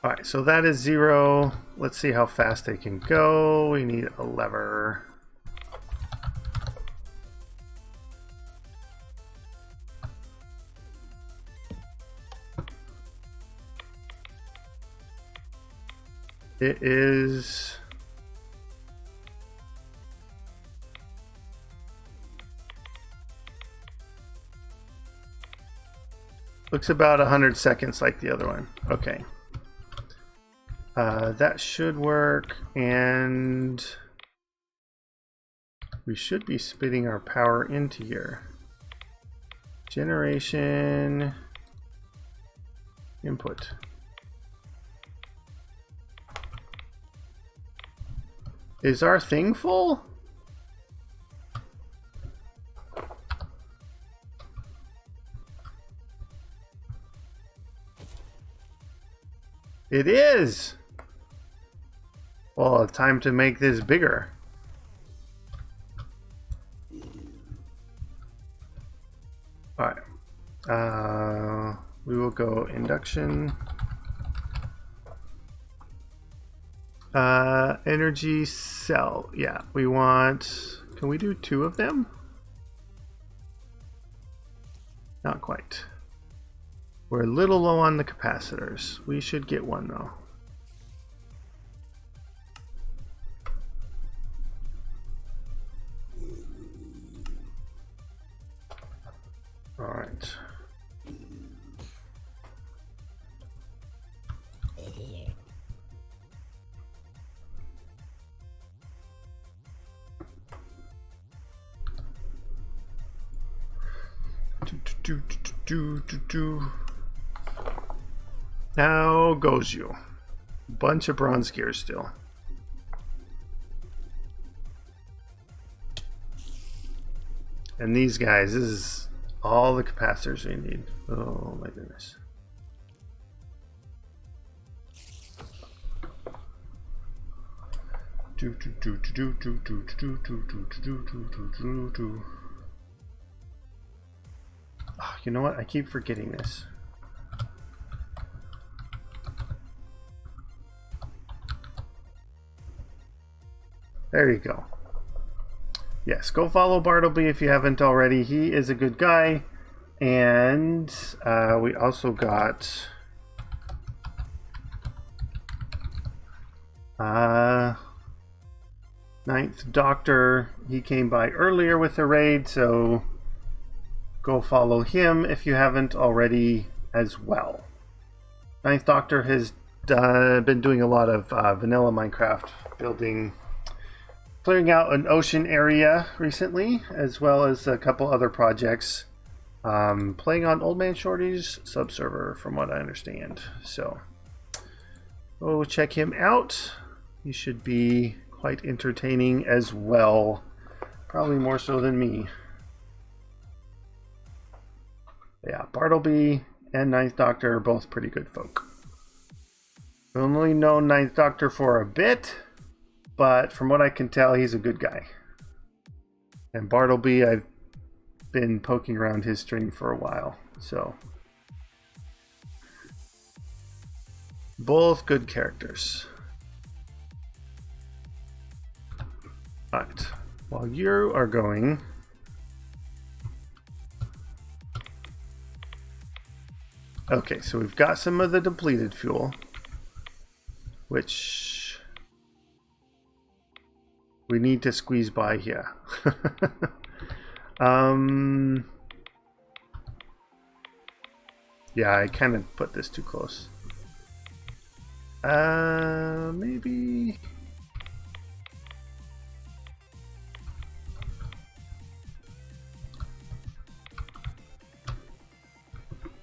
All right, so that is 0. Let's see how fast they can go. We need a lever. It is looks about 100 seconds like the other one. Okay. That should work, and we should be spitting our power into here. Generation input. Is our thing full? It is. Well, it's time to make this bigger. Alright. We will go induction. Energy cell. Yeah, we want... Can we do 2 of them? Not quite. We're a little low on the capacitors. We should get 1 though. All right. Now goes you. Bunch of bronze gears still. And these guys, this is all the capacitors we need. Oh my goodness. Oh, you know what? I keep forgetting this. There you go. Yes, go follow Bartleby if you haven't already. He is a good guy. And we also got Ninth Doctor. He came by earlier with a raid, so go follow him if you haven't already as well. Ninth Doctor has been doing a lot of vanilla Minecraft building, clearing out an ocean area recently, as well as a couple other projects. Playing on Old Man Shorty's subserver, from what I understand. So, we'll check him out. He should be quite entertaining as well. Probably more so than me. Yeah, Bartleby and Ninth Doctor are both pretty good folk. I've only known Ninth Doctor for a bit, but from what I can tell, he's a good guy. And Bartleby, I've been poking around his stream for a while, so both good characters. Alright, while you are going, okay, so we've got some of the depleted fuel, which we need to squeeze by here. Yeah, I kind of put this too close. Maybe.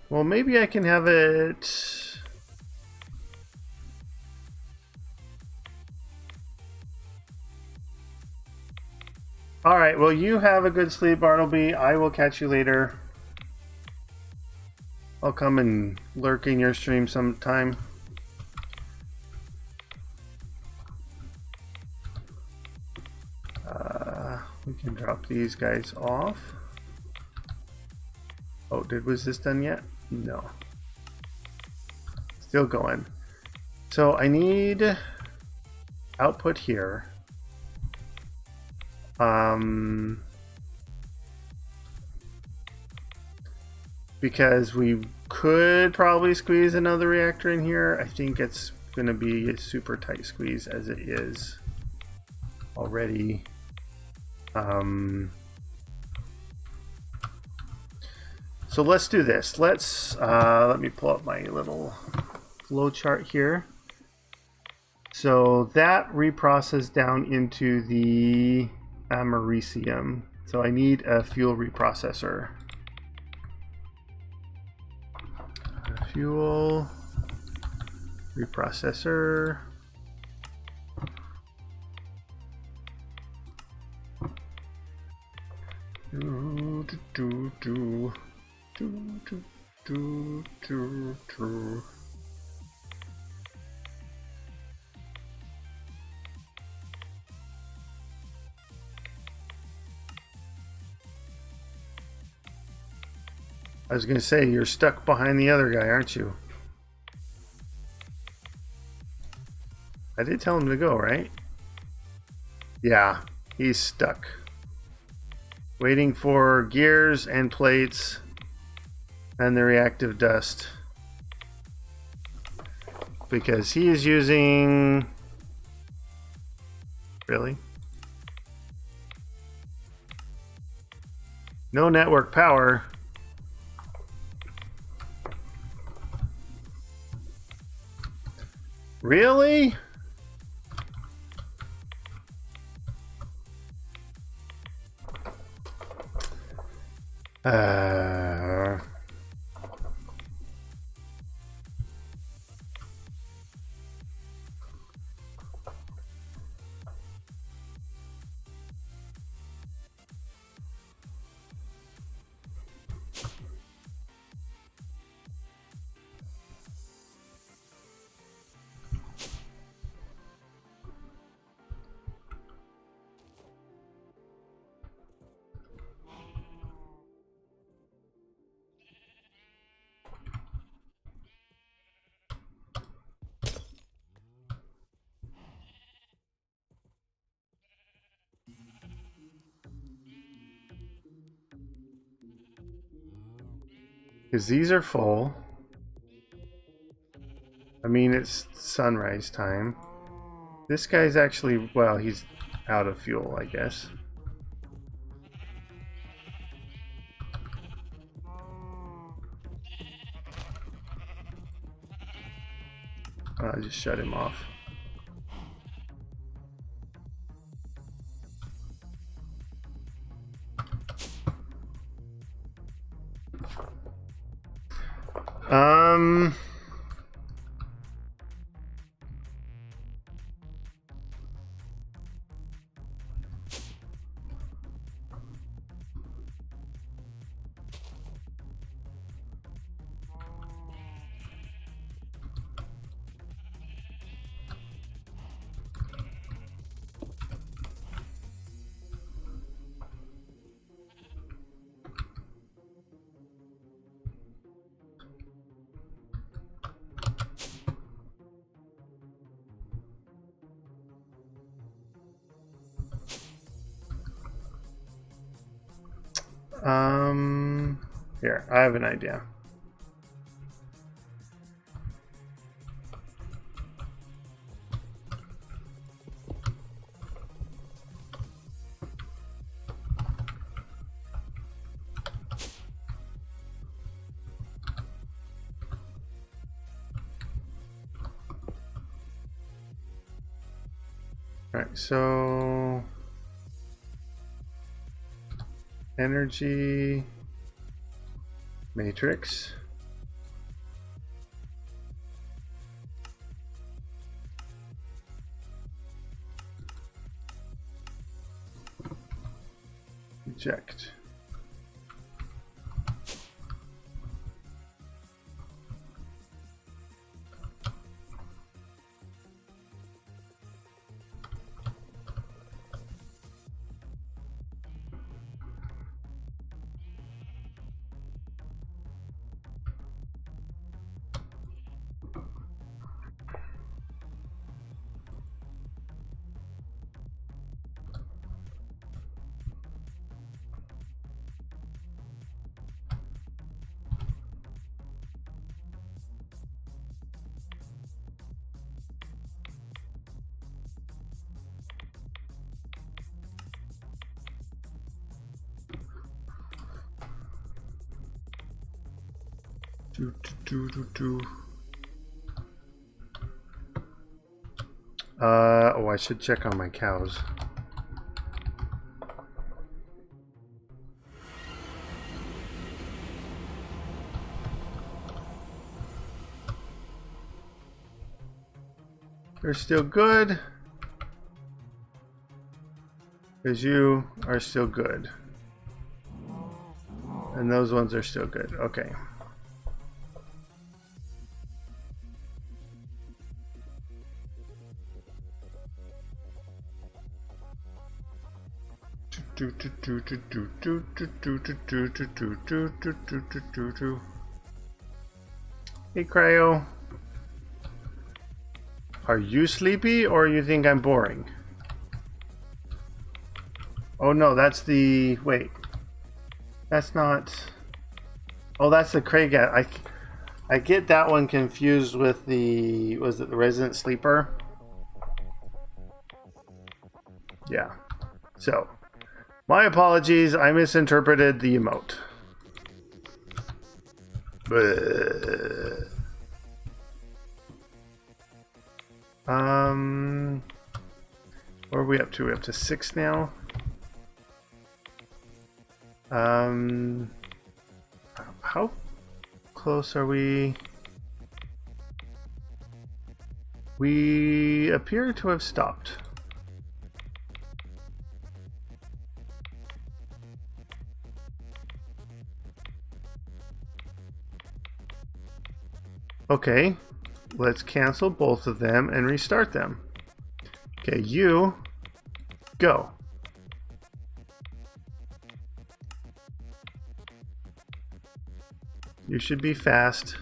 Well, maybe I can have it. All right, well, you have a good sleep, Bartleby. I will catch you later. I'll come and lurk in your stream sometime. We can drop these guys off. Oh, was this done yet? No. Still going. So I need output here. Because we could probably squeeze another reactor in here. I think it's going to be a super tight squeeze as it is already. So let's do this. Let me pull up my little flow chart here. So that reprocessed down into the americium. So I need a fuel reprocessor. Fuel reprocessor. I was going to say, you're stuck behind the other guy, aren't you? I did tell him to go, right? Yeah, he's stuck. Waiting for gears and plates and the reactive dust. Because he is using... Really? No network power. Really? Because these are full. I mean, it's sunrise time. This guy's actually, well, he's out of fuel, I guess. I'll just shut him off. Here, I have an idea. All right, so energy matrix. Eject. Oh, I should check on my cows. They're still good. Because you are still good. And those ones are still good. Okay. Hey, Cryo. Are you sleepy or you think I'm boring? Oh no, that's the... Wait. That's not... Oh, that's the Craig. I get that one confused with the... Was it the Resident Sleeper? Yeah. So, my apologies. I misinterpreted the emote. What are we up to? We're up to 6 now. How close are we? We appear to have stopped. Okay, let's cancel both of them and restart them. Okay, you go. You should be fast.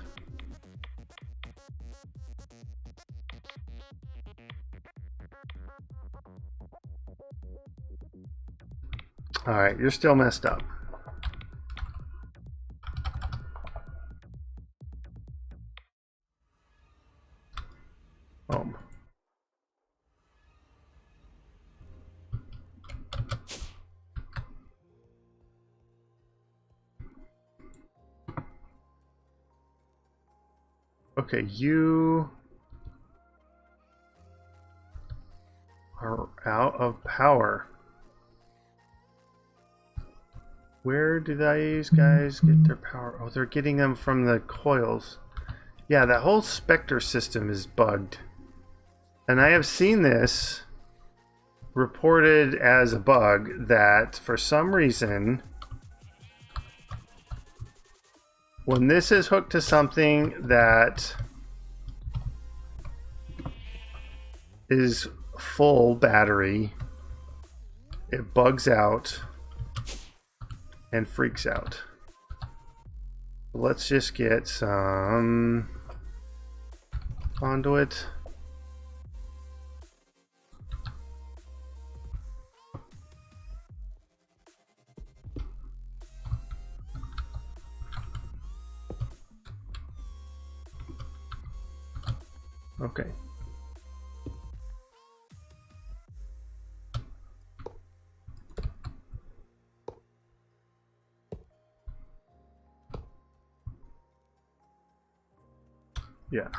All right, you're still messed up. Home. Okay, you are out of power. Where do these guys get their power? Oh, they're getting them from the coils. Yeah, that whole Spectre system is bugged. And I have seen this reported as a bug that for some reason, when this is hooked to something that is full battery, it bugs out and freaks out. Let's just get some conduit. Okay. Yeah.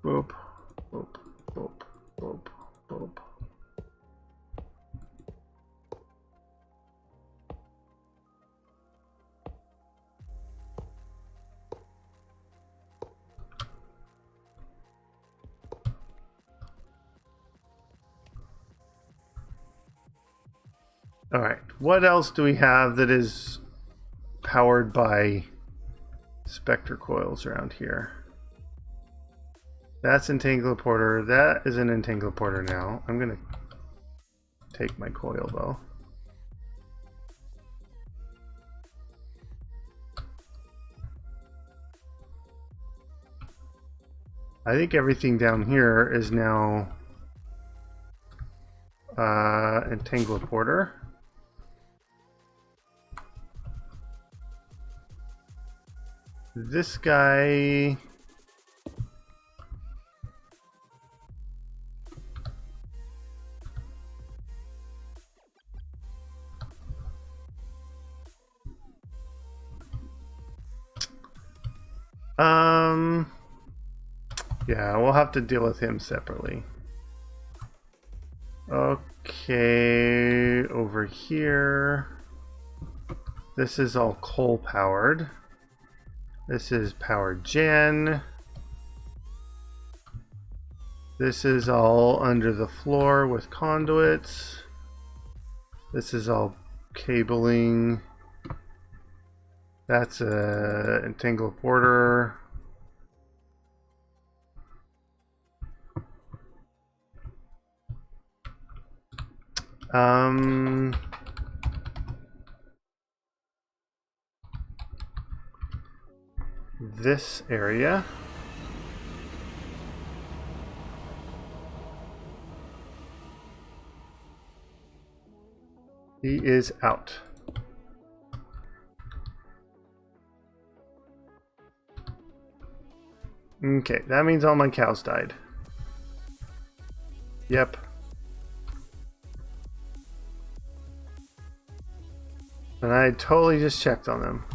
Boop, boop, boop, boop, boop. All right. What else do we have that is powered by Spectre coils around here? That's Entangler-Porter. That is an Entangler-Porter now. I'm going to take my coil, though. I think everything down here is now Entangler-Porter. This guy... yeah, we'll have to deal with him separately. Okay, over here. This is all coal powered. This is power gen. This is all under the floor with conduits. This is all cabling. That's a Entangler-Porter. This area. He is out. Okay, that means all my cows died. Yep. And I totally just checked on them.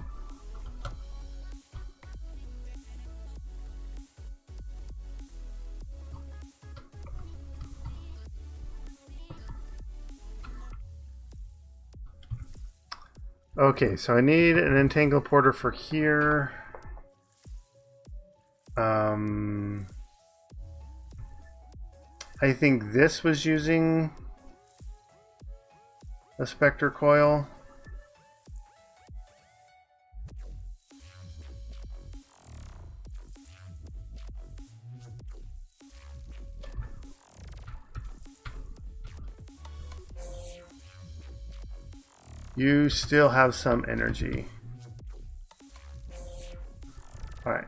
Okay, so I need an entangle porter for here. I think this was using a Spectre coil. You still have some energy. All right.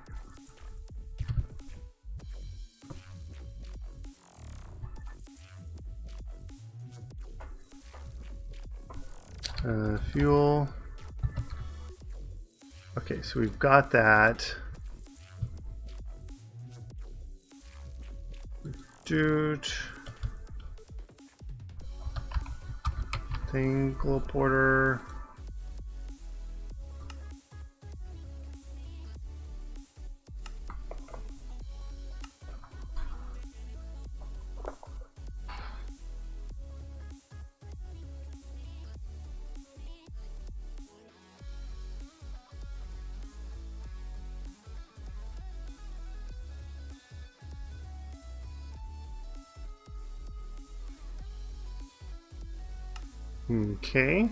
Fuel. Okay, so we've got that. Dude. Entangle porter. Okay.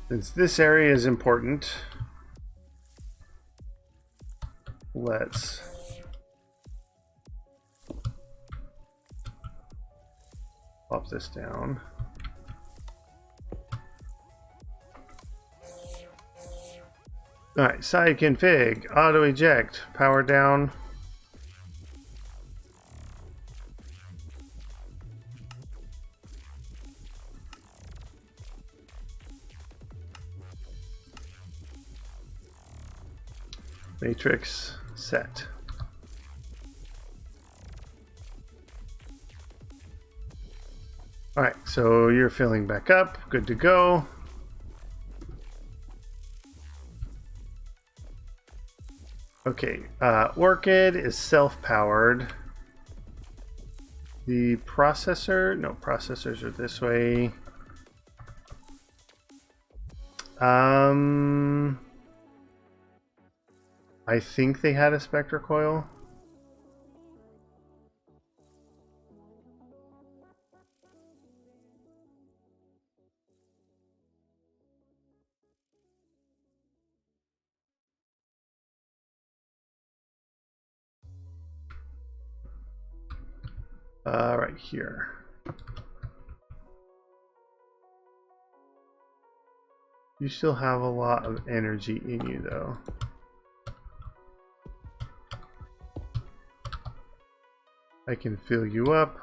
Since this area is important, let's pop this down. All right, side config, auto eject, power down. Matrix set. All right, so you're filling back up. Good to go. Okay, Orchid is self-powered. The processor, no, processors are this way. I think they had a Spectre coil. Right here. You still have a lot of energy in you, though. I can fill you up.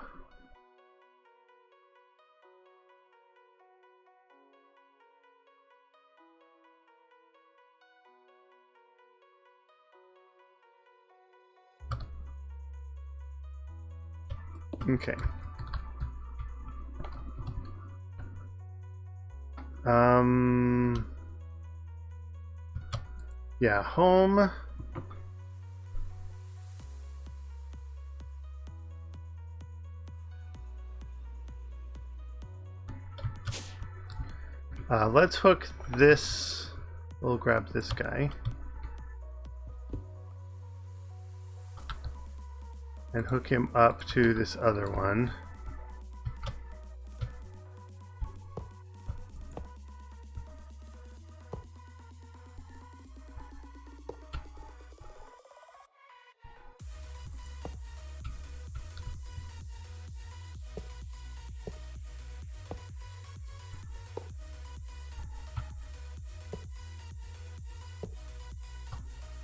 Okay. Yeah, home. Let's hook this. We'll grab this guy. And hook him up to this other one.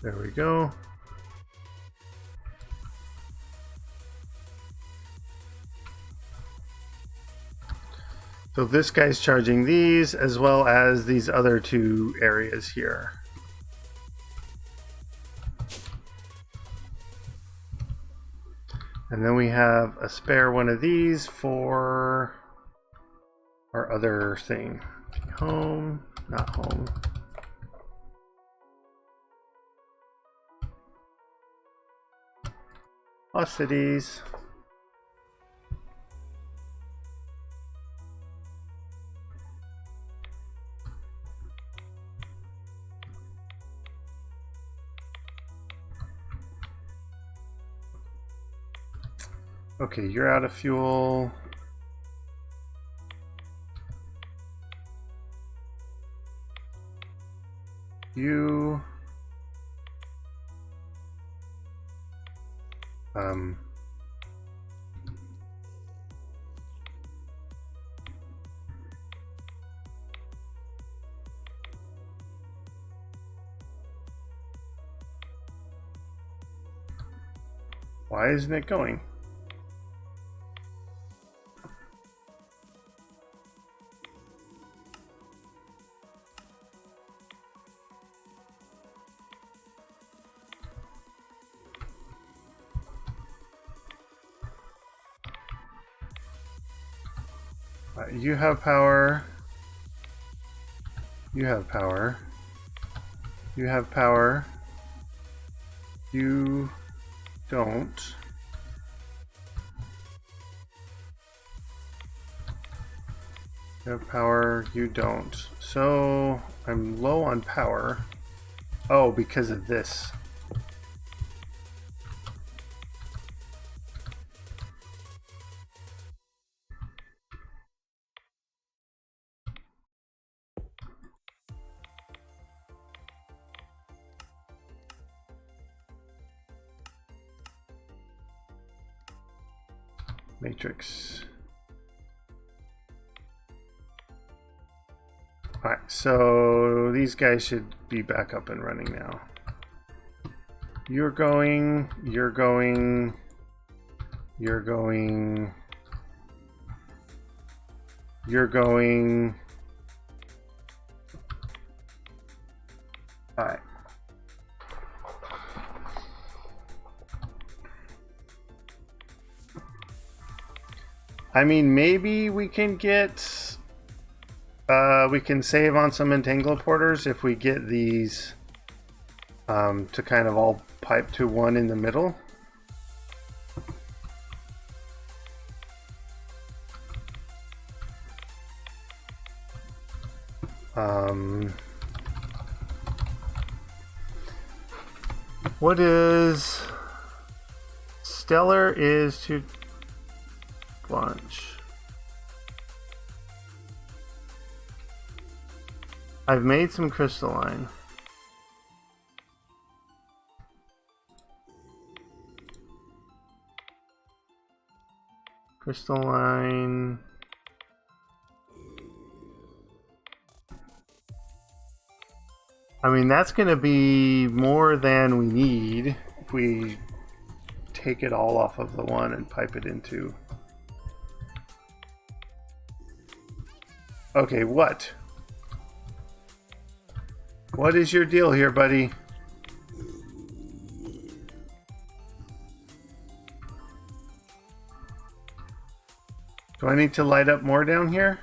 There we go. So this guy's charging these as well as these other two areas here. And then we have a spare one of these for our other thing. Home, not home. Cities. Okay, you're out of fuel. You why isn't it going? You have power. You have power. You have power. You don't. You have power. You don't. So I'm low on power. Oh, because of this. Matrix. Alright, so these guys should be back up and running now. You're going, you're going, you're going, you're going. Alright. I mean, maybe we can get, we can save on some entangleporters if we get these to kind of all pipe to one in the middle. What is stellar is to launch. I've made some crystalline. Crystalline. I mean, that's going to be more than we need if we take it all off of the one and pipe it into. Okay, what? What is your deal here, buddy? Do I need to light up more down here?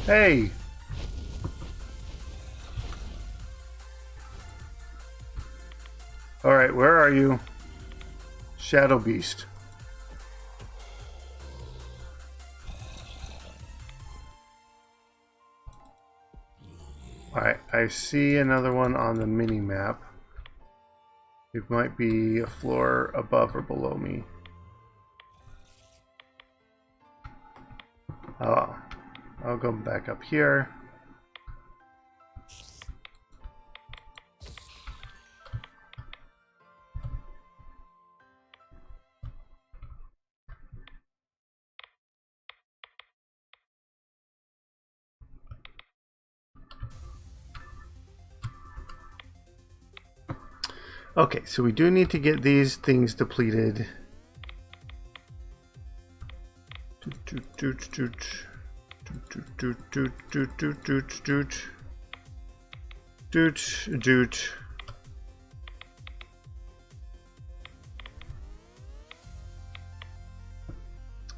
Hey! Alright, where are you? Shadow Beast. Alright, I see another one on the mini map. It might be a floor above or below me. Oh. I'll go back up here. Okay, so we do need to get these things depleted.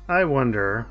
I wonder.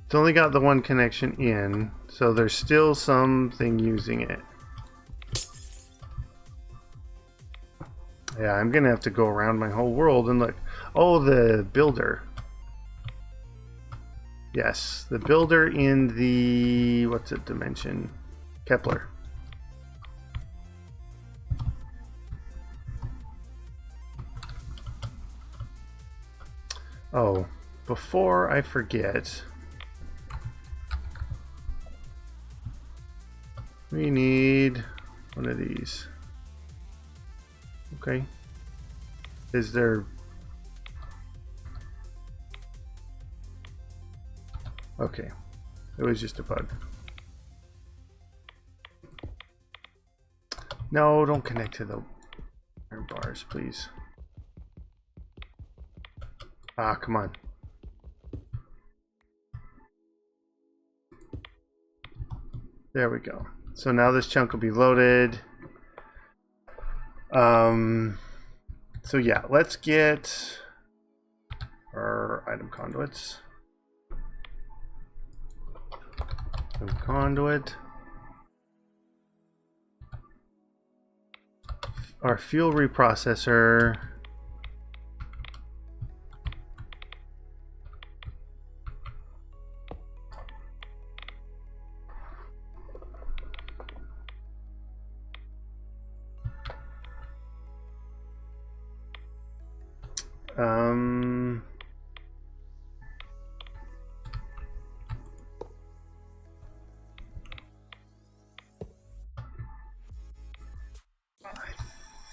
It's only got the one connection in, so there's still something using it. Yeah, I'm gonna have to go around my whole world and look. Oh, the builder. Yes, the builder in the, what's it, dimension? Kepler. Oh, before I forget, we need one of these. Okay. Is there... Okay. It was just a bug. No, don't connect to the iron bars, please. Ah, come on. There we go. So now this chunk will be loaded. So yeah, let's get our item conduits. Conduit. Our fuel reprocessor.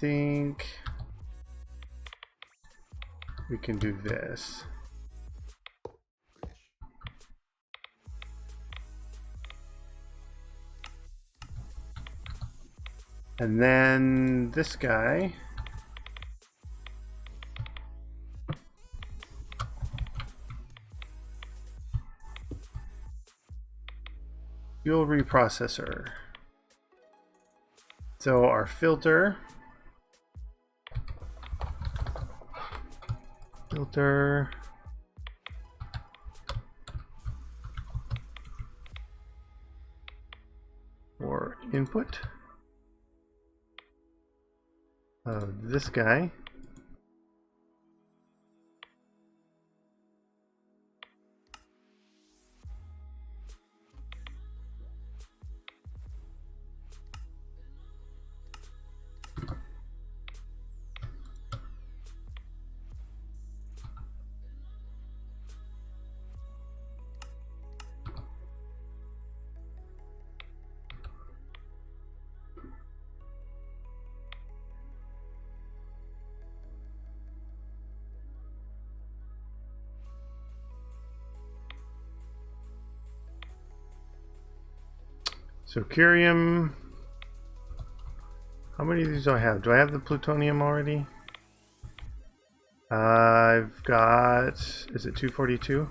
I think we can do this. And then this guy. Fuel reprocessor. So our filter. Or input of this guy. So curium, how many of these do I have? Do I have the plutonium already? I've got, is it 242?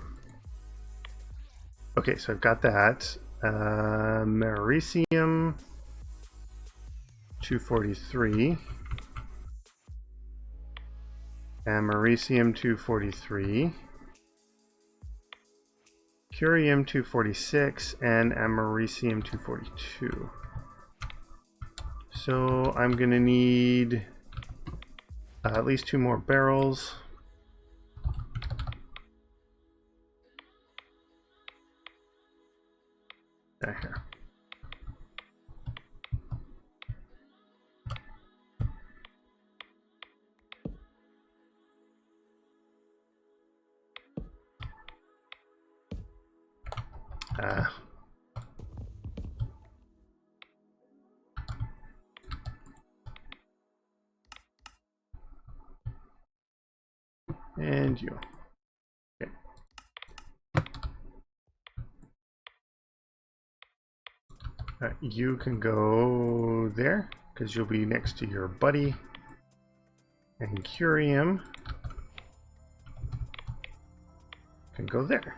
Okay, so I've got that. Americium 243. Americium 243. Curium 246 and Americium 242. So I'm going to need at least 2 more barrels. Here. And you. Okay. You can go there because you'll be next to your buddy. And Curium can go there.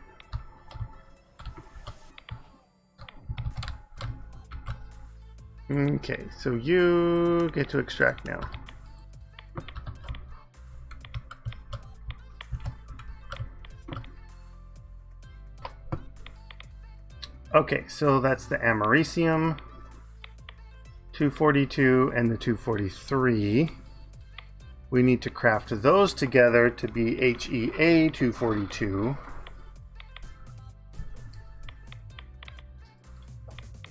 Okay, so you get to extract now. Okay, so that's the Americium 242 and the 243. We need to craft those together to be HEA 242.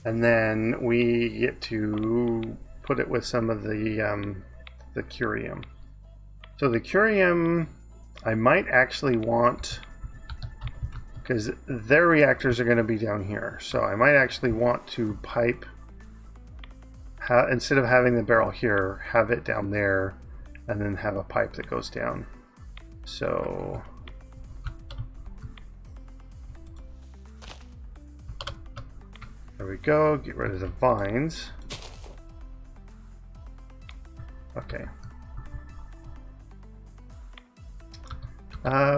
And then we get to put it with some of the curium. So the curium, I might actually want, because their reactors are going to be down here. So I might actually want to pipe, instead of having the barrel here, have it down there, and then have a pipe that goes down. So there we go, get rid of the vines. Okay.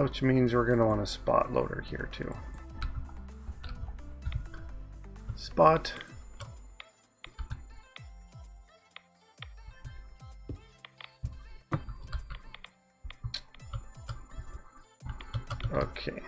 Which means we're going to want a spot loader here too. Spot. Okay.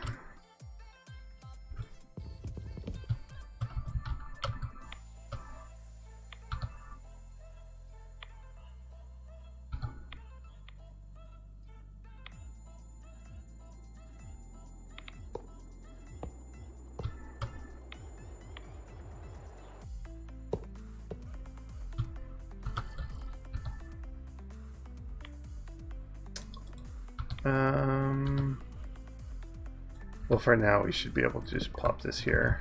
Well, for now, we should be able to just pop this here.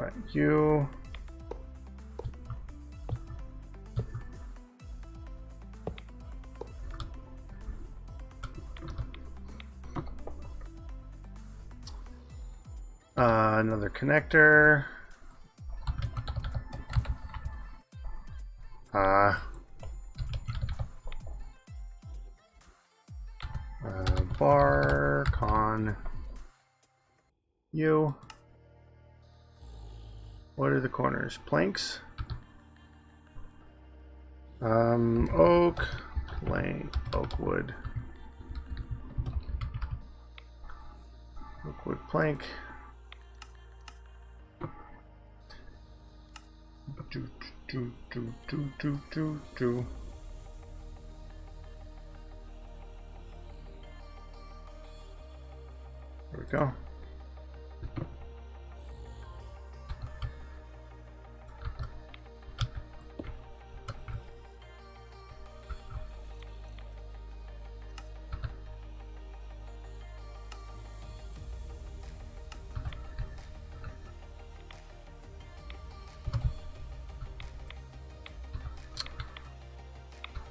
All right, you. Another connector. Bar con you. What are the corners? Planks. Oak, plank, oak wood, plank. Do. There we go.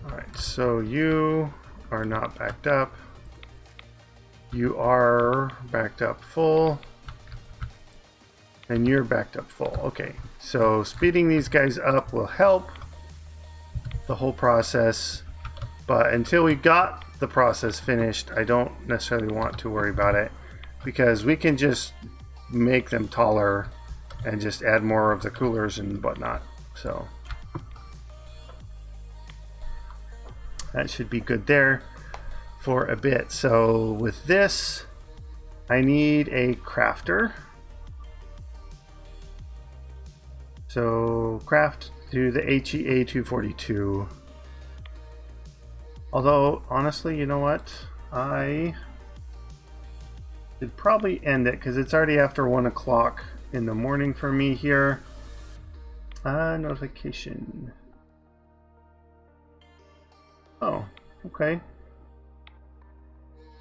All right, so you are not backed up. You are backed up full, and you're backed up full. Okay, so speeding these guys up will help the whole process, but until we got the process finished, I don't necessarily want to worry about it, because we can just make them taller and just add more of the coolers and whatnot. So that should be good there for a bit. So with this, I need a crafter. So craft to the HEA 242. Although, honestly, you know what? I should probably end it because it's already after 1 o'clock in the morning for me here. Notification. Oh, okay.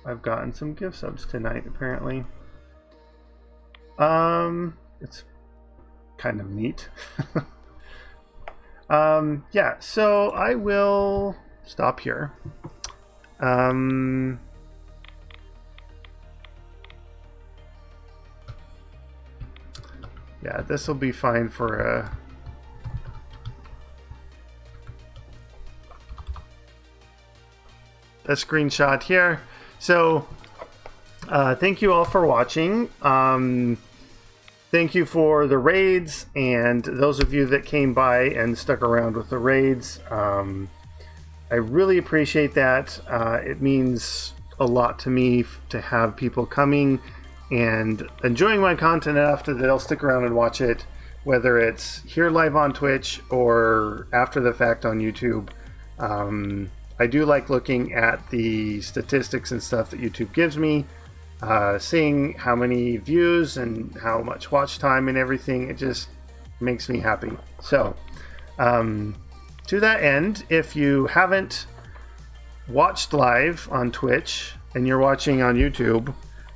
I've gotten some gift subs tonight, apparently. It's kind of neat. Yeah, so I will stop here. Yeah, this will be fine for a screenshot here. So thank you all for watching. Thank you for the raids, and those of you that came by and stuck around with the raids. I really appreciate that. It means a lot to me to have people coming and enjoying my content enough that they'll stick around and watch it, whether it's here live on Twitch or after the fact on YouTube. I do like looking at the statistics and stuff that YouTube gives me, seeing how many views and how much watch time and everything. It just makes me happy. So to that end, if you haven't watched live on Twitch and you're watching on YouTube,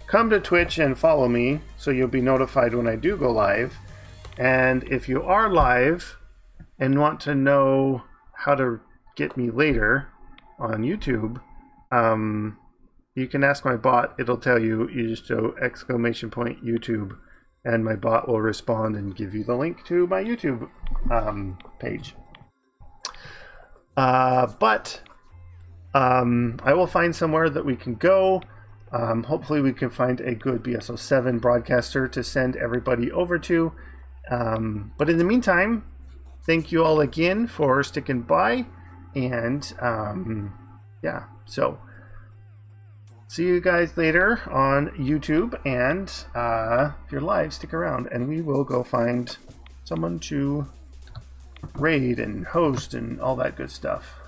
come to Twitch and follow me so you'll be notified when I do go live. And if you are live and want to know how to get me later on YouTube, you can ask my bot. It'll tell you. You just do !YouTube, and my bot will respond and give you the link to my YouTube page. But I will find somewhere that we can go. Hopefully we can find a good BSO7 broadcaster to send everybody over to. But in the meantime, thank you all again for sticking by. And yeah, so see you guys later on YouTube. And if you're live, stick around and we will go find someone to raid and host and all that good stuff.